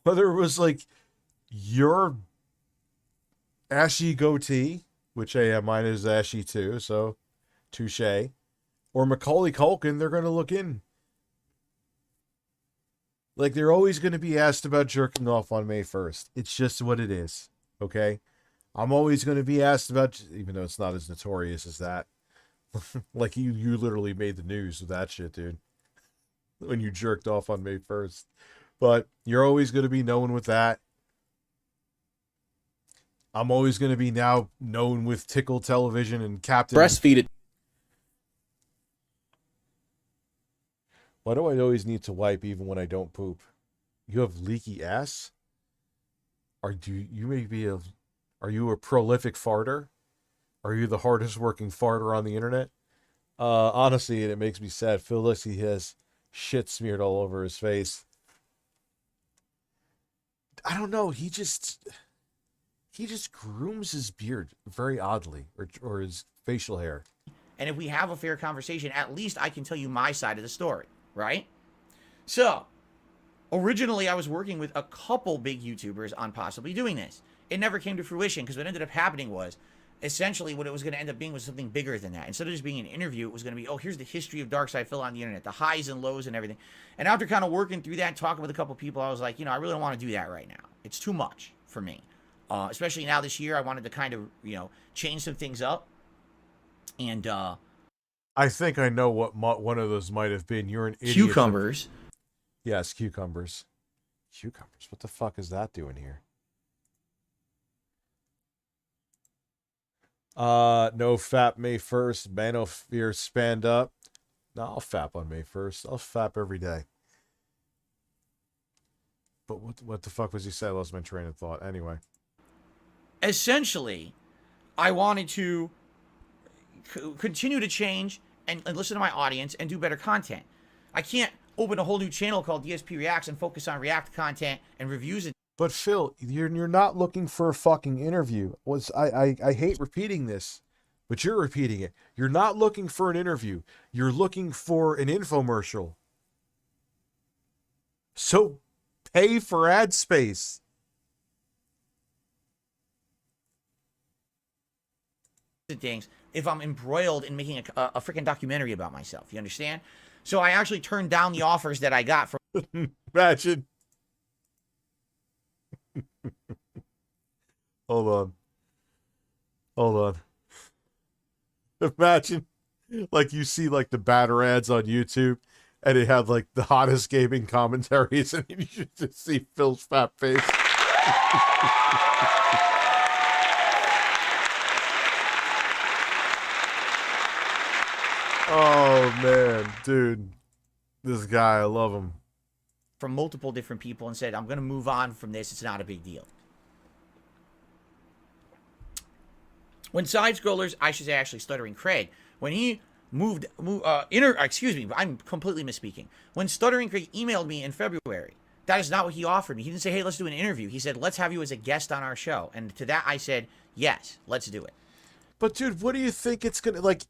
Whether it was like your ashy goatee, which mine is ashy too, so touche, or Macaulay Culkin, they're going to look in. Like, they're always going to be asked about jerking off on May 1st. It's just what it is, okay? I'm always going to be asked about, even though it's not as notorious as that. Like, you literally made the news with that shit, dude. When you jerked off on May 1st. But you're always going to be known with that. I'm always going to be now known with Tickle Television and Captain. Breastfeed it. Why do I always need to wipe even when I don't poop? You have leaky ass? Are you a prolific farter? Are you the hardest working farter on the internet? Honestly, and it makes me sad. Phil looks, he has shit smeared all over his face. I don't know. He just grooms his beard very oddly, or his facial hair. And if we have a fair conversation, at least I can tell you my side of the story, right? So, originally I was working with a couple big YouTubers on possibly doing this. It never came to fruition because what ended up happening was, essentially what it was going to end up being was something bigger than that. Instead of just being an interview, it was going to be, oh, here's the history of Dark Side Phil on the internet, the highs and lows and everything. And after kind of working through that, talking with a couple people, I was like, I really don't want to do that right now. It's too much for me. Especially now this year, I wanted to kind of, change some things up. And I think I know what one of those might have been. You're an idiot. Cucumbers. Yes, cucumbers. Cucumbers. What the fuck is that doing here? No FAP May 1st. Manosphere spanned up. No, I'll FAP on May 1st. I'll FAP every day. But what the fuck was he saying? I lost my train of thought. Anyway. Essentially, I wanted to continue to change and listen to my audience and do better content. I can't open a whole new channel called DSP Reacts and focus on React content and reviews. But Phil, you're not looking for a fucking interview. I hate repeating this, but you're repeating it. You're not looking for an interview. You're looking for an infomercial. So pay for ad space. Things if I'm embroiled in making a freaking documentary about myself. You understand? So I actually turned down the offers that I got from. Imagine. Hold on. Imagine, like, you see, like, the batter ads on YouTube, and it had, like, the hottest gaming commentaries, and you should just see Phil's fat face. Oh, man. Dude. This guy, I love him. From multiple different people and said, I'm going to move on from this. It's not a big deal. When side scrollers, I should say actually Stuttering Craig, when he I'm completely misspeaking. When Stuttering Craig emailed me in February, that is not what he offered me. He didn't say, hey, let's do an interview. He said, let's have you as a guest on our show. And to that I said, yes, let's do it. But dude, what do you think it's going to, like,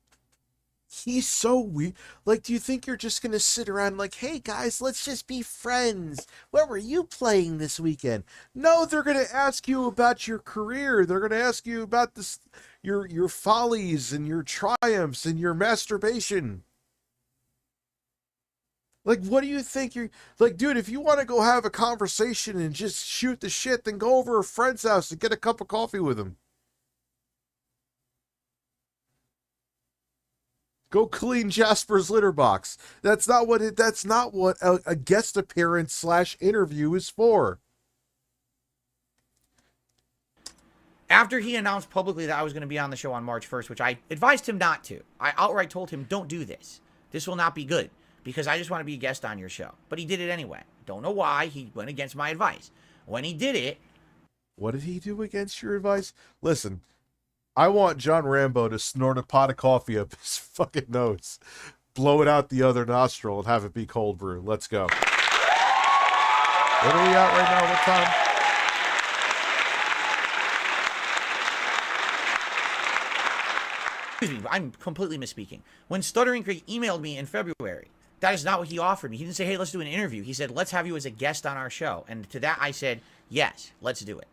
he's so weird. Like, do you think you're just going to sit around like, hey, guys, let's just be friends. What were you playing this weekend? No, they're going to ask you about your career. They're going to ask you about this, your follies and your triumphs and your masturbation. Like, what do you think you're... Like, dude, if you want to go have a conversation and just shoot the shit, then go over a friend's house and get a cup of coffee with him. Go clean Jasper's litter box. That's not what a guest appearance / interview is for. After he announced publicly that I was going to be on the show on March 1st, which I advised him not to, I outright told him, don't do this. This will not be good, because I just want to be a guest on your show. But he did it anyway. Don't know why. He went against my advice. When he did it... What did he do against your advice? Listen, I want John Rambo to snort a pot of coffee up his fucking nose, blow it out the other nostril, and have it be cold brew. Let's go. What are we at right now? What time? Excuse me, I'm completely misspeaking. When Stuttering Craig emailed me in February, that is not what he offered me. He didn't say, hey, let's do an interview. He said, let's have you as a guest on our show. And to that I said, yes, let's do it.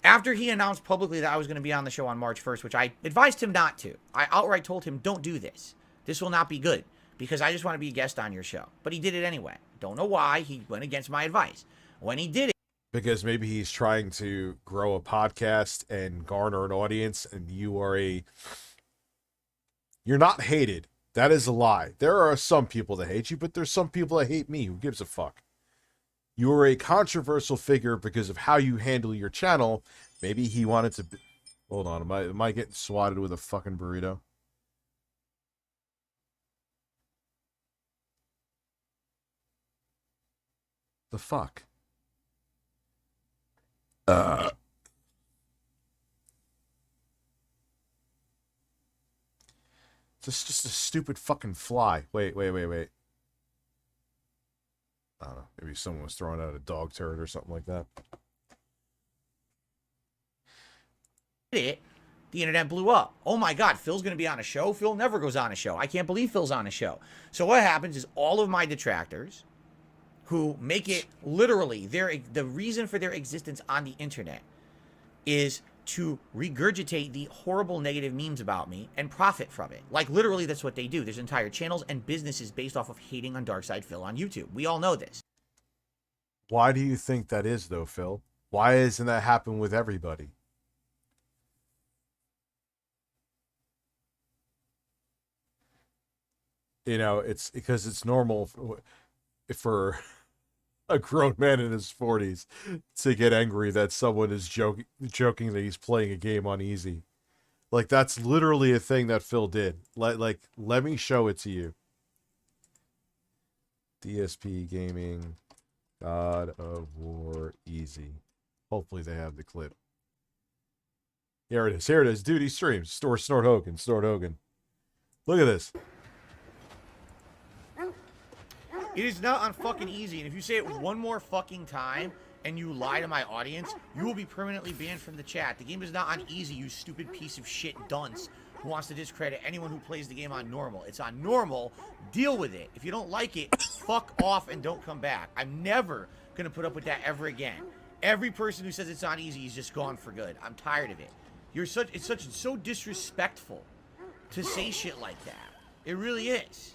After he announced publicly that I was going to be on the show on March 1st, which I advised him not to, I outright told him, don't do this. This will not be good, because I just want to be a guest on your show. But he did it anyway. Don't know why. He went against my advice. When he did it... Because maybe he's trying to grow a podcast and garner an audience, and you're not hated. That is a lie. There are some people that hate you, but there's some people that hate me. Who gives a fuck? You are a controversial figure because of how you handle your channel, Maybe he wanted to... Hold on, am I getting swatted with a fucking burrito? The fuck? It's just a stupid fucking fly. Wait. I don't know. Maybe someone was throwing out a dog turd or something like that. The internet blew up. Oh my God, Phil's going to be on a show? Phil never goes on a show. I can't believe Phil's on a show. So what happens is all of my detractors who make it literally the reason for their existence on the internet is to regurgitate the horrible negative memes about me and profit from it. Like literally that's what they do. There's entire channels and businesses based off of hating on Darkside Phil on YouTube. We all know this. Why do you think that is though, Phil? Why isn't that happen with everybody? You know, it's because it's normal for a grown man in his 40s to get angry that someone is joking that he's playing a game on easy. Like, that's literally a thing that Phil did. Like, let me show it to you. DSP Gaming, God of War Easy. Hopefully they have the clip. Here it is. Here it is. Dude, he streams. Snort Hogan. Look at this. It is not on fucking easy, and if you say it one more fucking time and you lie to my audience, you will be permanently banned from the chat. The game is not on easy, you stupid piece of shit dunce who wants to discredit anyone who plays the game on normal. It's on normal. Deal with it. If you don't like it, fuck off and don't come back. I'm never gonna put up with that ever again. Every person who says it's on easy is just gone for good. I'm tired of it. It's so disrespectful to say shit like that. It really is.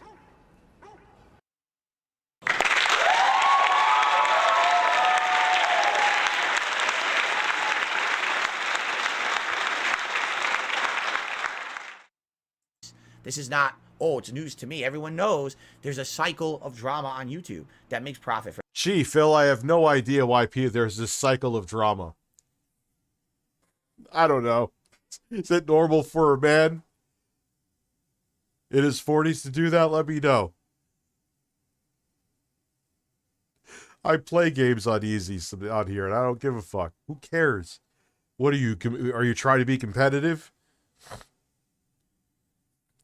This is not, oh, it's news to me. Everyone knows there's a cycle of drama on YouTube that makes profit for. Gee, Phil, I have no idea why there's this cycle of drama. I don't know. Is it normal for a man in his 40s to do that? Let me know. I play games on easy on here, and I don't give a fuck. Who cares? What are you trying to be competitive?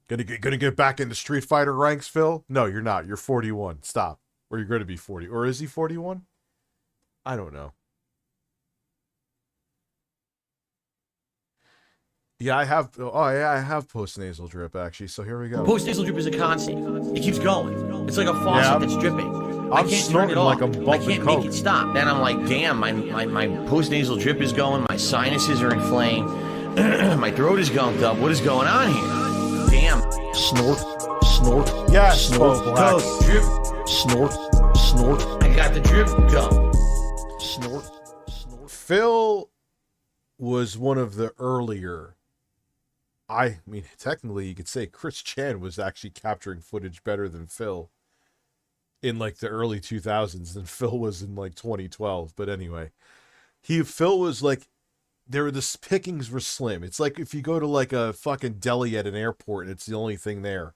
Gonna get back into Street Fighter ranks, Phil? No, you're not. You're 41. Stop. Or you're going to be 40. Or is he 41? I don't know. Yeah, I have. Oh, yeah, I have post-nasal drip, actually. So here we go. Post-nasal drip is a constant. It keeps going. It's like a faucet that's dripping. I can't turn it off. I can't make it stop. Then I'm like, damn, my post-nasal drip is going. My sinuses are inflamed. My throat is gunked up. What is going on here? Damn. Snort. Yeah, snort. Toast. Drip. Snort. I got the drip go. Snort. Phil was one of the earlier. I mean, technically, you could say Chris Chan was actually capturing footage better than Phil in like the early 2000s than Phil was in like 2012. But anyway, Phil was like, the pickings were slim. It's like if you go to like a fucking deli at an airport and it's the only thing there.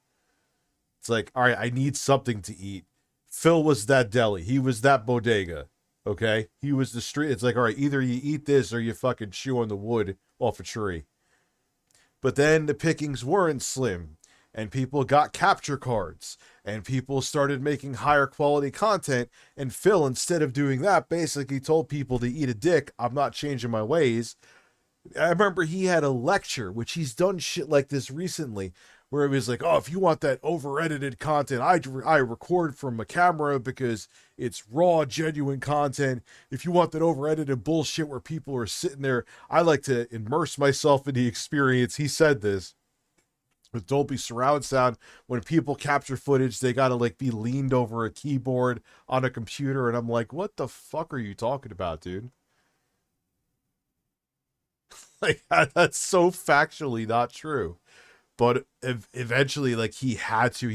It's like, all right, I need something to eat. Phil was that deli. He was that bodega. Okay? He was the street. It's like, all right, either you eat this or you fucking chew on the wood off a tree. But then the pickings weren't slim. And people got capture cards. And people started making higher quality content. And Phil, instead of doing that, basically told people to eat a dick. I'm not changing my ways. I remember he had a lecture, which he's done shit like this recently, where he was like, oh, if you want that over-edited content, I record from a camera because it's raw, genuine content. If you want that over-edited bullshit where people are sitting there, I like to immerse myself in the experience. He said this. With Dolby surround sound, when people capture footage, they gotta like be leaned over a keyboard on a computer, and I'm like, what the fuck are you talking about, dude? Like, that's so factually not true. But eventually, like, he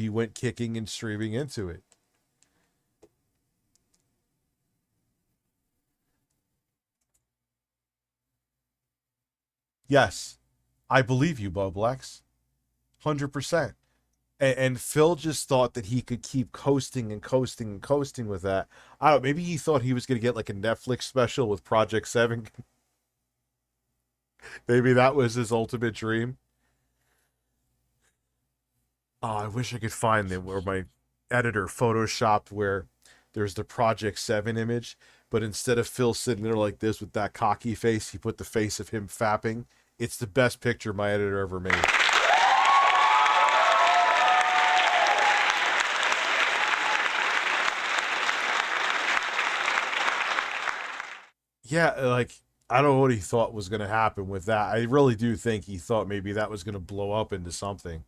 went kicking and streaming into it. Yes, I believe you, Boblex. 100%. And Phil just thought that he could keep coasting and coasting and coasting with that. I don't know, maybe he thought he was going to get like a Netflix special with Project 7. Maybe that was his ultimate dream. Oh, I wish I could find them where my editor photoshopped where there's the Project 7 image, but instead of Phil sitting there like this with that cocky face, he put the face of him fapping. It's the best picture my editor ever made. Yeah, like, I don't know what he thought was going to happen with that. I really do think he thought maybe that was going to blow up into something.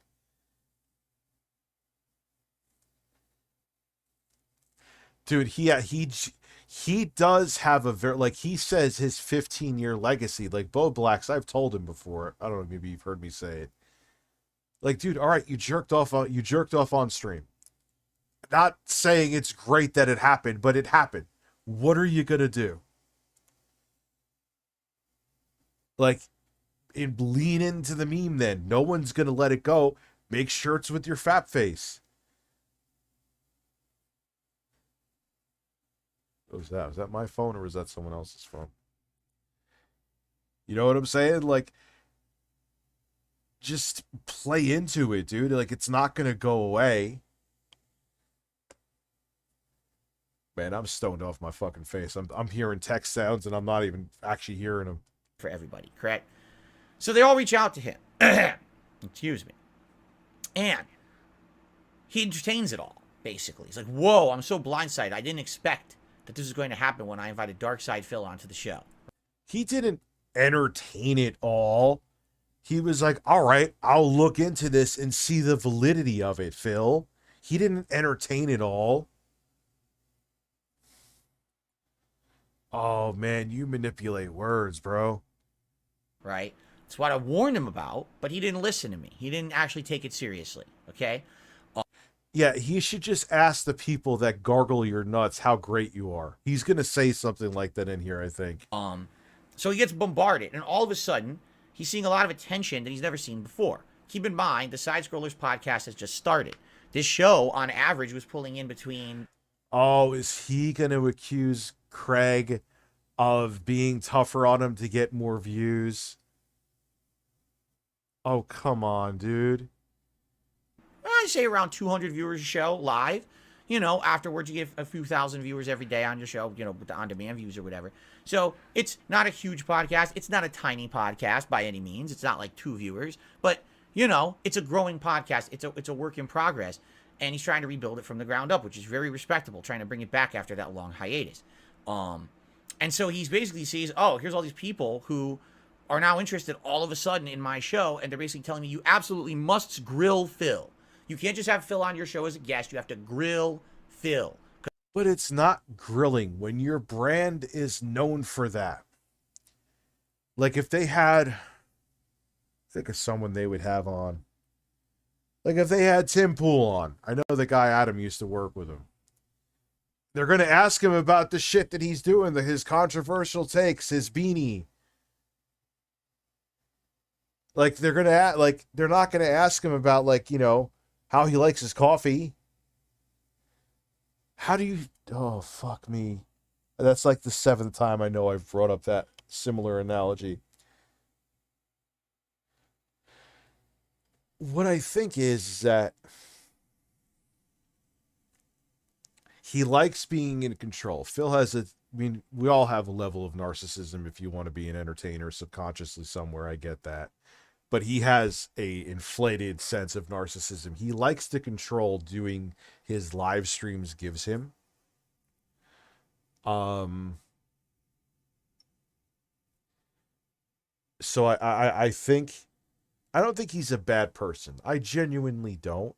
Dude, he does have a very, like, he says his 15-year legacy, like Bo Blacks, I've told him before. I don't know, maybe you've heard me say it. Like, dude, all right, you jerked off on stream. Not saying it's great that it happened, but it happened. What are you going to do? Like, lean into the meme then. No one's going to let it go. Make sure it's with your fap face. What was that? Was that my phone or was that someone else's phone? You know what I'm saying? Like, just play into it, dude. Like, it's not going to go away. Man, I'm stoned off my fucking face. I'm hearing text sounds and I'm not even actually hearing them. For everybody, correct? So they all reach out to him. Excuse me. And he entertains it all, basically. He's like, whoa, I'm so blindsided. I didn't expect that this was going to happen when I invited Darkside Phil onto the show. He didn't entertain it all. He was like, all right, I'll look into this and see the validity of it, Phil. He didn't entertain it all. Oh, man, you manipulate words, bro. Right? That's what I warned him about, but he didn't listen to me. He didn't actually take it seriously, okay? Yeah, he should just ask the people that gargle your nuts how great you are. He's going to say something like that in here, I think. So he gets bombarded, and all of a sudden, he's seeing a lot of attention that he's never seen before. Keep in mind, the Side Scrollers podcast has just started. This show, on average, was pulling in between... Oh, is he going to accuse Craig of being tougher on him to get more views? Oh, come on, dude. I say around 200 viewers a show live. You know, afterwards you get a few thousand viewers every day on your show, you know, with the on-demand views or whatever. So it's not a huge podcast. It's not a tiny podcast by any means. It's not like 2 viewers. But, you know, it's a growing podcast. It's a work in progress. And he's trying to rebuild it from the ground up, which is very respectable, trying to bring it back after that long hiatus. And so he's basically sees, oh, here's all these people who are now interested all of a sudden in my show, and they're basically telling me you absolutely must grill Phil. You can't just have Phil on your show as a guest. You have to grill Phil. But it's not grilling when your brand is known for that. Like if they had, think of someone they would have on. Like if they had Tim Pool on. I know the guy Adam used to work with him. They're going to ask him about the shit that he's doing, his controversial takes, his beanie. Like they're going to they're not going to ask him about like, you know, how he likes his coffee. How do you, oh, fuck me. That's like the 7th time I know I've brought up that similar analogy. What I think is that he likes being in control. Phil has I mean, we all have a level of narcissism if you want to be an entertainer subconsciously somewhere. I get that. But he has a inflated sense of narcissism. He likes to control doing his live streams gives him. So I think, I don't think he's a bad person. I genuinely don't.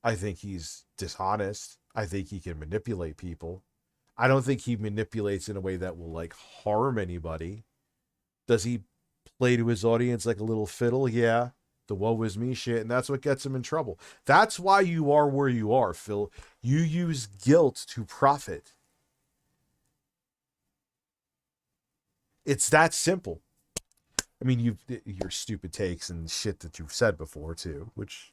I think he's dishonest. I think he can manipulate people. I don't think he manipulates in a way that will like harm anybody. Does he play to his audience like a little fiddle? Yeah. The woe is me shit. And that's what gets him in trouble. That's why you are where you are, Phil. You use guilt to profit. It's that simple. I mean, your stupid takes and shit that you've said before too, which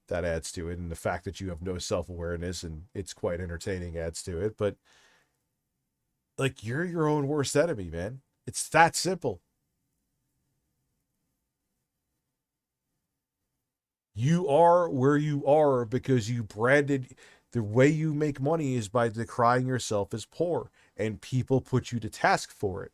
that adds to it, and the fact that you have no self-awareness and it's quite entertaining adds to it. But like, you're your own worst enemy, man. It's that simple. You are where you are because you branded. The way you make money is by decrying yourself as poor, and people put you to task for it.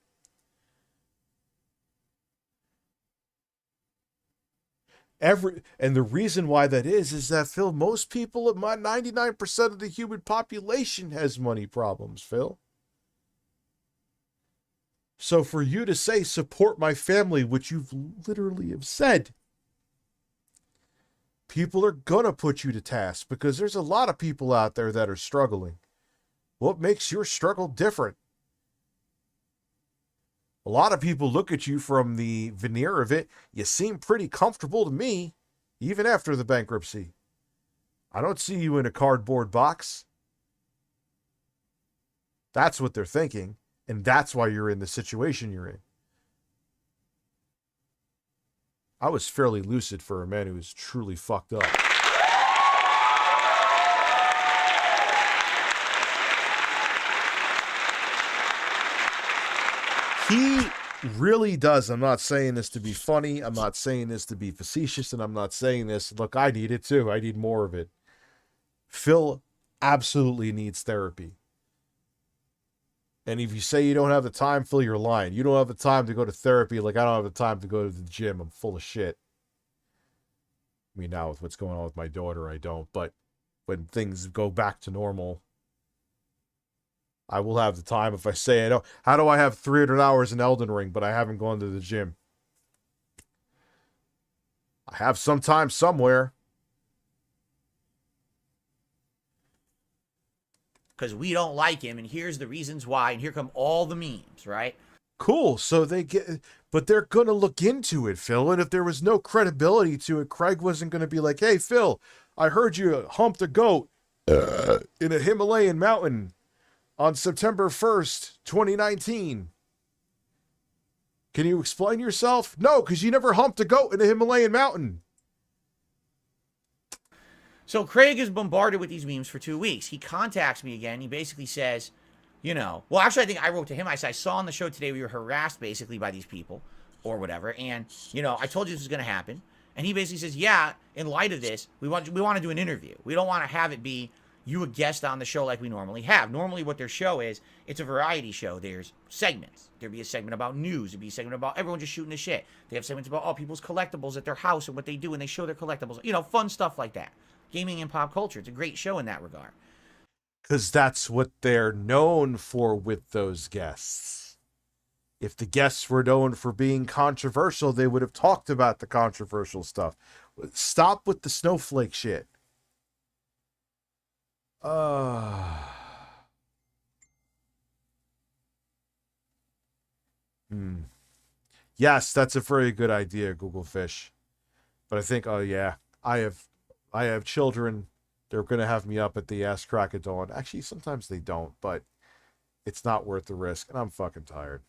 And the reason why that is that, Phil, most people, 99% of the human population has money problems, Phil. So for you to say, support my family, which you've literally have said, people are going to put you to task because there's a lot of people out there that are struggling. What makes your struggle different? A lot of people look at you from the veneer of it. You seem pretty comfortable to me, even after the bankruptcy. I don't see you in a cardboard box. That's what they're thinking, and that's why you're in the situation you're in. I was fairly lucid for a man who was truly fucked up. He really does. I'm not saying this to be funny. I'm not saying this to be facetious. And I'm not saying this. Look, I need it too. I need more of it. Phil absolutely needs therapy. And if you say you don't have the time, Phil, you're lying. You don't have the time to go to therapy like I don't have the time to go to the gym. I'm full of shit. I mean, now with what's going on with my daughter, I don't. But when things go back to normal, I will have the time. If I say I don't, how do I have 300 hours in Elden Ring, but I haven't gone to the gym? I have some time somewhere. Because we don't like him, and here's the reasons why, and here come all the memes, right? Cool. So they get, but they're going to look into it, Phil. And if there was no credibility to it, Craig wasn't going to be like, hey, Phil, I heard you humped a goat in a Himalayan mountain on September 1st, 2019. Can you explain yourself? No, because you never humped a goat in a Himalayan mountain. So Craig is bombarded with these memes for 2 weeks. He contacts me again. He basically says, you know, well, actually, I think I wrote to him. I said, I saw on the show today we were harassed basically by these people or whatever. And, you know, I told you this was going to happen. And he basically says, yeah, in light of this, we want to do an interview. We don't want to have it be you a guest on the show like we normally have. Normally what their show is, it's a variety show. There's segments. There'd be a segment about news. There'd be a segment about everyone just shooting the shit. They have segments about, people's collectibles at their house and what they do, and they show their collectibles. You know, fun stuff like that. Gaming and pop culture. It's a great show in that regard. Because that's what they're known for with those guests. If the guests were known for being controversial, they would have talked about the controversial stuff. Stop with the snowflake shit. Yes, that's a very good idea, Google Fish. But I think, oh yeah, I have children. They're going to have me up at the ass crack of dawn. Actually, sometimes they don't, but it's not worth the risk. And I'm fucking tired.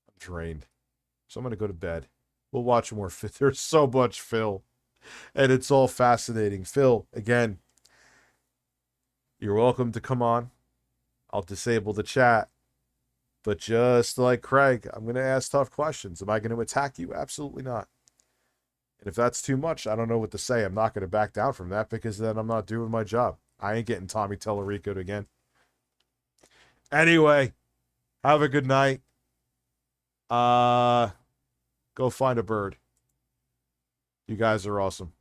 I'm drained. So I'm going to go to bed. We'll watch more. There's so much Phil. And it's all fascinating. Phil, again, you're welcome to come on. I'll disable the chat. But just like Craig, I'm going to ask tough questions. Am I going to attack you? Absolutely not. And if that's too much, I don't know what to say. I'm not going to back down from that because then I'm not doing my job. I ain't getting Tommy Tellerico'd again. Anyway, have a good night. Go find a bird. You guys are awesome.